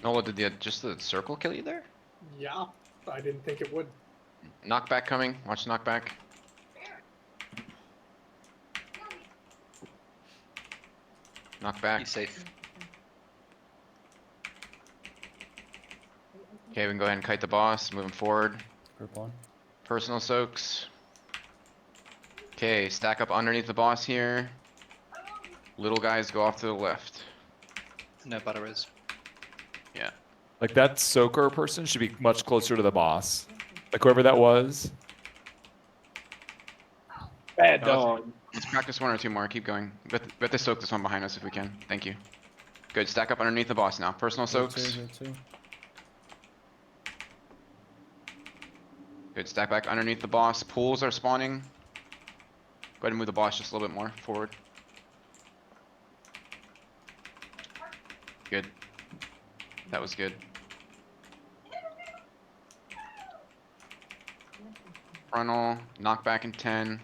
Nola, did just the circle kill you there? Yeah, I didn't think it would. Knockback coming. Watch knockback. Knockback. Be safe. Okay, we can go ahead and kite the boss. Moving forward. Group 1. Personal soaks. Okay, stack up underneath the boss here. Little guys go off to the left. No batteries. Yeah. Like that soaker person should be much closer to the boss. Like whoever that was. Bad No, dog. Let's practice 1 or 2 more. Keep going. We have to soak this one behind us if we can. Thank you. Good. Stack up underneath the boss now. Personal Group soaks. 2. Good. Stack back underneath the boss. Pools are spawning. Go ahead and move the boss just a little bit more forward. Good. That was good. Frontal. Knockback in 10.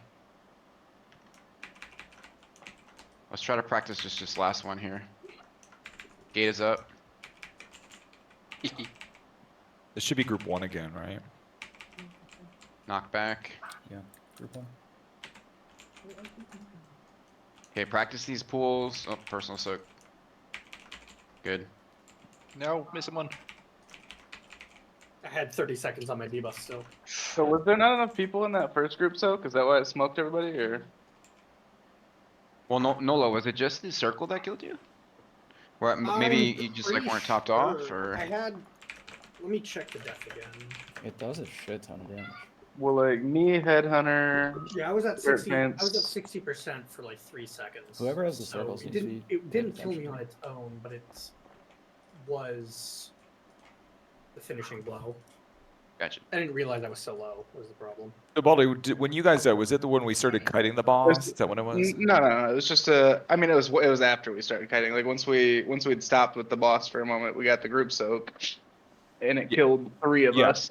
Let's try to practice just this last one here. Gate is up. This should be group 1 again, right? Knockback. Yeah, group 1. Okay, practice these pools. Oh, personal soak. Good. No, missing one. I had 30 seconds on my debuff still. So was there not enough people in that first group soak? Is that why it smoked everybody, or? Well, Nola, was it just the circle that killed you? Or maybe I'm you just like pretty weren't topped off, sure. or? I had. Let me check the death again. It does a shit ton of damage. Well, like me, Headhunter. Yeah, I was at Dirt 60. Pants. I was at 60% for like 3 seconds. Whoever has the So circles it needs to didn't. be It paying didn't kill me attention. on its own, but it was the finishing blow. Gotcha. I didn't realize I was so low. Was the problem? So, Baldy, when you guys was it the when we started kiting the boss? Is that when it was? No. It was just I mean, it was after we started kiting. Like once we'd stopped with the boss for a moment, we got the group soak, and it killed 3 of us.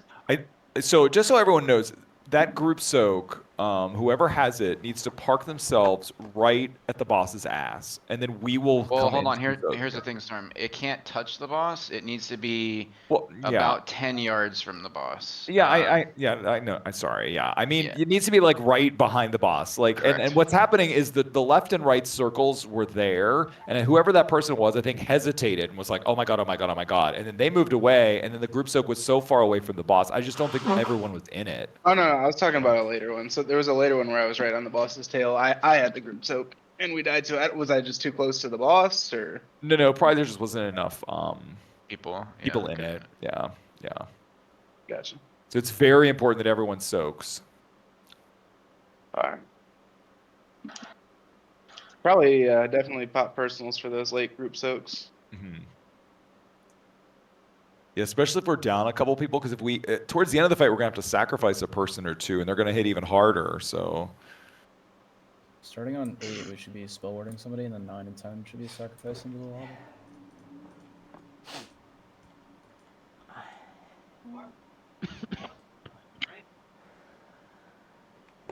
So just so everyone knows, that group soak, whoever has it needs to park themselves right at the boss's ass, and then we will. Well, come hold in on. to soak Here's the it. thing, Storm. It can't touch the boss. It needs to be yeah. about 10 yards from the boss. Yeah, I know. I'm sorry. Yeah, I mean, it needs to be like right behind the boss. Like, and what's happening is that the left and right circles were there, and whoever that person was, I think, hesitated and was like, "Oh my god, oh my god, oh my god," and then they moved away, and then the group soak was so far away from the boss. I just don't think everyone was in it. Oh no, I was talking about a later one. So there was a later one where I was right on the boss's tail. I had the group soak, and we died to it. Was I just too close to the boss, or? No, probably there just wasn't enough people in it. Yeah. Gotcha. So it's very important that everyone soaks. All right. Probably definitely pop personals for those late group soaks. Yeah, especially if we're down a couple people, because if we towards the end of the fight, we're gonna have to sacrifice a person or two, and they're gonna hit even harder. So Starting on 8, we should be spell warding somebody, and then 9 and 10 should be sacrificing to the lava.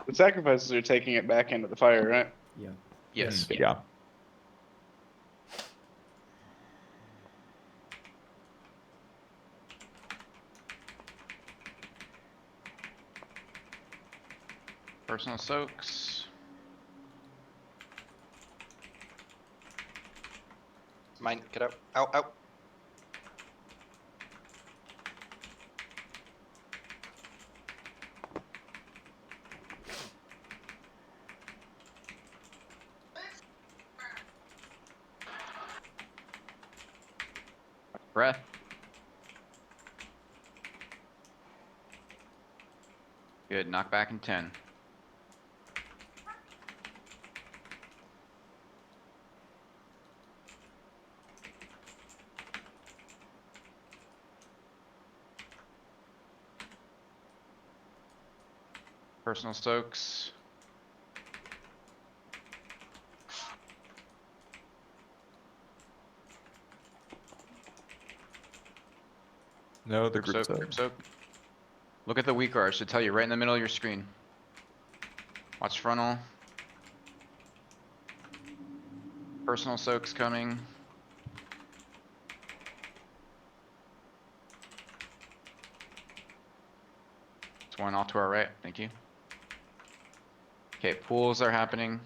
The sacrifices are taking it back into the fire, right? Yeah. Yes. Yeah. Personal soaks. Mine, get out. Out. Breath. Good. Knock back in 10. Personal soaks. No, the group soak. Group soak. Look at the weak arch. Should tell you right in the middle of your screen. Watch frontal. Personal soaks coming. It's one off to our right. Thank you. Okay, pools are happening.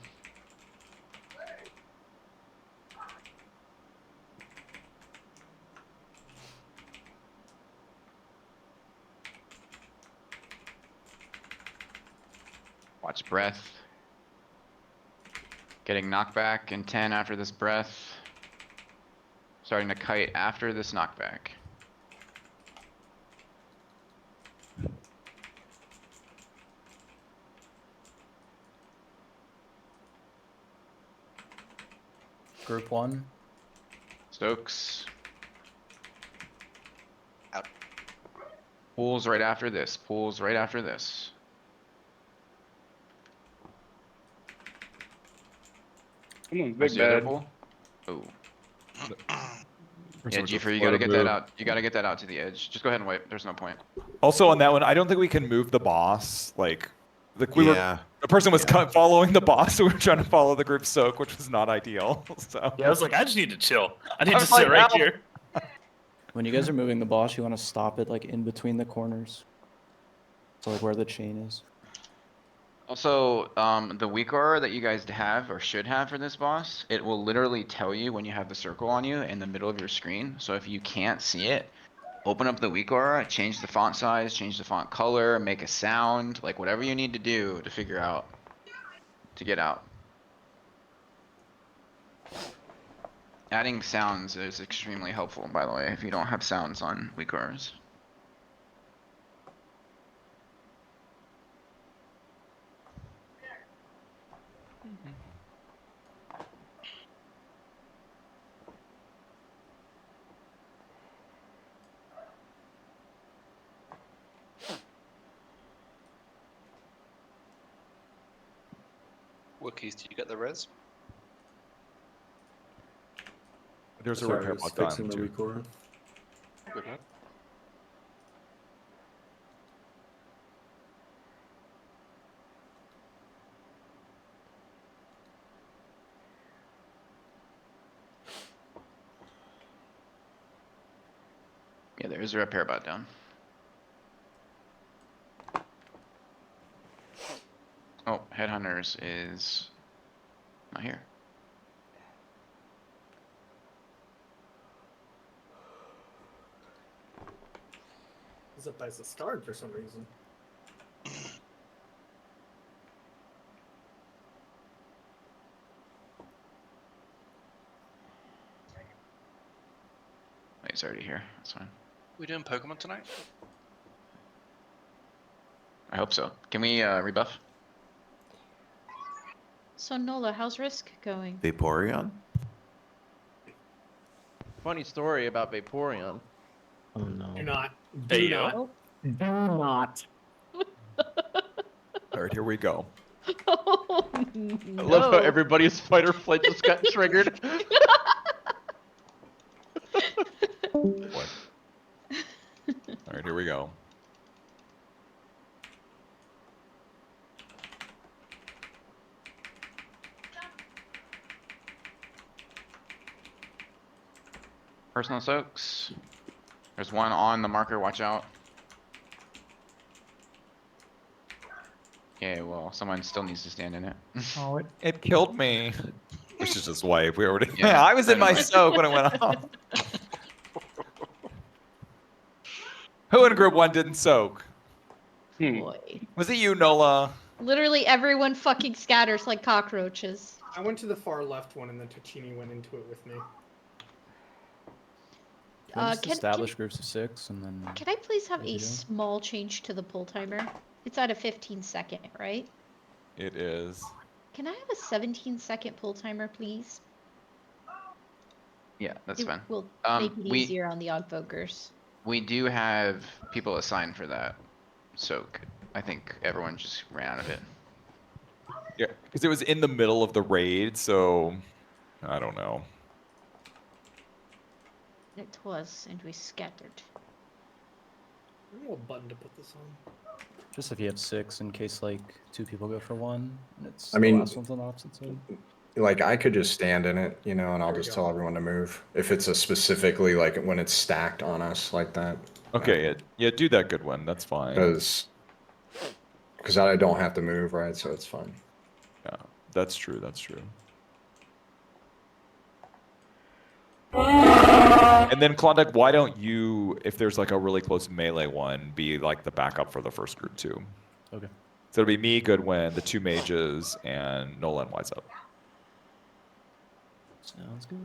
Watch breath. Getting knockback in 10 after this breath. Starting to kite after this knockback. Group 1. Stokes. Out. Pools right after this. Pools right after this. Come on, Where's big the other bad. pool? Oh. Yeah, Someone G4, just you let gotta it get that move. out. You gotta get that out to the edge. Just go ahead and wipe. There's no point. Also on that one, I don't think we can move the boss. Like we Yeah. were. The person was following the boss, so we were trying to follow the group soak, which was not ideal. So Yeah, I was like, I just need to chill. I need I to was sit like, right ow. here. When you guys are moving the boss, you want to stop it like in between the corners. So like where the chain is. Also, the weak aura that you guys have or should have for this boss, it will literally tell you when you have the circle on you in the middle of your screen. So if you can't see it, open up the weak aura, change the font size, change the font color, make a sound, like whatever you need to do to figure out to get out. Adding sounds is extremely helpful, by the way, if you don't have sounds on weak auras. Wookiees, do you get the res? There's a Sorry, I repair was bot fixing down the too. recorder. Good luck. Yeah, there is a repair bot down. Oh, Headhunters is not here. He's up by Zskarn for some reason. Wait, he's already here. That's fine. We doing Pokemon tonight? I hope so. Can we rebuff? So Nola, how's Risk going? Vaporeon? Funny story about Vaporeon. Oh no. Do not. Hey, Do yo. not. Do not. All right, here we go. Oh, I love how no. everybody's fight or flight just got triggered. What? All right, here we go. Personal soaks. There's one on the marker, watch out. Okay, well, someone still needs to stand in it. Oh, it killed me. We should just wipe. We already. Yeah, Yeah, I was in pretty my much. soak when it went off. Who in group 1 didn't soak? Boy. Was it you, Nola? Literally everyone fucking scatters like cockroaches. I went to the far left one, and then Tachini went into it with me. Can we just Can establish groups of 6 and then... I please have What are a you doing? small change to the pull timer? It's at a 15-second, right? It is. Can I have a 17-second pull timer, please? Yeah, that's It fine. will make it we easier on the Ogvokers. we do have people assigned for that soak. I think everyone just ran out of it. Yeah, because it was in the middle of the raid, so I don't know. It was, and we scattered. I don't know what button to put this on. Just if you have 6 in case like 2 people go for 1 and it's I mean- the last one's on the opposite side. Like I could just stand in it, and I'll There we just go. tell everyone to move. If it's a specifically like when it's stacked on us like that. Okay, yeah, do that good one. That's fine. Because I don't have to move, right? So it's fine. Yeah, that's true. That's true. And then Klondike, why don't you, if there's like a really close melee one, be like the backup for the first group too? Okay. So it'll be me, Goodwin, the 2 mages, and Nolan Wise Up. Sounds good.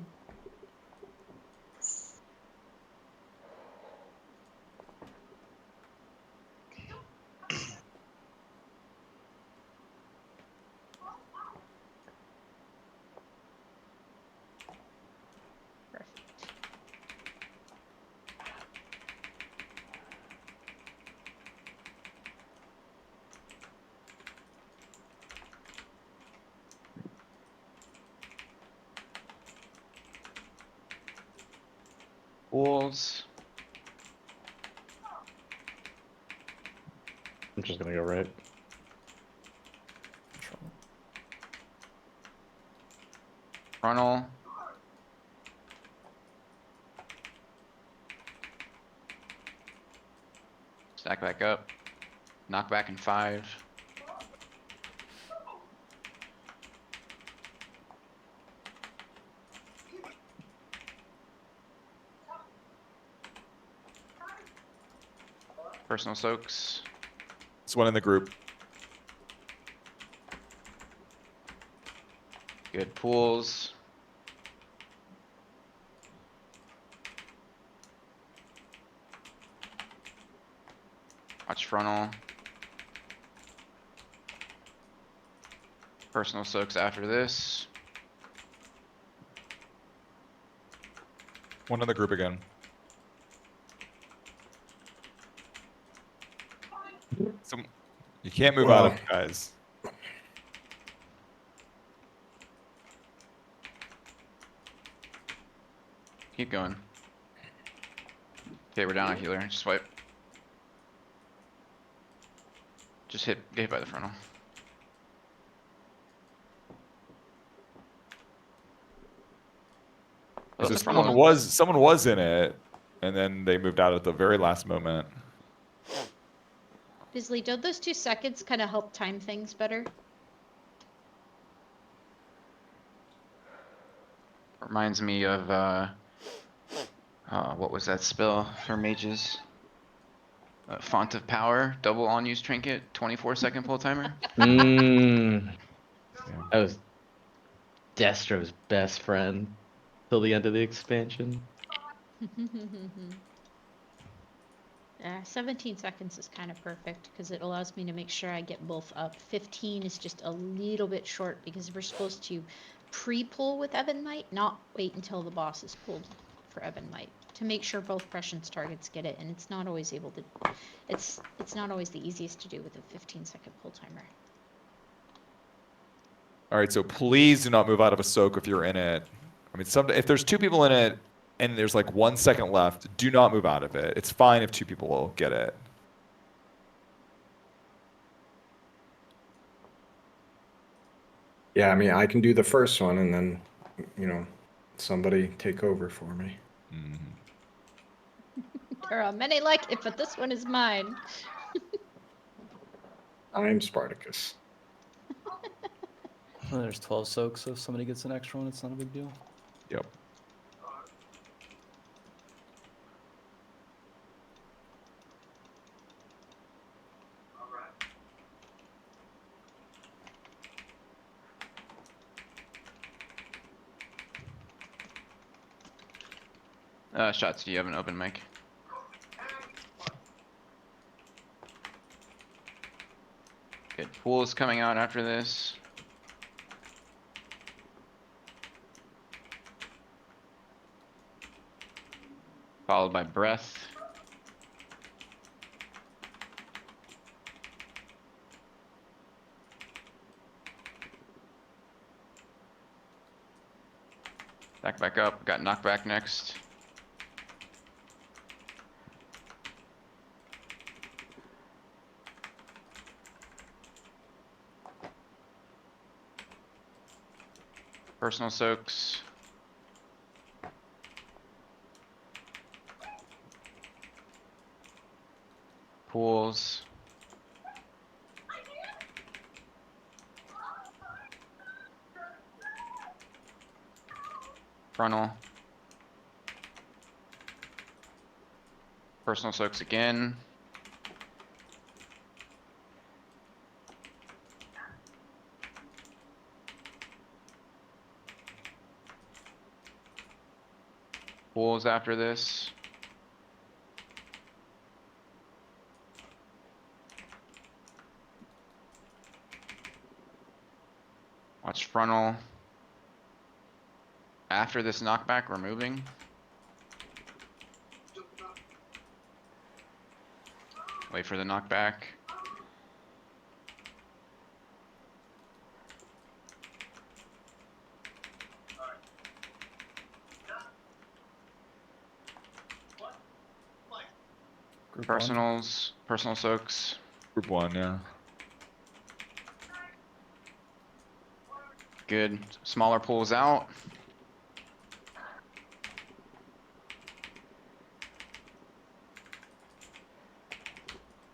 Wolves. I'm just gonna go right. Frontal. Stack back up. Knock back in 5. Personal soaks. It's one in the group. Good pools. Watch frontal. Personal soaks after this. One in the group again. So you can't move out of it, guys. Keep going. Okay, we're down a healer. Just swipe. Just get hit by the frontal. I thought So the frontal someone was in it, and then they moved out at the very last moment. Bisley, don't those 2 seconds kind of help time things better? reminds me of what was that spell for mages? Font of Power, double on use trinket, 24-second pull timer. Mmm. That was Destro's best friend till the end of the expansion. 17 seconds is kind of perfect because it allows me to make sure I get both up. 15 is just a little bit short because we're supposed to pre-pull with Evan Might, not wait until the boss is pulled for Evan Might to make sure both prescience targets get it, and it's not always able to. It's not always the easiest to do with a 15-second pull timer. All right, so please do not move out of a soak if you're in it. I mean, if there's 2 people in it and there's like 1 second left, do not move out of it. It's fine if 2 people will get it. Yeah, I mean, I can do the first one and then, you know, somebody take over for me. There are many like it, but this one is mine. I'm Spartacus. Well, there's 12 soaks, so if somebody gets an extra one, it's not a big deal. Yep. Shots, do you have an open mic? Good. Pool is coming out after this. Followed by breath. Back up. Got knockback next. Personal soaks. Pools. Frontal. Personal soaks again. Pools after this. Watch frontal. After this knockback, we're moving. Wait for the knockback. Group Personals, personal soaks. Group 1, yeah. Good. Smaller pools out.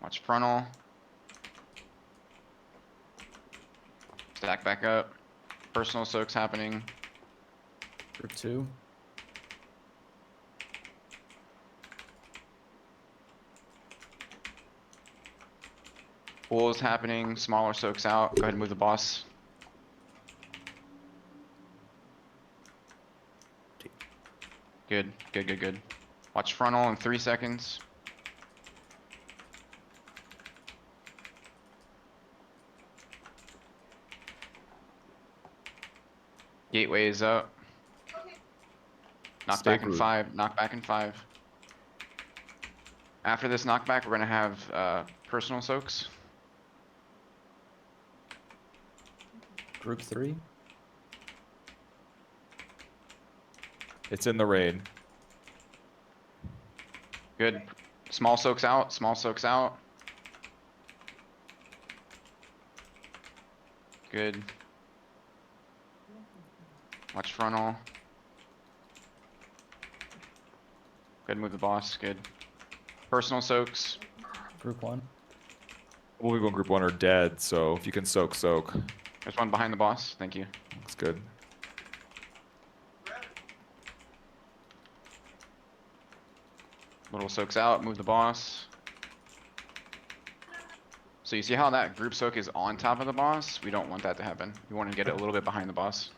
Watch frontal. Stack back up. Personal soaks happening. Group 2. Pools happening. Smaller soaks out. Go ahead and move the boss. Good, good, good, good. Watch frontal in 3 seconds. Gateway is up. Knock Stay back in group. 5. Knock back in 5. After this knockback, we're gonna have personal soaks. Group 3. It's in the raid. Good. Small soaks out, small soaks out. Good. Watch frontal. Good, move the boss, good. Personal soaks. Group 1. Well, people in group 1 are dead, so if you can soak. There's one behind the boss, thank you. Looks good. Little soaks out, move the boss. So you see how that group soak is on top of the boss? We don't want that to happen. We want to get it a little bit behind the boss.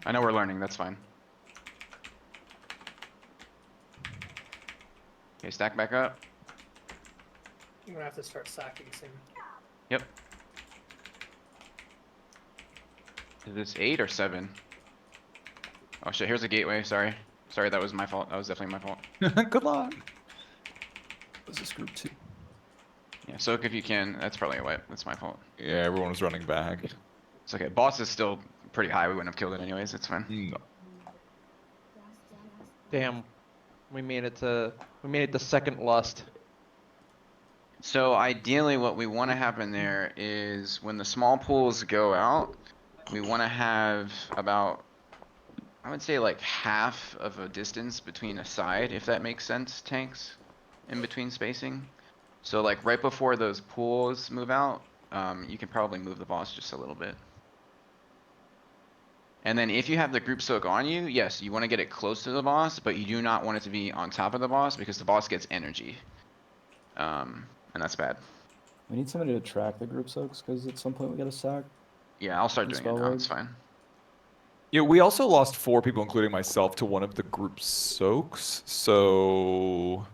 I know we're learning, that's fine. Okay, stack back up. I'm gonna have to start sacking soon. Yep. Is this 8 or 7? Oh shit, here's a gateway, sorry. Sorry, that was my fault. That was definitely my fault. Good luck. This is group 2. Yeah, soak if you can. That's probably a wipe. That's my fault. Yeah, everyone was running back. It's okay. Boss is still pretty high. We wouldn't have killed it anyways. It's fine. No. Damn. We made it to second lust. So ideally what we want to happen there is when the small pools go out, we want to have about, I would say like half of a distance between a side, if that makes sense, tanks in between spacing. So like right before those pools move out, you can probably move the boss just a little bit. And then if you have the group soak on you, yes, you want to get it close to the boss, but you do not want it to be on top of the boss because the boss gets energy. And that's bad. We need somebody to track the group soaks because at some point we got to sack. Yeah, I'll start and doing it spell now. word. It's fine. Yeah, we also lost 4 people, including myself, to one of the group soaks. So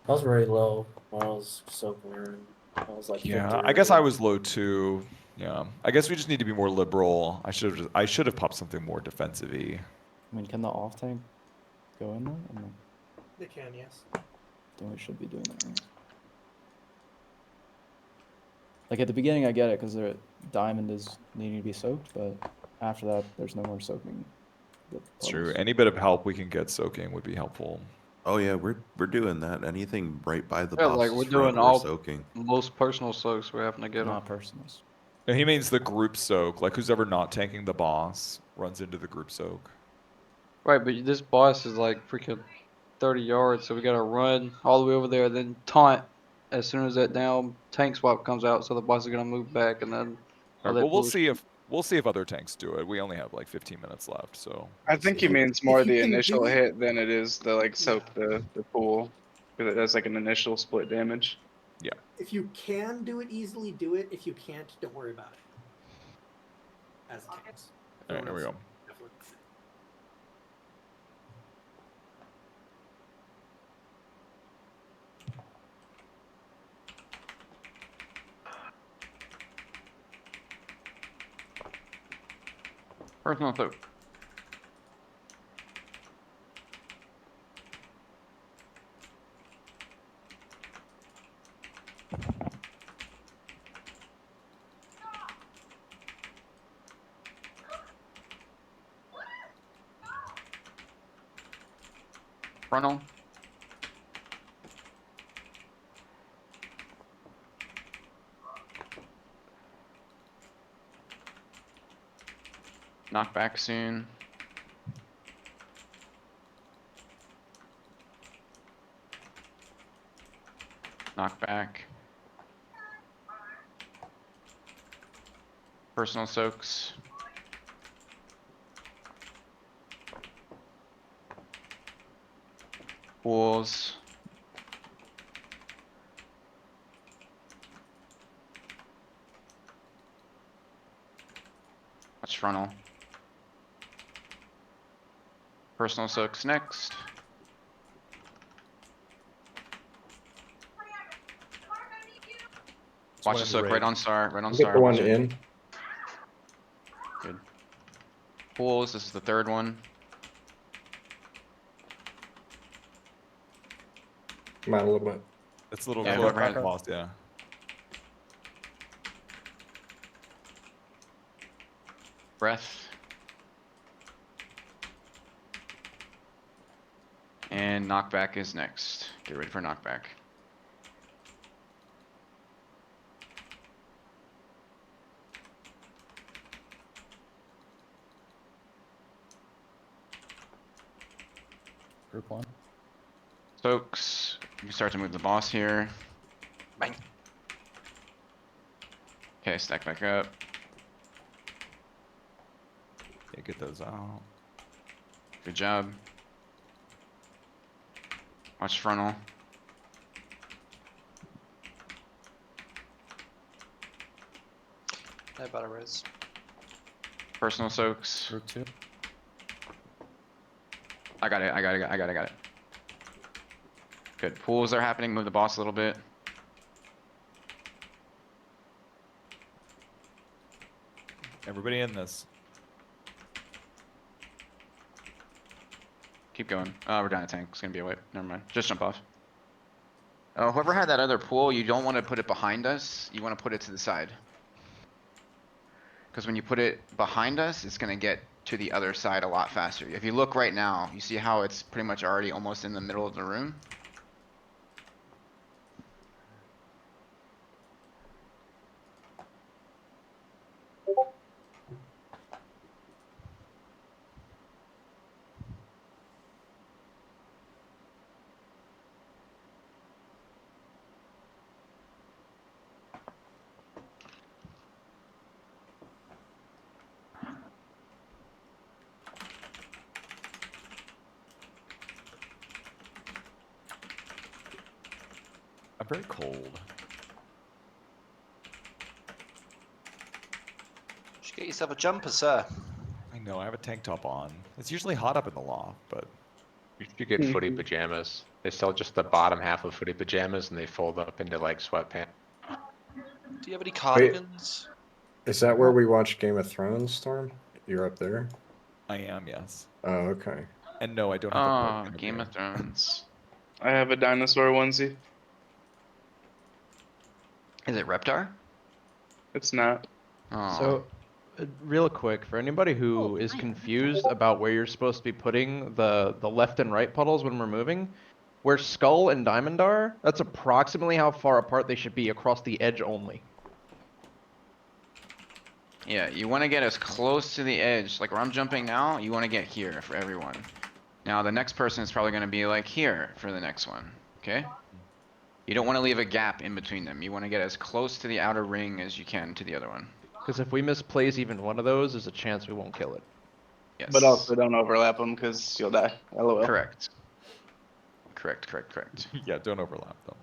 I was very low when I was soaking. I was like 50 yeah, I guess earlier. I was low too. Yeah, I guess we just need to be more liberal. I should have popped something more defensive-y. I mean, can the off tank go in there? I mean, They can, yes. then we should be doing that. Right? Like at the beginning, I get it because the diamond is needing to be soaked, but after that, there's no more soaking. It's true. Any bit of help we can get soaking would be helpful. Oh yeah, we're doing that. Anything right by the Yeah, like boss's we're front, doing we're all soaking. most personal soaks. We're having to get them. Not personals. And he means the group soak. Like who's ever not tanking the boss runs into the group soak. Right, but this boss is like freaking 30 yards, so we gotta run all the way over there, then taunt as soon as that down tank swap comes out, so the boss is gonna move back, and then All all right, that well, we'll bullshit. see if other tanks do it. We only have like 15 minutes left, so I we'll think see. he means If more you the can initial do it- hit than it is the like soak Yeah. the pool. Because it does like an initial split damage. Yeah. If you can do it easily, do it. If you can't, don't worry about it. As it counts. All right, here we go. Definitely. Personal soak. Frontal. Knock back soon. Knock back. Personal soaks. Pools. Watch frontal. Personal soaks next. Watch the soak right on star, right on Get star. the one watch it. in. Good. Pools, this is the third one. Come out a little bit. It's a little Yeah, close. whoever has Lost, yeah. Breath. And knockback is next. Get ready for knockback. Group 1. Soaks. You can start to move the boss here. Bang. Okay, stack back up. Yeah, get those out. Good job. Watch frontal. No battle res. Personal soaks. Group 2. I got it. Good. Pools are happening. Move the boss a little bit. Everybody in this. Keep going. We're down a tank. It's gonna be a wipe. Never mind. Just jump off. Whoever had that other pool, you don't want to put it behind us. You want to put it to the side. Because when you put it behind us, it's gonna get to the other side a lot faster. If you look right now, you see how it's pretty much already almost in the middle of the room? I'm very cold. Should get yourself a jumper, sir. I know, I have a tank top on. It's usually hot up in the loft, but... You should get footy pajamas. They sell just the bottom half of footy pajamas and they fold up into like sweatpants. Do you have any cardigans? Is that where we watched Game of Thrones, Storm? You're up there? I am, yes. Oh, okay. And no, I don't have a book. Game of Thrones. I have a dinosaur onesie. Is it Reptar? It's not. Oh. So, real quick, for anybody who is confused about where you're supposed to be putting the left and right puddles when we're moving, where Skull and Diamond are, that's approximately how far apart they should be across the edge only. Yeah, you want to get as close to the edge. Like where I'm jumping now, you want to get here for everyone. Now the next person is probably going to be like here for the next one. Okay? You don't want to leave a gap in between them. You want to get as close to the outer ring as you can to the other one. Because if we misplace even one of those, there's a chance we won't kill it. Yes. But also don't overlap them because you'll die. LOL. Correct. Correct. Yeah, don't overlap them.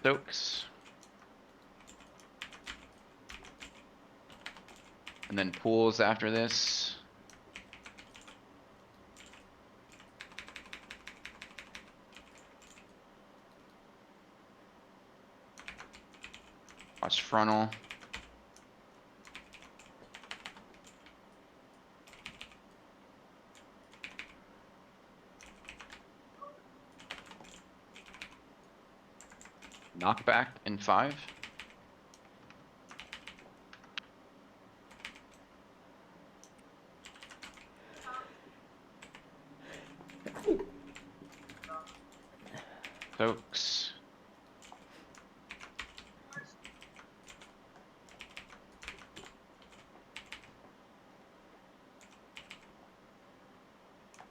Stokes. And then pools after this. Watch frontal. Knockback in 5. Stokes.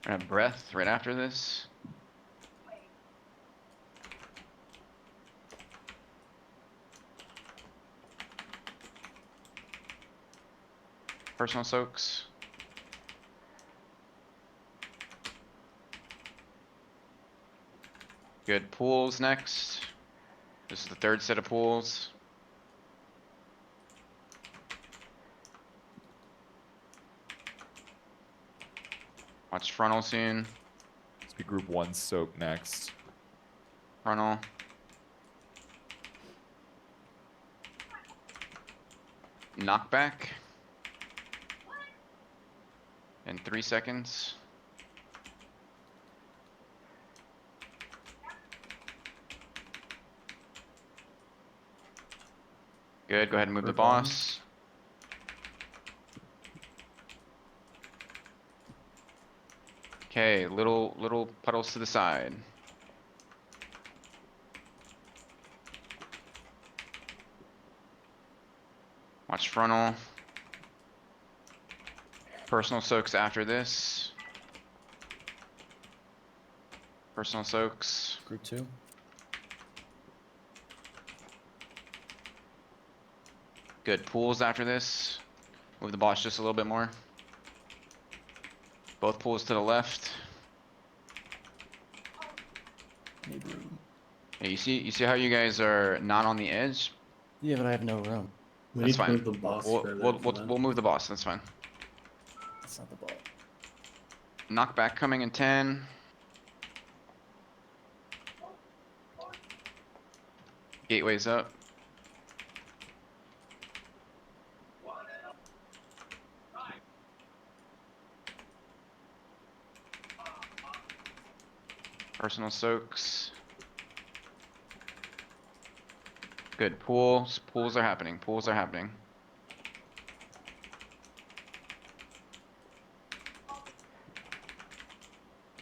We're gonna have breath right after this. Personal soaks. Good. Pools next. This is the third set of pools. Watch frontal soon. Let's be group 1 soak next. Frontal. Knockback. In 3 seconds. Good, go ahead and move the Group one. boss. Okay, little puddles to the side. Watch frontal. Personal soaks after this. Personal soaks. Group 2. Good, pools after this. Move the boss just a little bit more. Both pools to the left. Need room. Yeah, you see how you guys are not on the edge? Yeah, but I have no room. We That's need to fine. move the boss further for that. We'll move the boss, that's fine. That's not the ball. Knockback coming in 10. Gateway's up. Personal soaks. Good, pools are happening, pools are happening.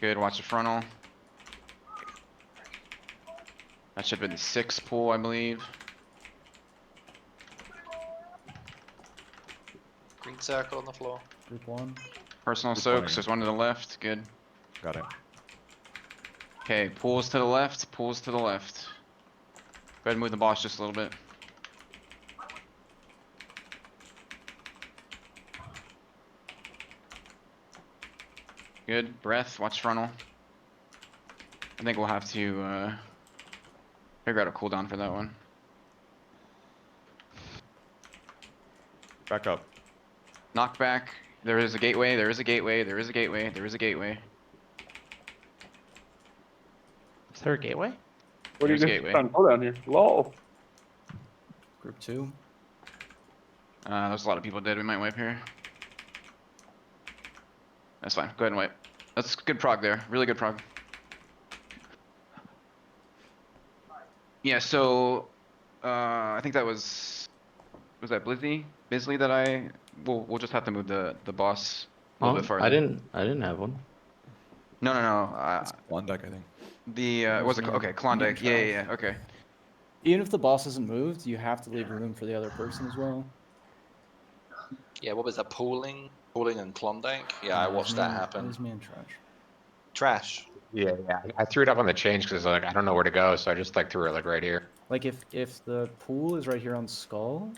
Good, watch the frontal. That should have been the 6th pool, I believe. Green circle on the floor. Group 1. Personal Group soaks, 20. there's one to the left, good. Got it. Okay, pools to the left, pools to the left. Go ahead and move the boss just a little bit. Good, breath, watch frontal. I think we'll have to figure out a cooldown for that one. Back up. Knockback, there is a gateway, there is a gateway, there is a gateway, there is a gateway. Is there a gateway? What are you There's a guys gateway. trying to pull down here? Lol. Group 2. There's a lot of people dead, we might wipe here. That's fine, go ahead and wipe. That's good prog there, really good prog. Yeah, so, I think that was that Blizzy? Bisley that we'll just have to move the boss a little bit farther. I didn't have one. No. It's Klondike, I think. Was it, okay, Klondike, yeah, okay. Even if the boss isn't moved, you have to leave room for the other person as well. Yeah, what was that? Pooling and Klondike? Yeah, I it was watched me that and- happen. It was me and Trash. Trash. Yeah. I threw it up on the change because like I don't know where to go, so I just like threw it like right here. Like if the pool is right here on Skull,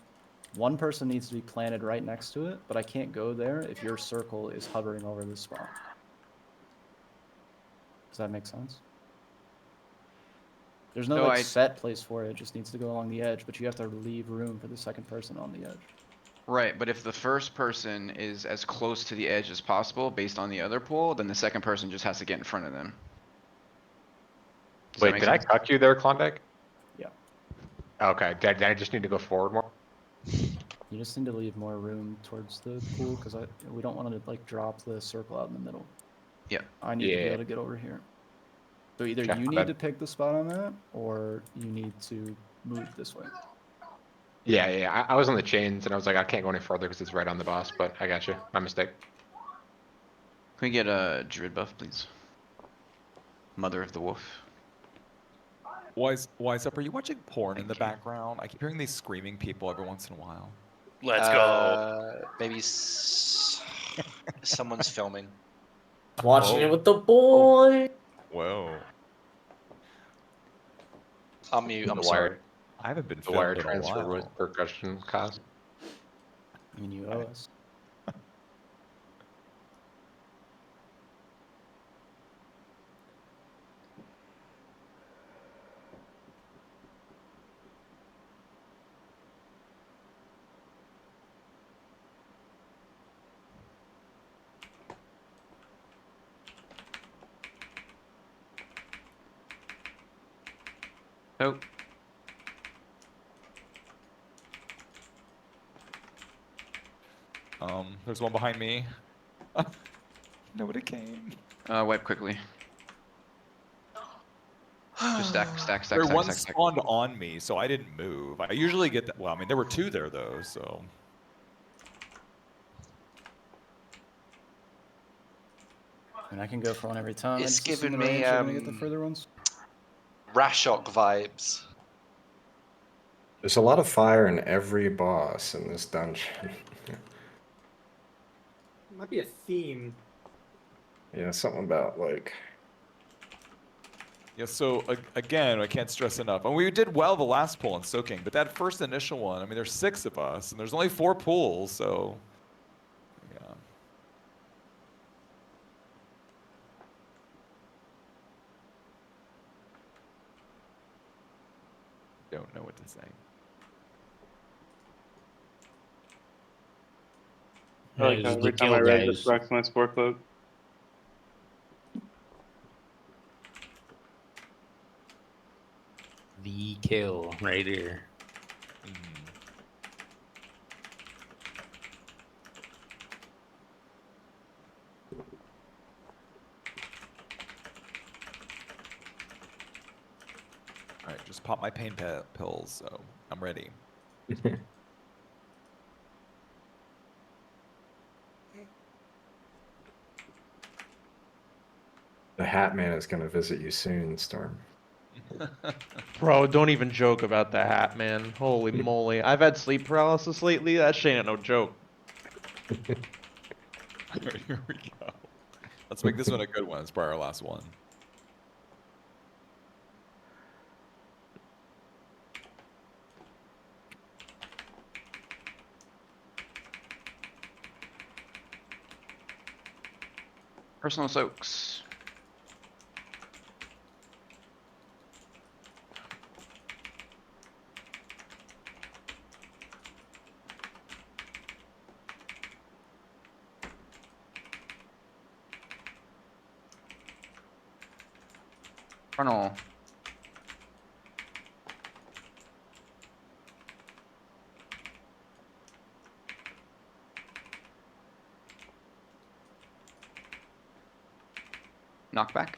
one person needs to be planted right next to it, but I can't go there if your circle is hovering over this spot. Does that make sense? There's no So set place for it, it just needs to go along the edge, but you have to leave room for the second person on the edge. Right, but if the first person is as close to the edge as possible based on the other pool, then the second person just has to get in front of them. Does that Wait, make did sense? I cut you there, Klondike? Yeah. Okay, did I just need to go forward more? You just need to leave more room towards the pool because we don't want to like drop the circle out in the middle. Yeah. I need to be Yeah. able to get over here. So either Okay, you my need bad. to pick the spot on that, or you need to move this way. Yeah. I was on the chains and I was like, I can't go any further because it's right on the boss, but I got you. My mistake. Can we get a Druid buff, please? Mother of the Wolf. Wise up, are you watching porn in the background? I keep hearing these screaming people every once in a while. Let's go. Maybe someone's filming. Watching Oh. it with the boy. Whoa. I'm mute. I'm The sorry. wire- I haven't been The wire filmed in a transfer with while. percussion cost. I mean, you owe us. Oh. There's one behind me. Nobody came. Wipe quickly. Just stack. One spawned on me, so I didn't move. I usually get that. Well, I mean, there were 2 there though, so. And I can go for one every time. It's I just assume given the me range are gonna get the further ones. Rashok vibes. There's a lot of fire in every boss in this dungeon. Might be a theme. Yeah, something about like. Yeah, so again, I can't stress enough. And we did well the last pull in soaking, but that first initial one, I mean, there's 6 of us, and there's only 4 pools, so yeah. Don't know what to say. I like how every time I read this flex my sport cloak. The kill right here. All right, just pop my pain pills, so I'm ready. The Hat Man is going to visit you soon, Storm. Bro, don't even joke about the hat, man. Holy moly. I've had sleep paralysis lately. That shit ain't no joke. Here we go. Let's make this one a good one. It's probably our last one. Personal soaks. Frontal. Knockback.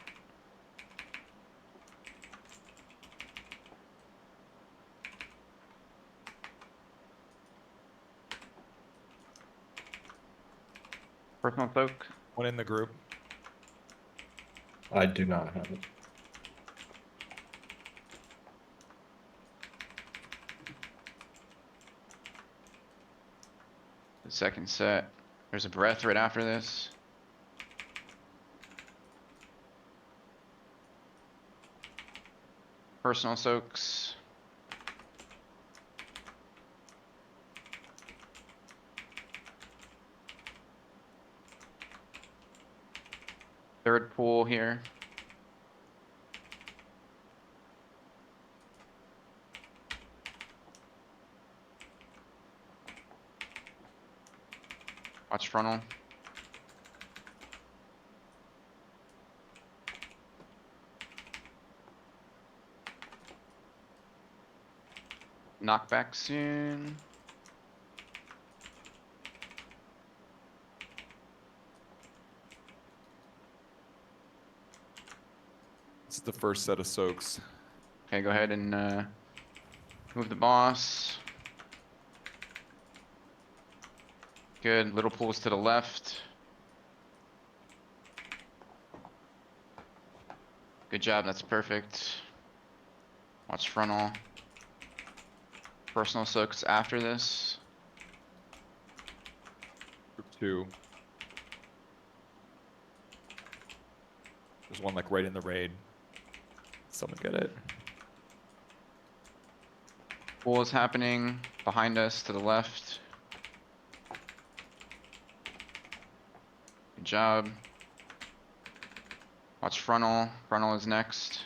Personal soak. One in the group. I do not have it. The second set. There's a breath right after this. Personal soaks. Third pool here. Watch frontal. Knockback soon. This is the first set of soaks. Okay, go ahead and move the boss. Good, little pools to the left. Good job, that's perfect. Watch frontal. Personal soaks after this. Group 2. There's one like right in the raid. Someone get it. Pool is happening behind us to the left. Good job. Watch frontal. Frontal is next.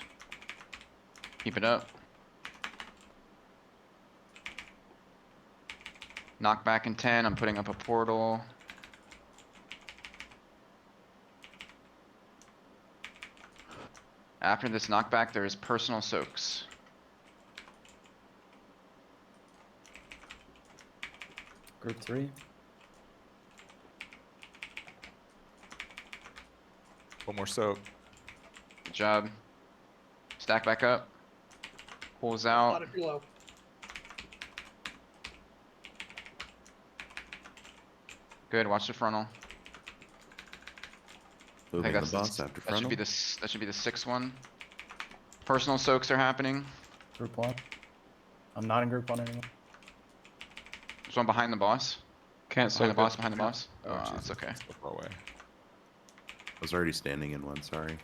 Keep it up. Knockback in 10. I'm putting up a portal. After this knockback, there is personal soaks. Group 3. One more soak. Good job. Stack back up. Pulls A out. lot of pillow. Good. Watch the frontal. Moving Okay, the boss after that should be frontal. that should be the 6th one. Personal soaks are happening. Group 1. I'm not in group 1 anymore. There's one behind the boss. Can't Behind the soak boss. it. Behind the boss. Oh, Oh, Jesus. that's okay. So far away. I was already standing in one. Sorry.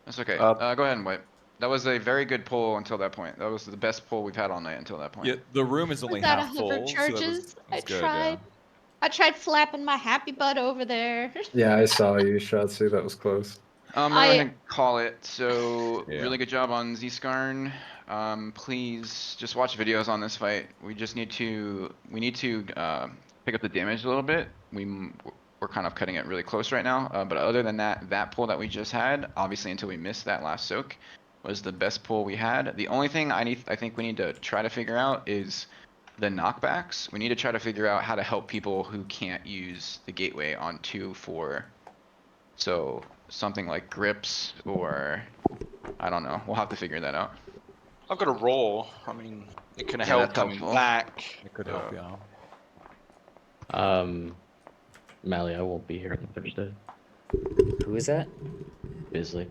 That's okay. Uh, Go ahead and wipe. That was a very good pull until that point. That was the best pull we've had all night until that point. Yeah, the room is only Was that a half hover full, so charges? that I was good. tried. I tried flapping my happy butt over there. Yeah, I saw you, Shatsu. That was close. I'm gonna go ahead and call it. So Yeah. really good job on Zskarn. Please just watch videos on this fight. We just need to pick up the damage a little bit. We're kind of cutting it really close right now. But other than that, that pull that we just had, obviously until we missed that last soak, was the best pull we had. The only thing I think we need to try to figure out is the knockbacks. We need to try to figure out how to help people who can't use the gateway on 2-4. So something like grips or I don't know. We'll have to figure that out. I've got a roll. I mean, it can Yeah, help that's coming helpful. back. It could help, yeah. Mally, I won't be here on Thursday. Who is that? Bisley.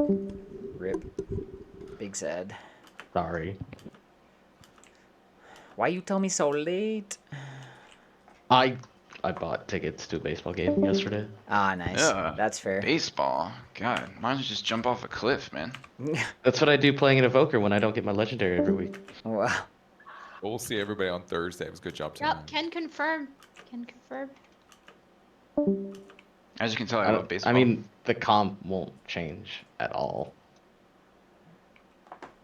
Rip. Big sad. Sorry. Why you tell me so late? I bought tickets to a baseball game yesterday. Ah, nice. Yeah. That's fair. Baseball. God, might as well just jump off a cliff, man. That's what I do playing an evoker when I don't get my legendary every week. Wow. We'll see everybody on Thursday. It was a good job tonight. Yep, can confirm. Can confirm. As you can tell, I love baseball. I mean, the comp won't change at all.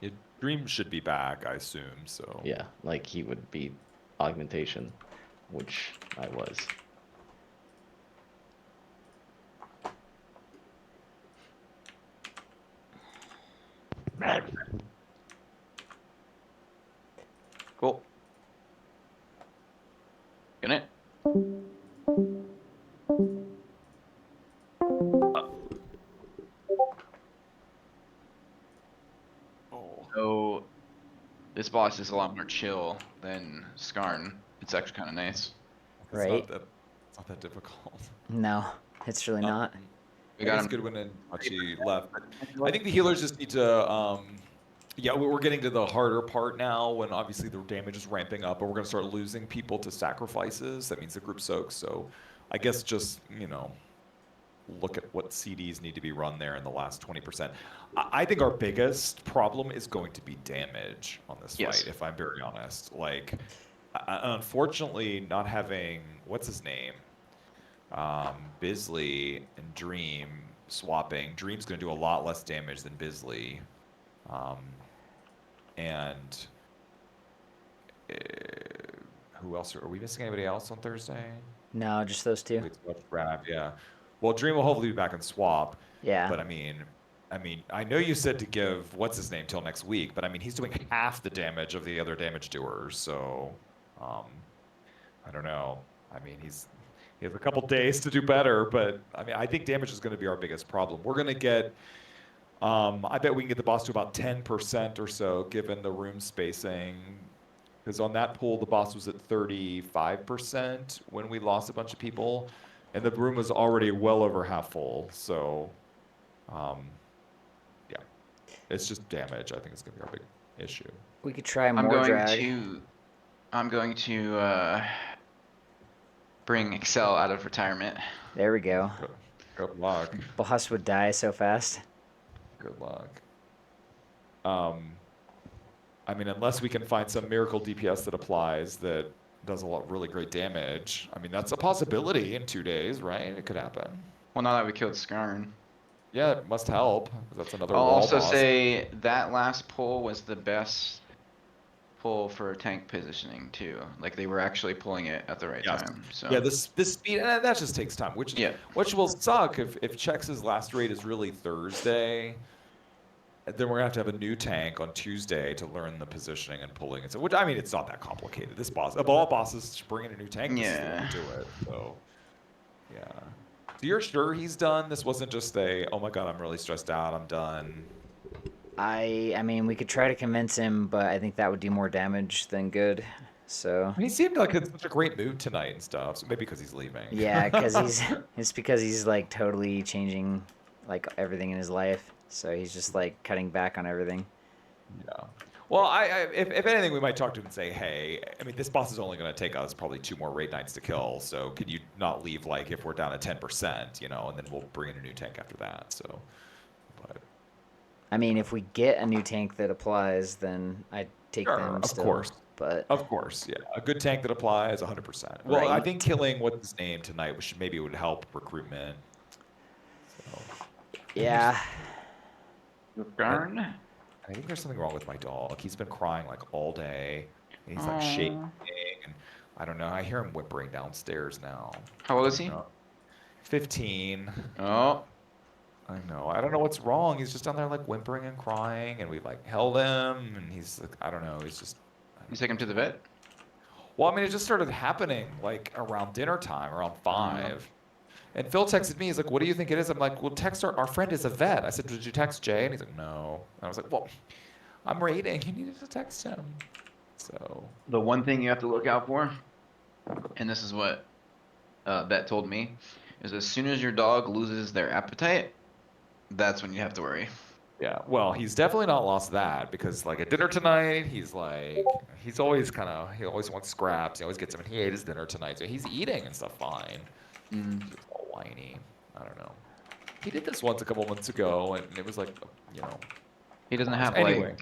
Yeah, Dream should be back, I assume. So Yeah, like he would be augmentation, which I was. Cool. Good night. So this boss is a lot more chill than Zskarn. It's actually kind of nice. Right. It's not that difficult. No, it's really not. We got It's him. good when Hachi left. I think the healers just need to. Yeah, we're getting to the harder part now when obviously the damage is ramping up, and we're going to start losing people to sacrifices. That means the group soaks. So I guess just, look at what CDs need to be run there in the last 20%. I think our biggest problem is going to be damage on this fight, if I'm very honest. Like, unfortunately, not having, what's his name? Bisley and Dream swapping. Dream's going to do a lot less damage than Bisley. And who else? Are we missing anybody else on Thursday? No, just those two. Yeah. Well, Dream will hopefully be back in swap. Yeah. But I mean, I know you said to give what's his name till next week, but I mean he's doing half the damage of the other damage doers, so I don't know. I mean he has a couple days to do better, but I mean I think damage is going to be our biggest problem. We're going to get. I bet we can get the boss to about 10% or so, given the room spacing. Because on that pool, the boss was at 35% when we lost a bunch of people, and the room was already well over half full. So, yeah, it's just damage. I think it's going to be our big issue. We could try more drag. I'm going to bring Excel out of retirement. There we go. Good luck. Boss would die so fast. Good luck. I mean, unless we can find some miracle DPS that applies that does a lot really great damage. I mean, that's a possibility in 2 days, right? It could happen. Well, now that we killed Zskarn. Yeah, it must help. That's another. I'll wall also boss. say that last pull was the best pull for tank positioning too. Like they were actually pulling it at the right time. So yeah, this speed that just takes time, which will suck if Chex' last raid is really Thursday. Then we're gonna have a new tank on Tuesday to learn the positioning and pulling and so. Which I mean, it's not that complicated. This boss, of all bosses, bringing a new tank, this is the way to do it. So, yeah. You're sure he's done? This wasn't just a, oh my god, I'm really stressed out, I'm done. I mean, we could try to convince him, but I think that would do more damage than good. So He seemed like in such a great mood tonight and stuff. So maybe because he's leaving. yeah, because it's because he's like totally changing like everything in his life. So he's just like cutting back on everything. Yeah. Well, if anything, we might talk to him and say, hey, I mean, this boss is only going to take us probably 2 more raid nights to kill. So could you not leave like if we're down to 10%, you know, and then we'll bring in a new tank after that. So, but I mean, if we get a new tank that applies, then I'd take sure, them of still. course. But of course, yeah, a good tank that applies 100%. Well, I Right. think killing what's his name tonight, which maybe would help recruitment. So, yeah. Zskarn? I think there's something wrong with my dog. He's been crying like all day. And he's like shaking, and I don't know. I hear him whimpering downstairs now. How old is he? 15. Oh. I know. I don't know what's wrong. He's just down there like whimpering and crying, and we like held him, and he's like, I don't know. He's just. You take him to the vet? Well, I mean, it just started happening like around dinner time, around 5. And Phil texted me. He's like, "What do you think it is?" I'm like, "Well, text our friend is a vet." I said, "Did you text Jay?" And he's like, "No." And I was like, "Well, I'm raiding. You needed to text him." So The one thing you have to look out for, and this is what Vet told me, is as soon as your dog loses their appetite, that's when you have to worry. yeah, well, he's definitely not lost that because like at dinner tonight, he's always he always wants scraps. He always gets them, and he ate his dinner tonight, so he's eating and stuff fine. He's all whiny. I don't know. He did this once a couple months ago, and it was like, you know. He doesn't have anyway.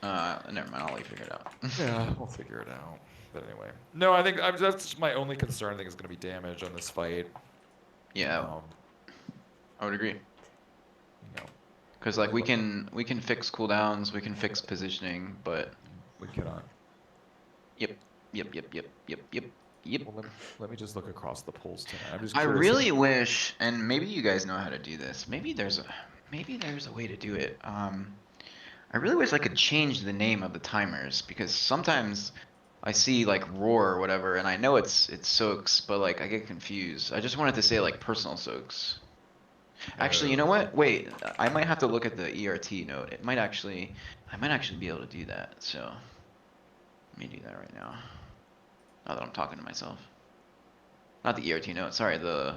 Never mind. I'll let you figure it out. Yeah, we'll figure it out. But anyway, no, I think that's just my only concern. I think is going to be damage on this fight. Yeah, I would agree. You know, Because like we can fix cooldowns, we can fix positioning, but we cannot. Yep. Well, let me just look across the polls tonight. I'm just I curious really wish, and maybe you guys know how to do this. Maybe there's a way to do it. I really wish I could change the name of the timers because sometimes I see like roar or whatever, and I know it's soaks, but like I get confused. I just wanted to say like personal soaks. Actually, you know what? Wait, I might have to look at the ERT note. I might actually be able to do that. So let me do that right now. Now that I'm talking to myself. Not the ERT note. Sorry, the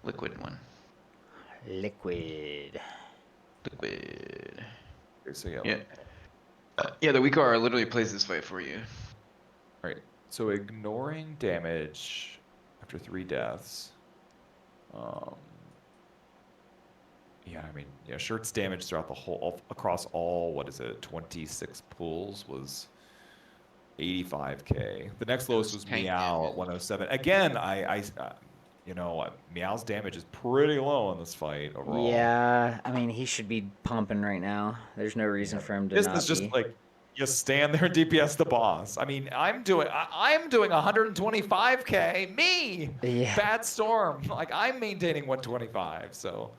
liquid one. Liquid. So yeah. Yeah, the WeCar literally plays this fight for you. Right. So ignoring damage after 3 deaths. Yeah, I mean, yeah, Shirt's damage throughout the whole, across all, what is it, 26 pools was 85k. The next lowest was Meow at 107. Again, you know, Meow's damage is pretty low in this fight overall. Yeah, I mean, he should be pumping right now. There's no reason for him to This not is just be. like you stand there and DPS the boss. I mean, I'm doing 125k. Me, Yeah. Bad Storm. Like I'm maintaining 125. So,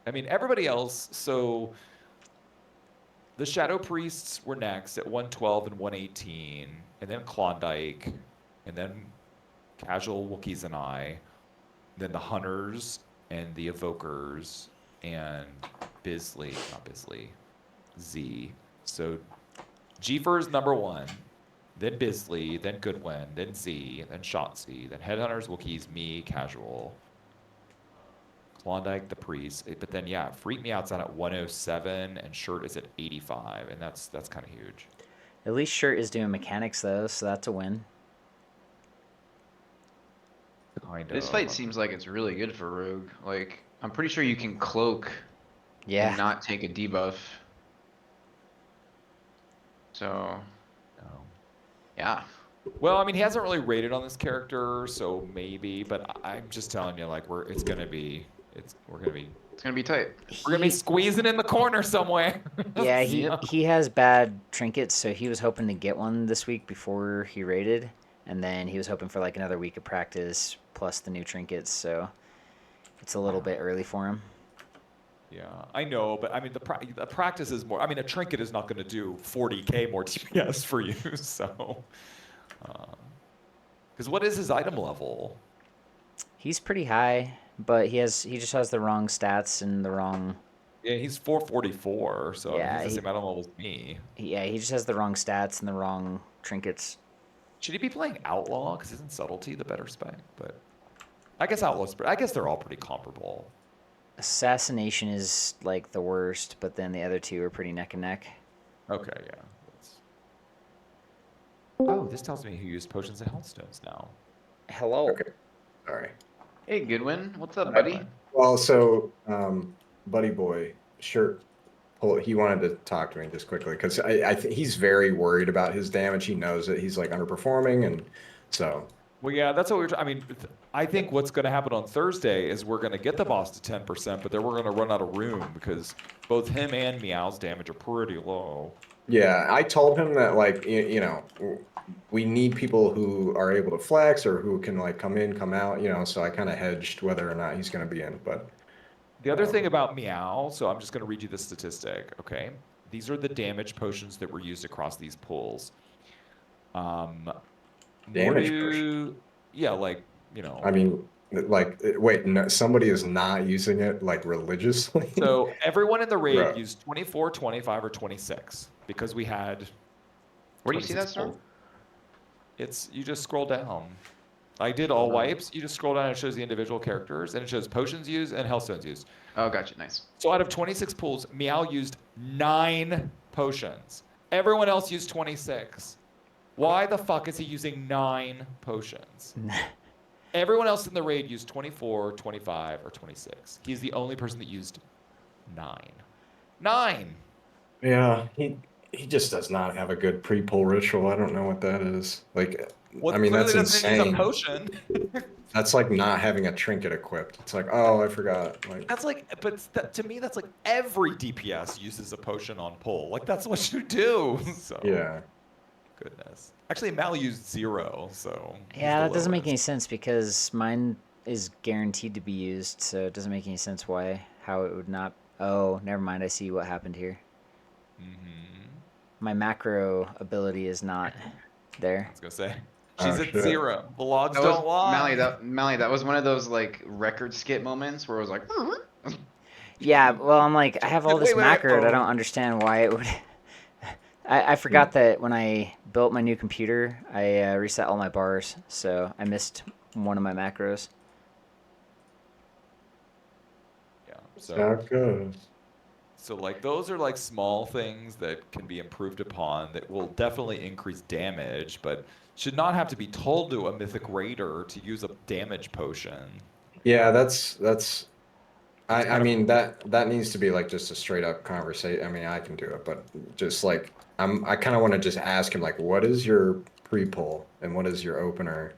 I mean, everybody else. So, the Shadow Priests were next at 112 and 118, and then Klondike, and then Casual Wookiees and I, then the Hunters and the Evokers, and Z. So G4 is number 1, then Bisley, then Goodwin, then Z, then Shotzi, then Headhunters, Wookiees, me, Casual, Klondike, the Priest. But then, yeah, Freak Me Out's on at 107, and Shirt is at 85, and that's kind of huge. At least Shirt is doing mechanics, though, so that's a win. This fight seems like it's really good for Rogue. Like, I'm pretty sure you can cloak and not take a debuff. So, yeah. Well, I mean, he hasn't really rated on this character, so maybe. But I'm just telling you, like, we're gonna be tight. We're gonna be squeezing in the corner somewhere. Yeah, he has bad trinkets, so he was hoping to get one this week before he raided, and then he was hoping for like another week of practice plus the new trinkets. So it's a little bit early for him. Yeah, I know, but I mean, the practice is more. I mean, a trinket is not going to do 40k more DPS for you, so. Because what is his item level? He's pretty high, but he just has the wrong stats and the wrong. Yeah, he's 444, so I mean, Yeah, he's the same item level as me. Yeah, he just has the wrong stats and the wrong trinkets. Should he be playing Outlaw? Because isn't Subtlety the better spec? But I guess Outlaw's. I guess they're all pretty comparable. Assassination is like the worst, but then the other two are pretty neck and neck. Okay, yeah. Oh, this tells me who used potions and healthstones now. Hello. Okay. Sorry. Hey, Goodwin. What's up, buddy? Well, so, Buddy Boy, sure. He wanted to talk to me just quickly because I think he's very worried about his damage. He knows that he's like underperforming, and so. Well, yeah, that's what we're. I mean, I think what's going to happen on Thursday is we're going to get the boss to 10%, but then we're going to run out of room because both him and Meow's damage are pretty low. Yeah, I told him that like you know, we need people who are able to flex or who can like come in, come out. You know, so I kind of hedged whether or not he's going to be in, but. The other thing about Meow, so I'm just going to read you the statistic, okay? These are the damage potions that were used across these pools. Damage potion? Yeah, like, you know. I mean, like, wait, no, somebody is not using it like religiously. So everyone in the raid Bro. used 24, 25, or 26 because we had. Where do you see that, 26 Storm? pools. It's you just scroll down. I did all wipes. You just scroll down and it shows the individual characters and it shows potions used and healthstones used. Oh, gotcha. Nice. So out of 26 pools, Meow used 9 potions. Everyone else used 26. Why the fuck is he using 9 potions? Everyone else in the raid used 24, 25, or 26. He's the only person that used 9. 9! Yeah, he just does not have a good pre-pull ritual. I don't know what that is. Like, I mean, that's insane. Use a potion. That's like not having a trinket equipped. It's like, oh, I forgot. Like, That's like, but to me, that's like every DPS uses a potion on pull. Like, that's what you do. So. yeah. Goodness. Actually, Mal used 0, so. Yeah, that doesn't make any sense because mine is guaranteed to be used, so it doesn't make any sense how it would not. Oh, never mind. I see what happened here. My macro ability is not there. I was gonna say. She's at shit. 0. The logs That don't was, lie. Mally, that was one of those like record skip moments where it was like. Yeah, well, I'm like, I have all this Wait, macroed. I oh. don't understand why it would. I forgot that when I built my new computer, I reset all my bars, so I missed one of my macros. Yeah. That goes. So like those are like small things that can be improved upon that will definitely increase damage, but should not have to be told to a mythic raider to use a damage potion. Yeah, that's. I mean that needs to be like just a straight up conversation. I mean, I can do it, but just like I kind of want to just ask him like, what is your pre-pull and what is your opener,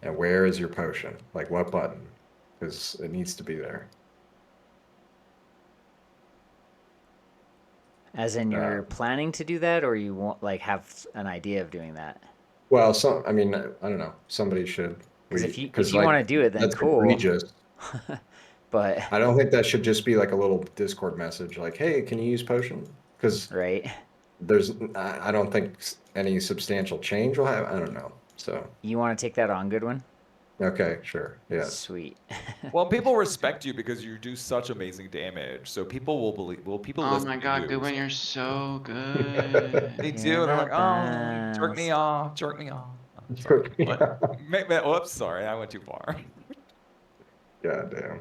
and where is your potion? Like what button? Because it needs to be there. As in, you're planning to do that, or you want like have an idea of doing that? Well, I mean, I don't know. Somebody should. Because if you want to do it, then that's cool. Egregious. But I don't think that should just be like a little Discord message, like, "Hey, can you use potion?" Because right, I don't think any substantial change will have. I don't know. So you want to take that on, Goodwin? Okay, sure. Yeah. Sweet. Well, people respect you because you do such amazing damage, so people will believe. Well, people. Oh listen my to God, you. Goodwin, you're so good. They do. And they're like, oh, jerk me off, jerk me off. I'm sorry. Whoops, sorry, I went too far. God damn.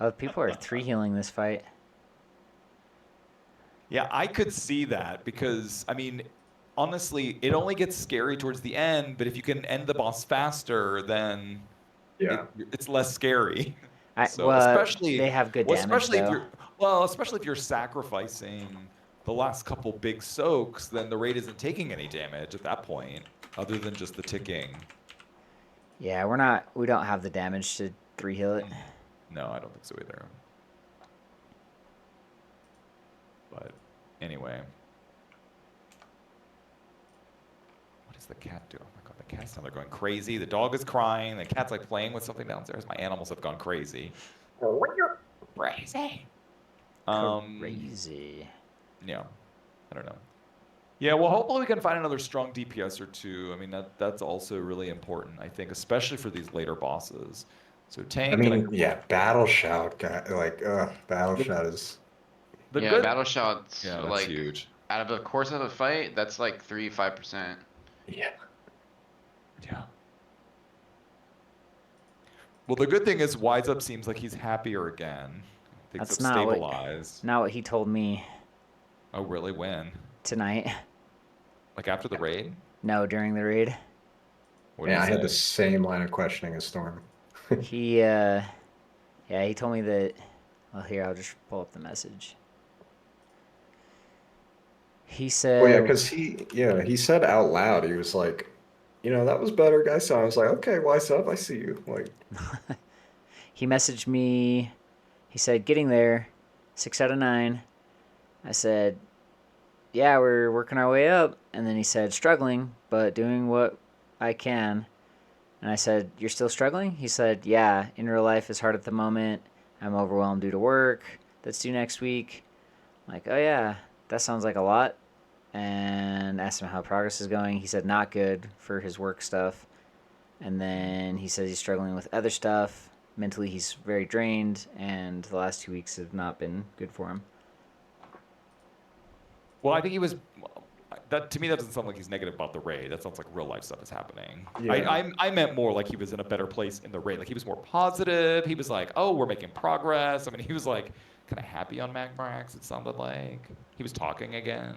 Oh, people are 3 healing this fight. Yeah, I could see that because, I mean, honestly, it only gets scary towards the end, but if you can end the boss faster, then it's less scary. Especially they have good well, damage, especially though. especially if you're sacrificing the last couple big soaks, then the raid isn't taking any damage at that point, other than just the ticking. Yeah, we don't have the damage to 3 heal it. No, I don't think so either. But anyway. What is the cat doing? Oh my God, the cat's down there going crazy. The dog is crying. The cat's like playing with something downstairs. My animals have gone crazy. Crazy. Crazy. Yeah. I don't know. Yeah, well, hopefully we can find another strong DPS or two. I mean, that's also really important, I think, especially for these later bosses. So tank. I mean, yeah, battle shout, guy, like, battle shout is. Yeah, battle shots. Yeah, that's like huge. out of the course of the fight, that's like 5%. Yeah. Yeah. Well, the good thing is Wise Up seems like he's happier again. Things That's have not stabilized. not what he told me Oh, really? When? tonight. Like after the raid? No, during the raid. What Yeah, did I he had the say? same line of questioning as Storm. He yeah, he told me that. Well, here I'll just pull up the message. He said. Well, yeah, because he said out loud, he was like, that was better, guys. So I was like, okay, wise up, I see you. Like, he messaged me. He said, getting there, 6 out of 9. I said, yeah, we're working our way up. And then he said, struggling, but doing what I can. And I said, you're still struggling? He said, yeah, in real life is hard at the moment. I'm overwhelmed due to work that's due next week. I'm like, oh yeah, that sounds like a lot. And asked him how progress is going. He said not good for his work stuff. And then he says he's struggling with other stuff. Mentally, he's very drained, and the last 2 weeks have not been good for him. Well, I think he was. That to me, that doesn't sound like he's negative about the raid. That sounds like real life stuff is happening. Yeah. I meant more like he was in a better place in the raid. Like he was more positive. He was like, oh, we're making progress. I mean, he was like kind of happy on Magmorax. It sounded like he was talking again.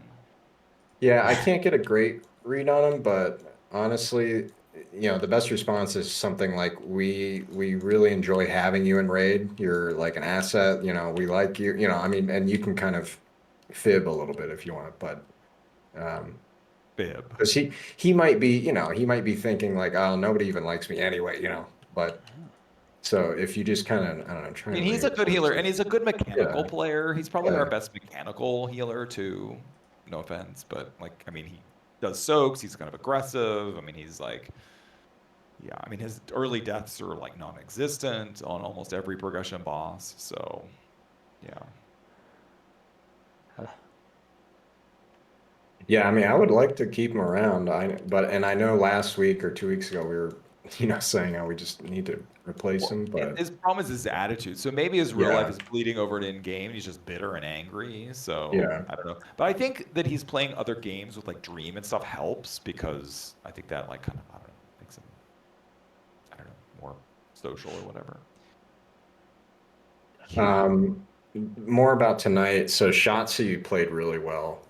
yeah, I can't get a great read on him, but honestly, the best response is something like, we really enjoy having you in raid. You're like an asset. We like you. I mean, and you can kind of fib a little bit if you want, but. Fib. Because he might be, he might be thinking like, oh, nobody even likes me anyway, but so if you just kind of, I don't know, try. I mean, he's a good healer, and he's a good mechanical Yeah. player. He's probably Yeah. our best mechanical healer too. No offense, but like, I mean, he does soaks. He's kind of aggressive. I mean, he's like, yeah. I mean, his early deaths are like non-existent on almost every progression boss. So, yeah. Yeah, I mean, I would like to keep him around. And I know last week or 2 weeks ago we were, saying how we just need to replace him. But His problem is his attitude. So maybe his real life Yeah. is bleeding over to in game. He's just bitter and angry. So Yeah. I don't know. But I think that he's playing other games with like Dream and stuff helps because I think that like kind of, I don't know, makes him, I don't know, more social or whatever. more about tonight. So Shotzi played really well.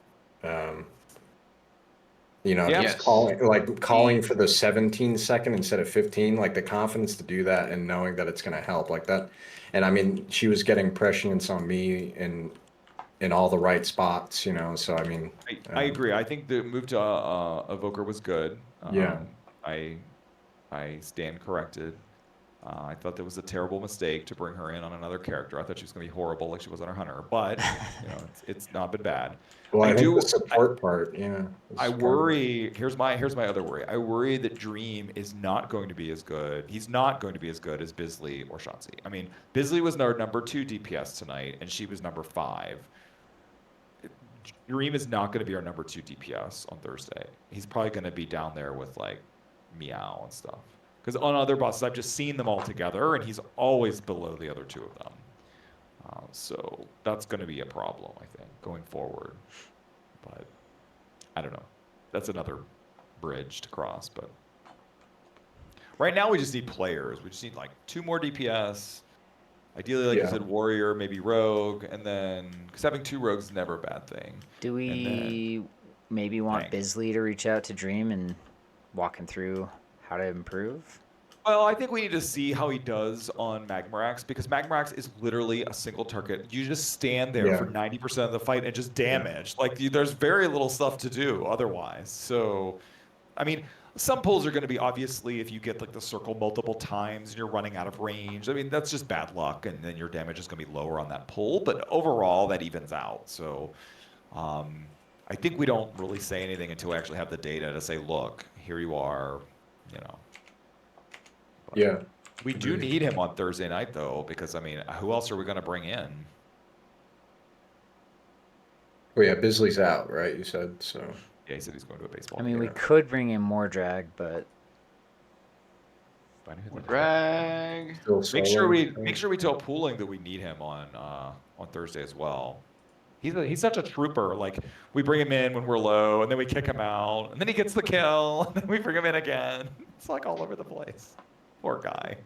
Yeah. just calling for the 17 second instead of 15, like the confidence to do that and knowing that it's going to help like that. And I mean, she was getting prescience on me in all the right spots, so I mean, I agree. I think the move to Evoker was good. Yeah. I stand corrected. I thought that was a terrible mistake to bring her in on another character. I thought she was going to be horrible like she was on her hunter, but it's not been bad. well, I think the support part, yeah. I worry. Here's my other worry. I worry that Dream is not going to be as good. He's not going to be as good as Bisley or Shotzi. I mean, Bisley was our number 2 DPS tonight, and she was number 5. Dream is not going to be our number 2 DPS on Thursday. He's probably going to be down there with like Meow and stuff. Because on other bosses, I've just seen them all together, and he's always below the other 2 of them. So that's going to be a problem, I think, going forward. But I don't know. That's another bridge to cross. But right now, we just need players. We just need like 2 more DPS. Ideally, like you said, warrior, maybe rogue, and then because having 2 rogues is never a bad thing. Do we maybe want Bisley to reach out to Dream and walk him through how to improve? Well, I think we need to see how he does on Magmorax because Magmorax is literally a single target. You just stand there for 90% of the fight and just damage. Like there's very little stuff to do otherwise. So, I mean, some pulls are going to be obviously if you get like the circle multiple times and you're running out of range. I mean, that's just bad luck, and then your damage is going to be lower on that pull. But overall, that evens out. So, I think we don't really say anything until we actually have the data to say, look, here you are, But yeah. We do need him on Thursday night, though, because, I mean, who else are we going to bring in? Oh, yeah, Bisley's out, right? You said, so. Yeah, he said he's going to a baseball I mean, game. we could bring in more drag, but Drag. Make sure we tell Pooling that we need him on Thursday as well. He's such a trooper. Like, we bring him in when we're low, and then we kick him out, and then he gets the kill, and then we bring him in again. It's like all over the place. Poor guy.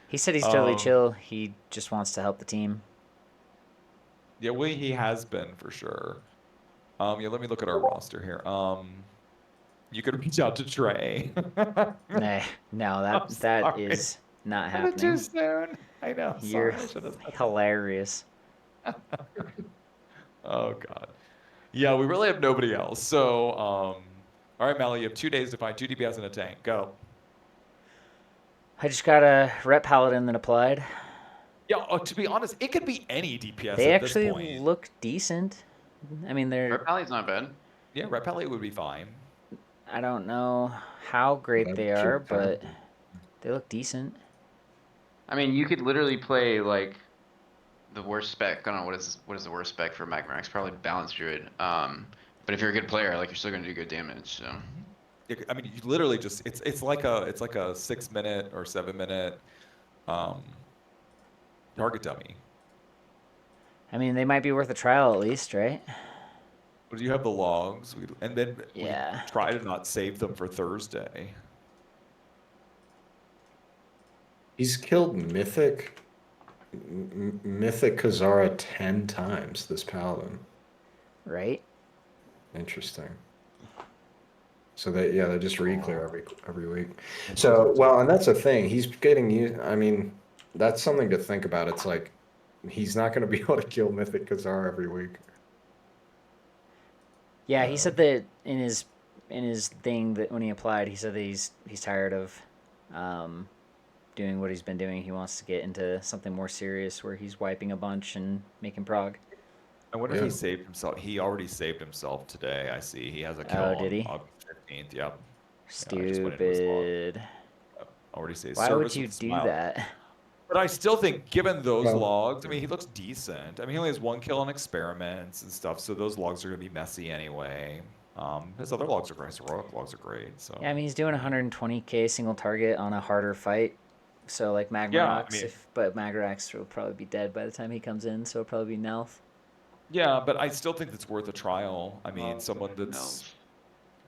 he said he's totally chill. He just wants to help the team. Yeah, well, he has been for sure. Yeah, let me look at our roster here. You could reach out to Trey. Nah, no, that is not I did too happening. soon. I know. You're Sorry, I should have said that. hilarious. Oh God. Yeah, we really have nobody else. So, all right, Mally, you have 2 days to find 2 DPS in a tank. Go. I just got a rep paladin that applied. Yeah, to be honest, it could be any DPS They at this actually point. look decent. I mean, they're. Rep Alley's not bad. Yeah, Rep Alley would be fine. I don't know how great they are, but they look decent. I mean, you could literally play like the worst spec. I don't know what is the worst spec for Magmorax. Probably Balance Druid. But if you're a good player, like you're still gonna do good damage. So. I mean, you literally just it's like a 6 minute or 7 minute target dummy. I mean, they might be worth a trial at least, right? But you have the logs, and then Yeah. we try to not save them for Thursday. He's killed Mythic Kazara 10 times, this paladin. Right. Interesting. So they just re-clear every week. So, well, and that's the thing. He's getting used. I mean, that's something to think about. It's like he's not going to be able to kill Mythic Kazar every week. Yeah, he said that in his thing that when he applied, he said that he's tired of doing what he's been doing. He wants to get into something more serious where he's wiping a bunch and making prog. I wonder if he saved himself. He already saved himself today. I see. He has a kill Oh, did on he? August 15th. Yep. Stupid. Already saved. Why would Service you with do smile. that? But I still think, given those Well- logs, I mean, he looks decent. I mean, he only has 1 kill on experiments and stuff, so those logs are going to be messy anyway. His other logs are great. His heroic logs are great. So Yeah, I mean, he's doing 120k single target on a harder fight. So, like Magmorax, but Magmorax will probably be dead by the time he comes in, so it'll probably be Nelth. Yeah, but I still think it's worth a trial. I mean, someone that's...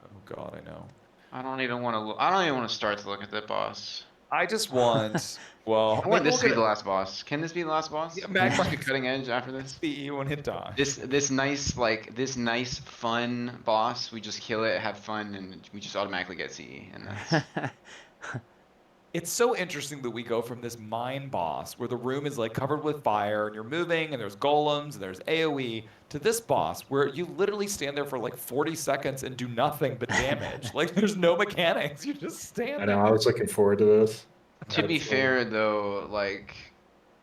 Oh, God, I know. I don't even want to start to look at that boss. I just want... Well, I want this to be the last boss. Can this be the last boss? Yeah, Can this be cutting edge after this? Be 1 hit die. This nice fun boss. We just kill it, have fun, and we just automatically get CE. And that's It's so interesting that we go from this mine boss where the room is like covered with fire and you're moving and there's golems and there's AoE to this boss where you literally stand there for like 40 seconds and do nothing but damage. Like there's no mechanics. You just stand I there. know. I was looking forward to this. To be fair, though, like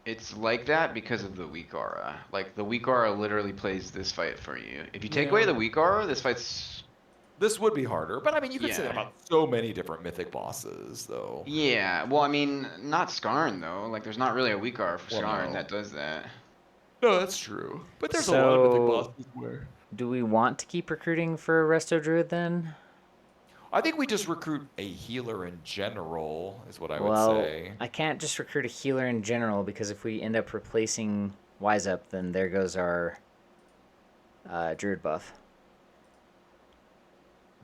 it's like that because of the weak aura. Like the weak aura literally plays this fight for you. If you take away the weak aura, this would be harder. But I mean, you could say that Yeah. about so many different mythic bosses, though. Yeah, well, I mean, not Zskarn though. Like, there's not really a weak aura for Well, Zskarn no. that does that. No, that's true. But there's a lot of mythic bosses where... Do we want to keep recruiting for Resto Druid then? I think we just recruit a healer in general, is what I would Well, say. I can't just recruit a healer in general because if we end up replacing Wise Up, then there goes our Druid buff.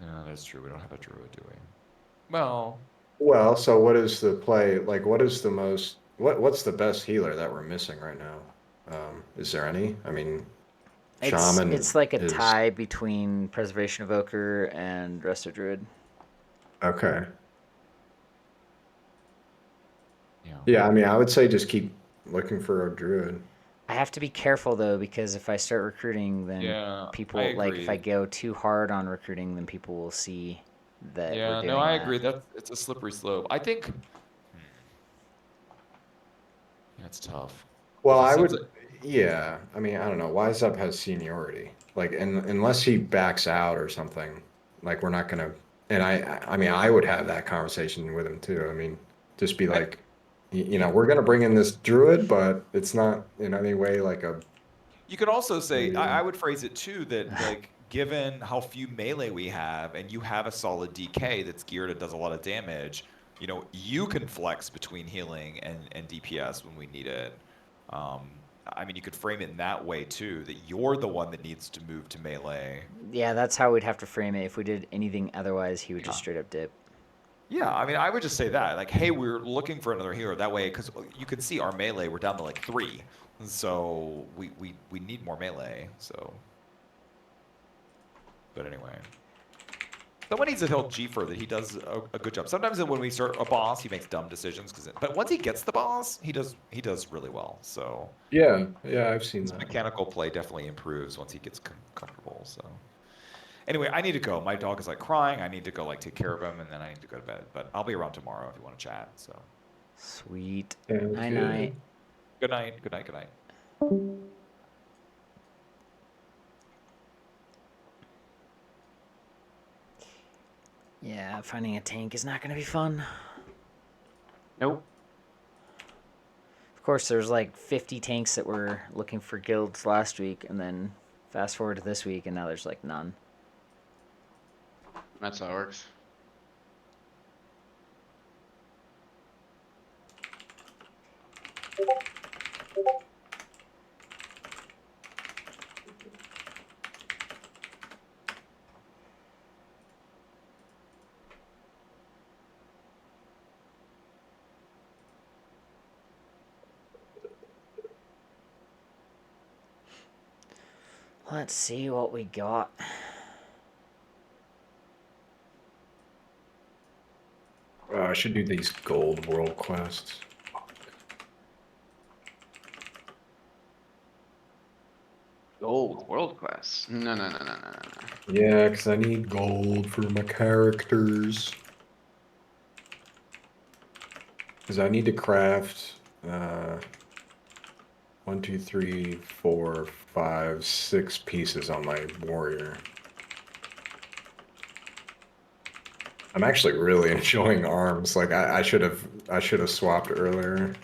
No, that's true. We don't have a druid, do we? Well, Well, so what is the play? Like, what is the most? What's the best healer that we're missing right now? Is there any? I mean, Shaman. It's like a is- tie between Preservation Evoker and Resto Druid. Okay. Yeah, I mean, I would say just keep looking for a druid. I have to be careful though because if I start recruiting, then Yeah, people I like if I agree. go too hard on recruiting, then people will see that yeah, we're doing no, I that. agree. It's a slippery slope. I think that's tough. Well, It I seems would. like- Yeah, I mean, I don't know. Wise Up has seniority. Like, and unless he backs out or something, like we're not gonna. And I mean, I would have that conversation with him too. I mean, just be like, you know, we're gonna bring in this druid, but it's not in any way like a. You could also say, I would phrase it too, that like given how few melee we have, and you have a solid DK that's geared and does a lot of damage, you know, you can flex between healing and DPS when we need it. I mean, you could frame it in that way too, that you're the one that needs to move to melee. Yeah, that's how we'd have to frame it. If we did anything otherwise, he would just straight up dip. Yeah, I mean, I would just say that, like, hey, we're looking for another healer. That way, because you can see our melee, we're down to like 3. So we need more melee, so. But anyway. Someone needs to tell Gfer that he does a good job. Sometimes when we start a boss, he makes dumb decisions. But once he gets the boss, he does really well, so. Yeah, I've seen His that. mechanical play definitely improves once he gets comfortable, so. Anyway, I need to go. My dog is like crying. I need to go like take care of him, and then I need to go to bed. But I'll be around tomorrow if you want to chat. So. Sweet. Sounds Night good. night. Good night. Good night. Good night. Yeah, finding a tank is not going to be fun. Nope. Of course, there's like 50 tanks that were looking for guilds last week, and then fast forward to this week, and now there's like none. That's how it works. Let's see what we got. I should do these gold world quests. Gold world class. No. Yeah, because I need gold for my characters. Because I need to craft 1, 2, 3, 4, 5, 6 pieces on my warrior. I'm actually really enjoying arms. Like I should have swapped earlier.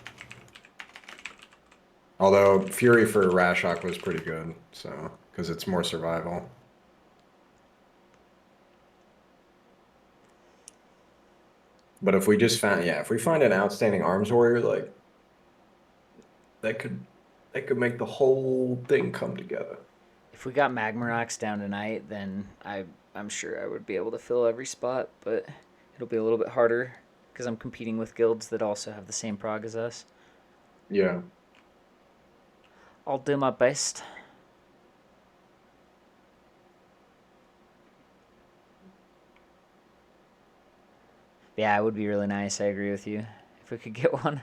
Although Fury for Rashok was pretty good, so because it's more survival. But if we just found, if we find an outstanding arms warrior, like that could make the whole thing come together. If we got Magmorax down tonight, then I'm sure I would be able to fill every spot, but it'll be a little bit harder because I'm competing with guilds that also have the same prog as us. Yeah. I'll do my best. Yeah, it would be really nice. I agree with you. If we could get one.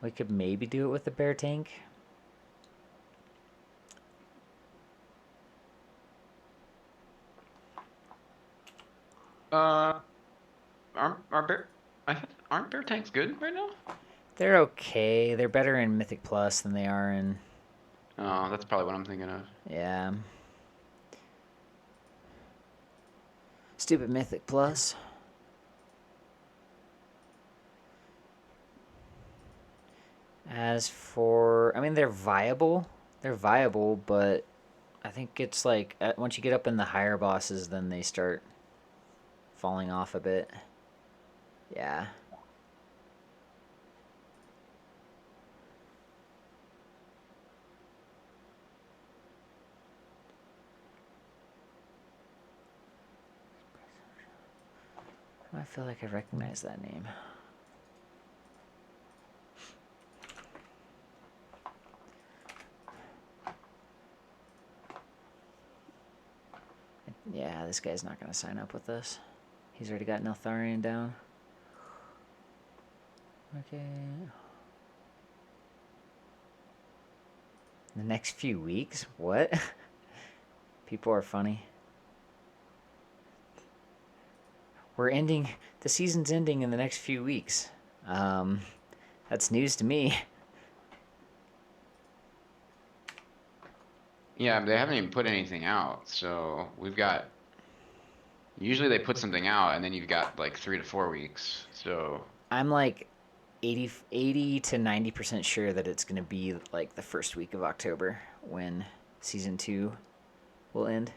We could maybe do it with the bear tank. Aren't bear tanks good right now? They're okay. They're better in Mythic Plus than they are in... Oh, that's probably what I'm thinking of. Yeah. Stupid Mythic Plus. As for... I mean, they're viable. They're viable, but I think it's like... once you get up in the higher bosses, then they start falling off a bit. Yeah. I feel like I recognize that name. Yeah, this guy's not going to sign up with us. He's already got Neltharion down. Okay. The next few weeks? What? People are funny. We're ending... The season's ending in the next few weeks. That's news to me. Yeah, but they haven't even put anything out, so we've got... Usually they put something out, and then you've got like 3 to 4 weeks, so... I'm like 80 to 90% sure that it's going to be like the first week of October when season 2 will end.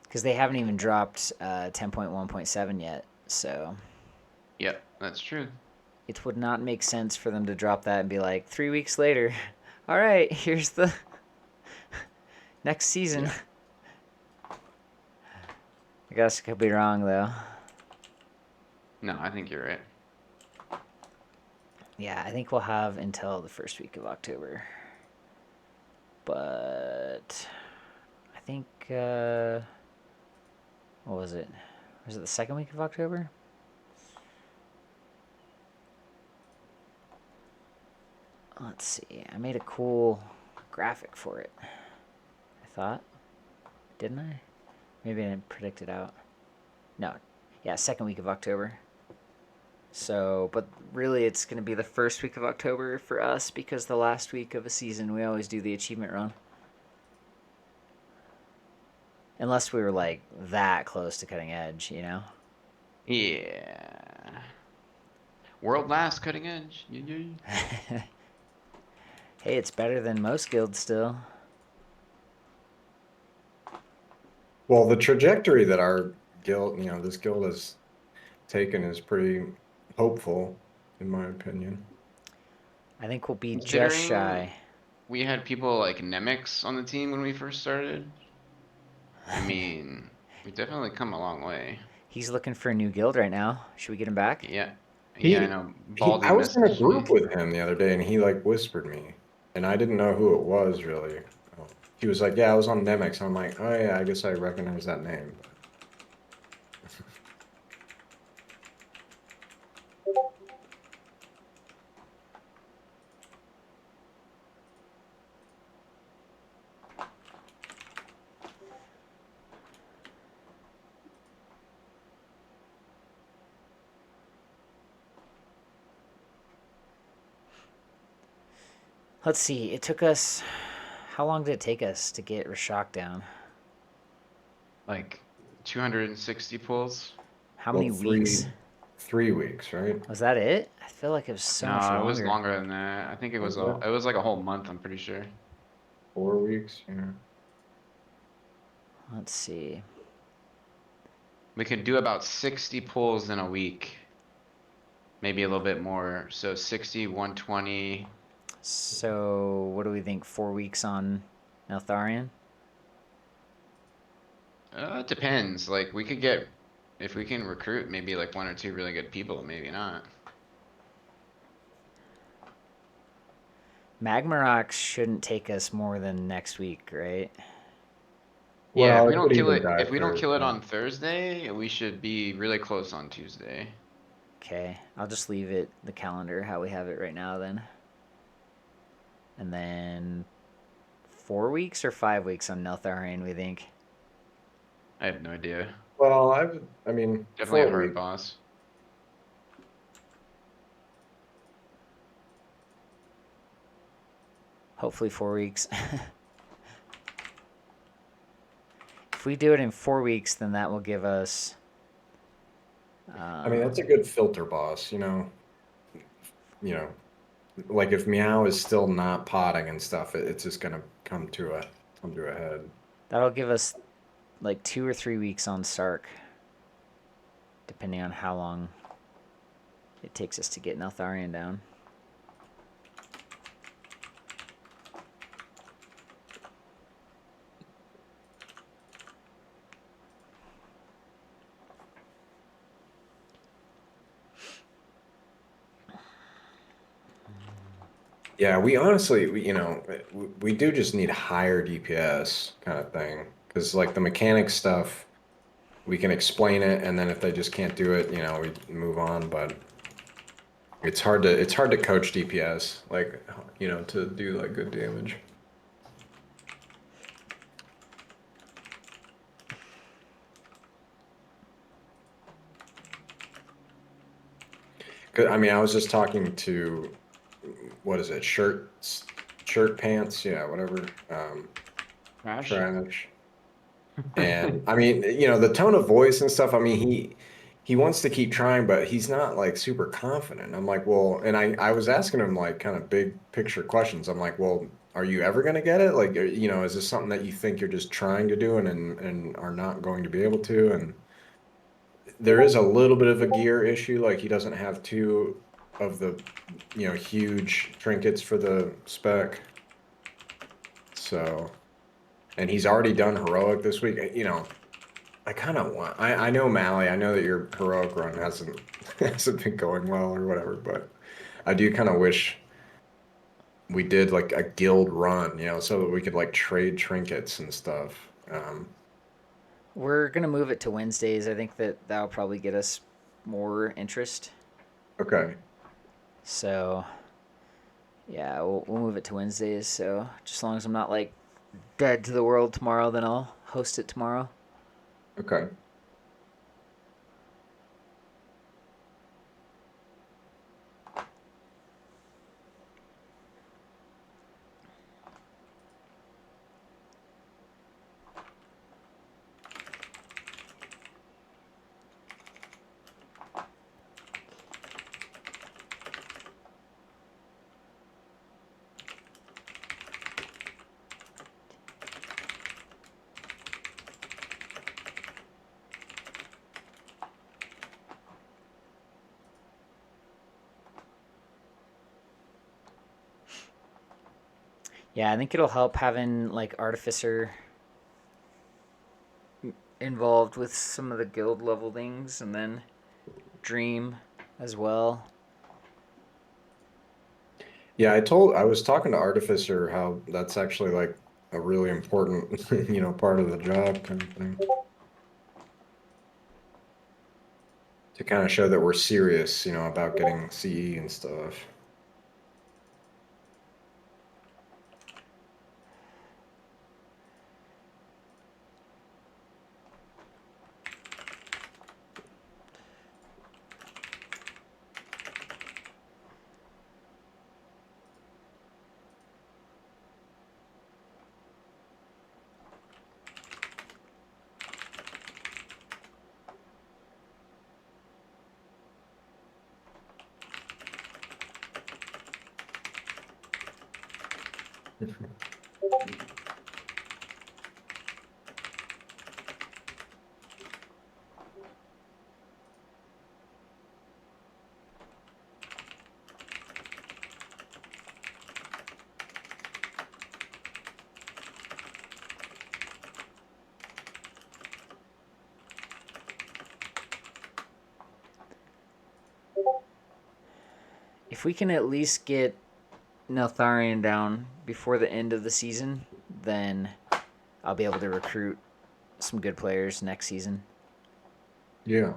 Because they haven't even dropped 10.1.7 yet, so. Yep, that's true. It would not make sense for them to drop that and be like, 3 weeks later, all right, here's the next season. Yeah. I guess I could be wrong, though. No, I think you're right. Yeah, I think we'll have until the first week of October. But I think, what was it? Was it the second week of October? Let's see. I made a cool graphic for it. I thought. Didn't I? Maybe I didn't predict it out. No. Yeah, second week of October. So, but really it's going to be the first week of October for us because the last week of a season we always do the achievement run. Unless we were like that close to cutting edge, you know? Yeah. World last cutting edge. Hey, it's better than most guilds still. Well, the trajectory that our guild, this guild has taken is pretty hopeful, in my opinion. I think we'll be just Considering shy. we had people like Nemix on the team when we first started. I mean, we've definitely come a long way. He's looking for a new guild right now. Should we get him back? Yeah. Yeah, I know. Baldy I was in a messaged group me. with him the other day, and he like whispered me, and I didn't know who it was really. He was like, "Yeah, I was on Nemix." I'm like, "Oh yeah, I guess I recognize that name." Let's see. It took us... How long did it take us to get Rashok down? Like 260 pulls. How many weeks? 3 weeks, right? Was that it? I feel like it was so much No, longer. it was longer than that. I think it was it was like a whole month, I'm pretty sure. 4 weeks, yeah. Let's see. We could do about 60 pulls in a week. Maybe a little bit more. So 60, 120. So, what do we think? 4 weeks on Neltharion? It depends. Like, we could get, if we can recruit maybe like 1 or 2 really good people, maybe not. Magmorax shouldn't take us more than next week, right? Yeah, Well, if we it don't could kill even it, die if we don't kill it Thursday. on Thursday, we should be really close on Tuesday. Okay, I'll just leave it, the calendar, how we have it right now then. And then 4 weeks or 5 weeks on Neltharion, we think? I have no idea. Well, I mean, Definitely a 4 hard weeks. boss. Hopefully 4 weeks. If we do it in 4 weeks, then that will give us... I mean, that's a good filter boss, like if Meow is still not potting and stuff, it's just gonna come to a head. That'll give us like 2 or 3 weeks on Sark, depending on how long it takes us to get Neltharion down. Yeah, we honestly, we do just need higher DPS kind of thing. Because, like, the mechanic stuff, we can explain it, and then if they just can't do it, we move on. But it's hard to coach DPS, like, to do, like, good damage. I mean, I was just talking to, what is it, shirt pants, yeah, whatever. Trash? Trash. And I mean, you know, the tone of voice and stuff, I mean, he wants to keep trying, but he's not like super confident. I'm like, well, and I was asking him like kind of big picture questions. I'm like, well, are you ever going to get it? Like, you know, is this something that you think you're just trying to do and are not going to be able to? And there is a little bit of a gear issue. Like he doesn't have two of the, you know, huge trinkets for the spec. So, and he's already done heroic this week. You know, I kind of want. I know Mally. I know that your heroic run hasn't been going well or whatever, but I do kind of wish we did like a guild run, you know, so that we could like trade trinkets and stuff. We're gonna move it to Wednesdays. I think that'll probably get us more interest. Okay. So, yeah, we'll move it to Wednesdays. So, just as long as I'm not like dead to the world tomorrow, then I'll host it tomorrow. Okay. Yeah, I think it'll help having like Artificer involved with some of the guild level things, and then Dream as well. Yeah, I was talking to Artificer how that's actually like a really important, you know, part of the job kind of thing. To kind of show that we're serious, you know, about getting CE and stuff. If we can at least get Neltharion down before the end of the season, then I'll be able to recruit some good players next season. Yeah.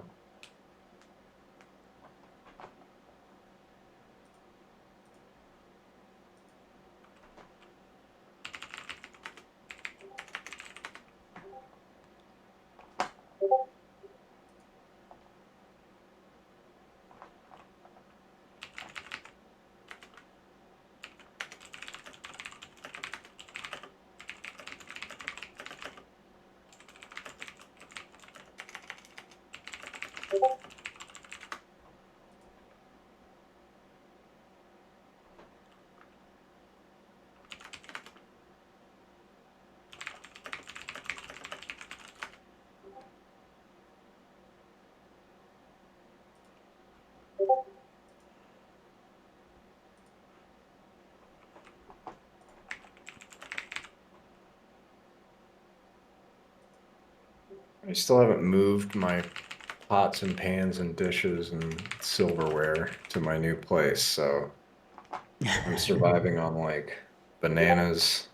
I still haven't moved my pots and pans and dishes and silverware to my new place, so I'm surviving on like bananas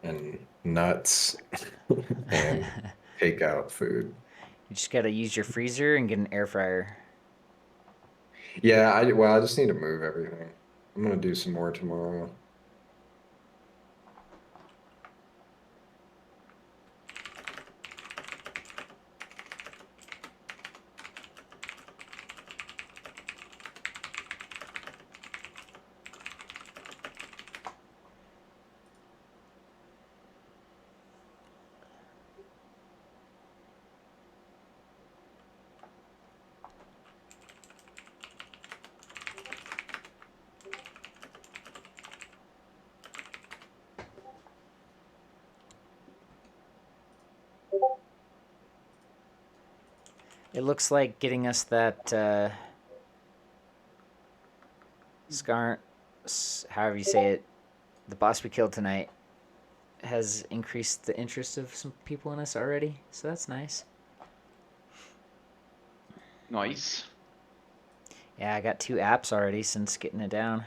and nuts and takeout food. You just gotta use your freezer and get an air fryer. Yeah, I just need to move everything. I'm gonna do some more tomorrow. It looks like getting us that Zskarn, however you say it, the boss we killed tonight, has increased the interest of some people in us already. So that's nice. Nice. Yeah, I got 2 apps already since getting it down.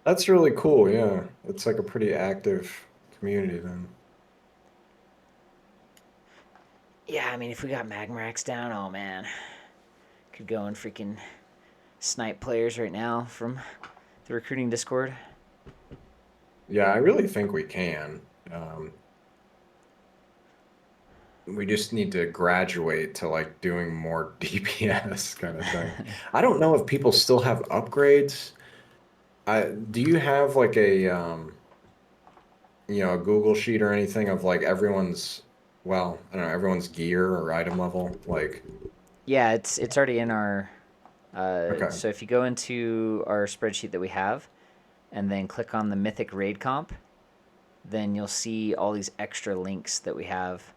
That's really cool. Yeah, it's like a pretty active community then. Yeah, I mean, if we got Magmorax down, oh man. Could go and freaking snipe players right now from the recruiting Discord. Yeah, I really think we can. We just need to graduate to like doing more DPS kind of thing. I don't know if people still have upgrades. Do you have like a a Google sheet or anything of like everyone's, well, I don't know, everyone's gear or item level? Like, Yeah, it's already in our. Okay. So if you go into our spreadsheet that we have, and then click on the Mythic raid comp, then you'll see all these extra links that we have.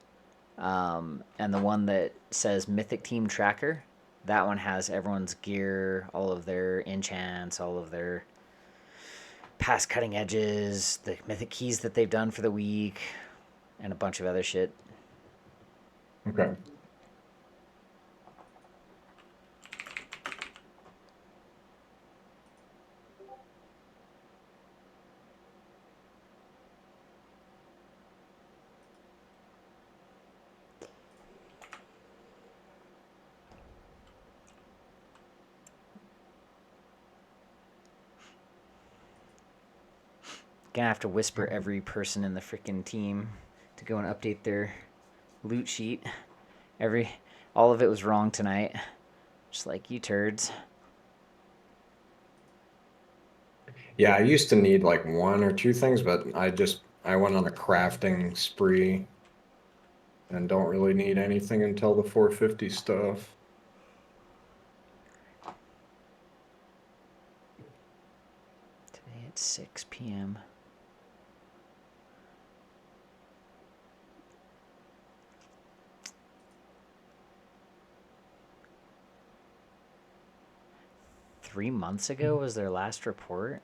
And the one that says Mythic Team Tracker, that one has everyone's gear, all of their enchants, all of their past cutting edges, the Mythic keys that they've done for the week, and a bunch of other shit. Okay. Gonna have to whisper every person in the freaking team to go and update their loot sheet. All of it was wrong tonight. Just like you turds. Yeah, I used to need like 1 or 2 things, but I went on a crafting spree and don't really need anything until the 450 stuff. Today at 6 p.m. Three months ago was their last report?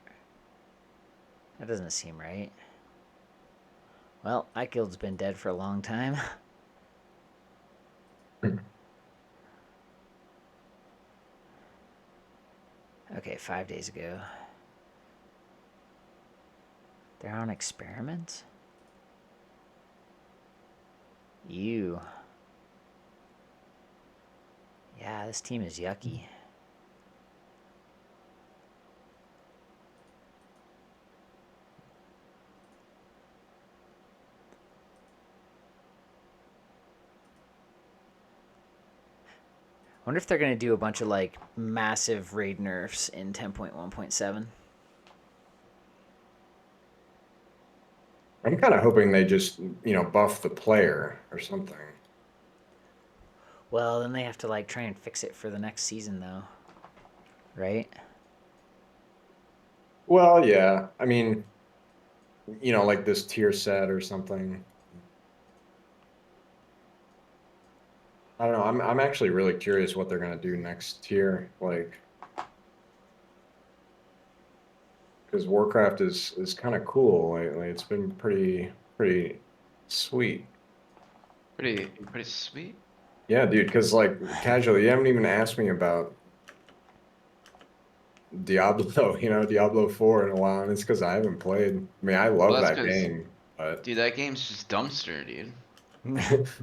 That doesn't seem right. Well, that guild's been dead for a long time. Okay, 5 days ago. They're on experiments? Ew. Yeah, this team is yucky. I wonder if they're going to do a bunch of like massive raid nerfs in 10.1.7. I'm kind of hoping they just, buff the player or something. Well, then they have to like try and fix it for the next season though. Right? Well, yeah. I mean, like this tier set or something. I don't know. I'm actually really curious what they're gonna do next tier, like, because Warcraft is kind of cool lately. It's been pretty sweet. Pretty sweet. Yeah, dude. Because like casually, you haven't even asked me about Diablo, Diablo 4 in a while, and it's because I haven't played. I mean, I Well, love that's that 'cause, game, but dude, that game's just dumpster, dude.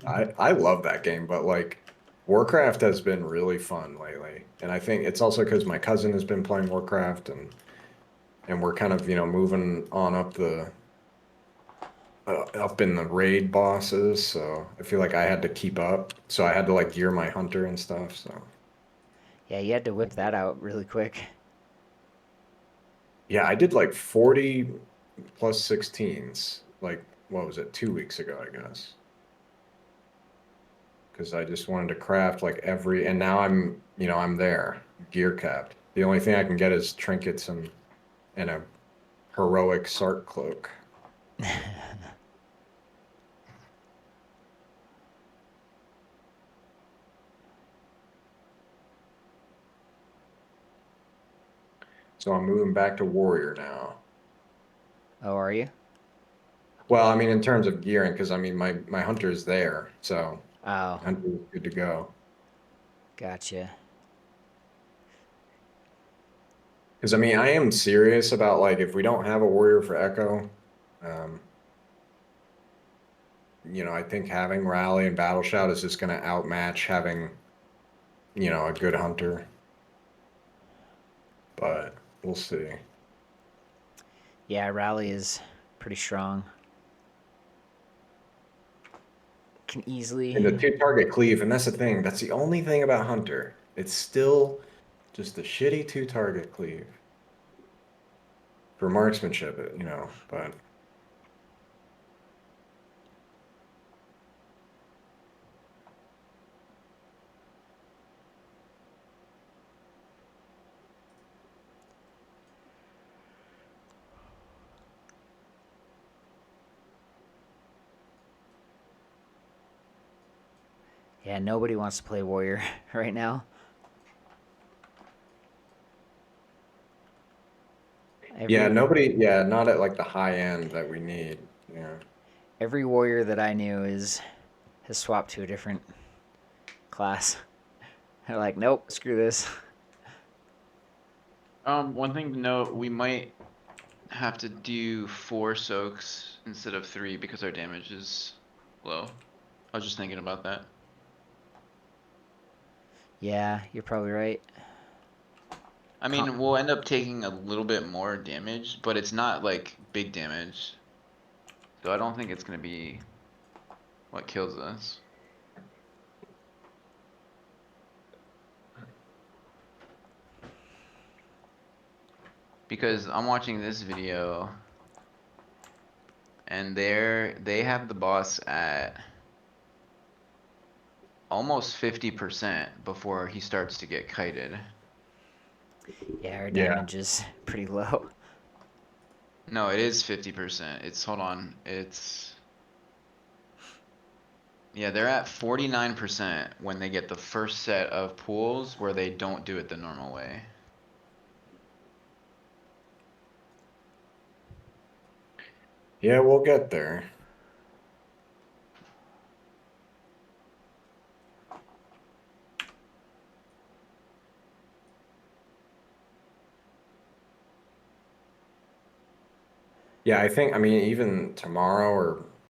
I love that game, but like Warcraft has been really fun lately, and I think it's also because my cousin has been playing Warcraft, and we're kind of moving on up in the raid bosses, so I feel like I had to keep up, so I had to like gear my hunter and stuff. So Yeah, you had to whip that out really quick. yeah, I did like 40 plus 16s, like what was it, 2 weeks ago, I guess. Because I just wanted to craft like and now I'm there, gear capped. The only thing I can get is trinkets and a heroic Sark cloak. So I'm moving back to warrior now. Oh, are you? Well, I mean, in terms of gearing, because I mean, my hunter is there, so Oh, hunter is good to go. gotcha. Because I mean, I am serious about like if we don't have a warrior for Echo, you know, I think having rally and battle shout is just going to outmatch having, you know, a good hunter. But we'll see. Yeah, rally is pretty strong. Can easily. And the 2-target cleave, and that's the thing. That's the only thing about hunter. It's still just a shitty 2-target cleave for marksmanship, you know. But Yeah, nobody wants to play warrior right now. yeah, nobody. Yeah, not at like the high end that we need. Yeah. Every warrior that I knew has swapped to a different class. They're like, nope, screw this. One thing to note, we might have to do 4 soaks instead of 3 because our damage is low. I was just thinking about that. Yeah, you're probably right. I mean, we'll end up taking a little bit more damage, but it's not like big damage. So I don't think it's gonna be what kills us. Because I'm watching this video and they have the boss at almost 50% before he starts to get kited. Yeah, our damage is pretty low. No, it is 50%. It's, hold on, it's, yeah, they're at 49% when they get the first set of pools where they don't do it the normal way. Yeah, we'll get there. Yeah, I think, I mean, even tomorrow or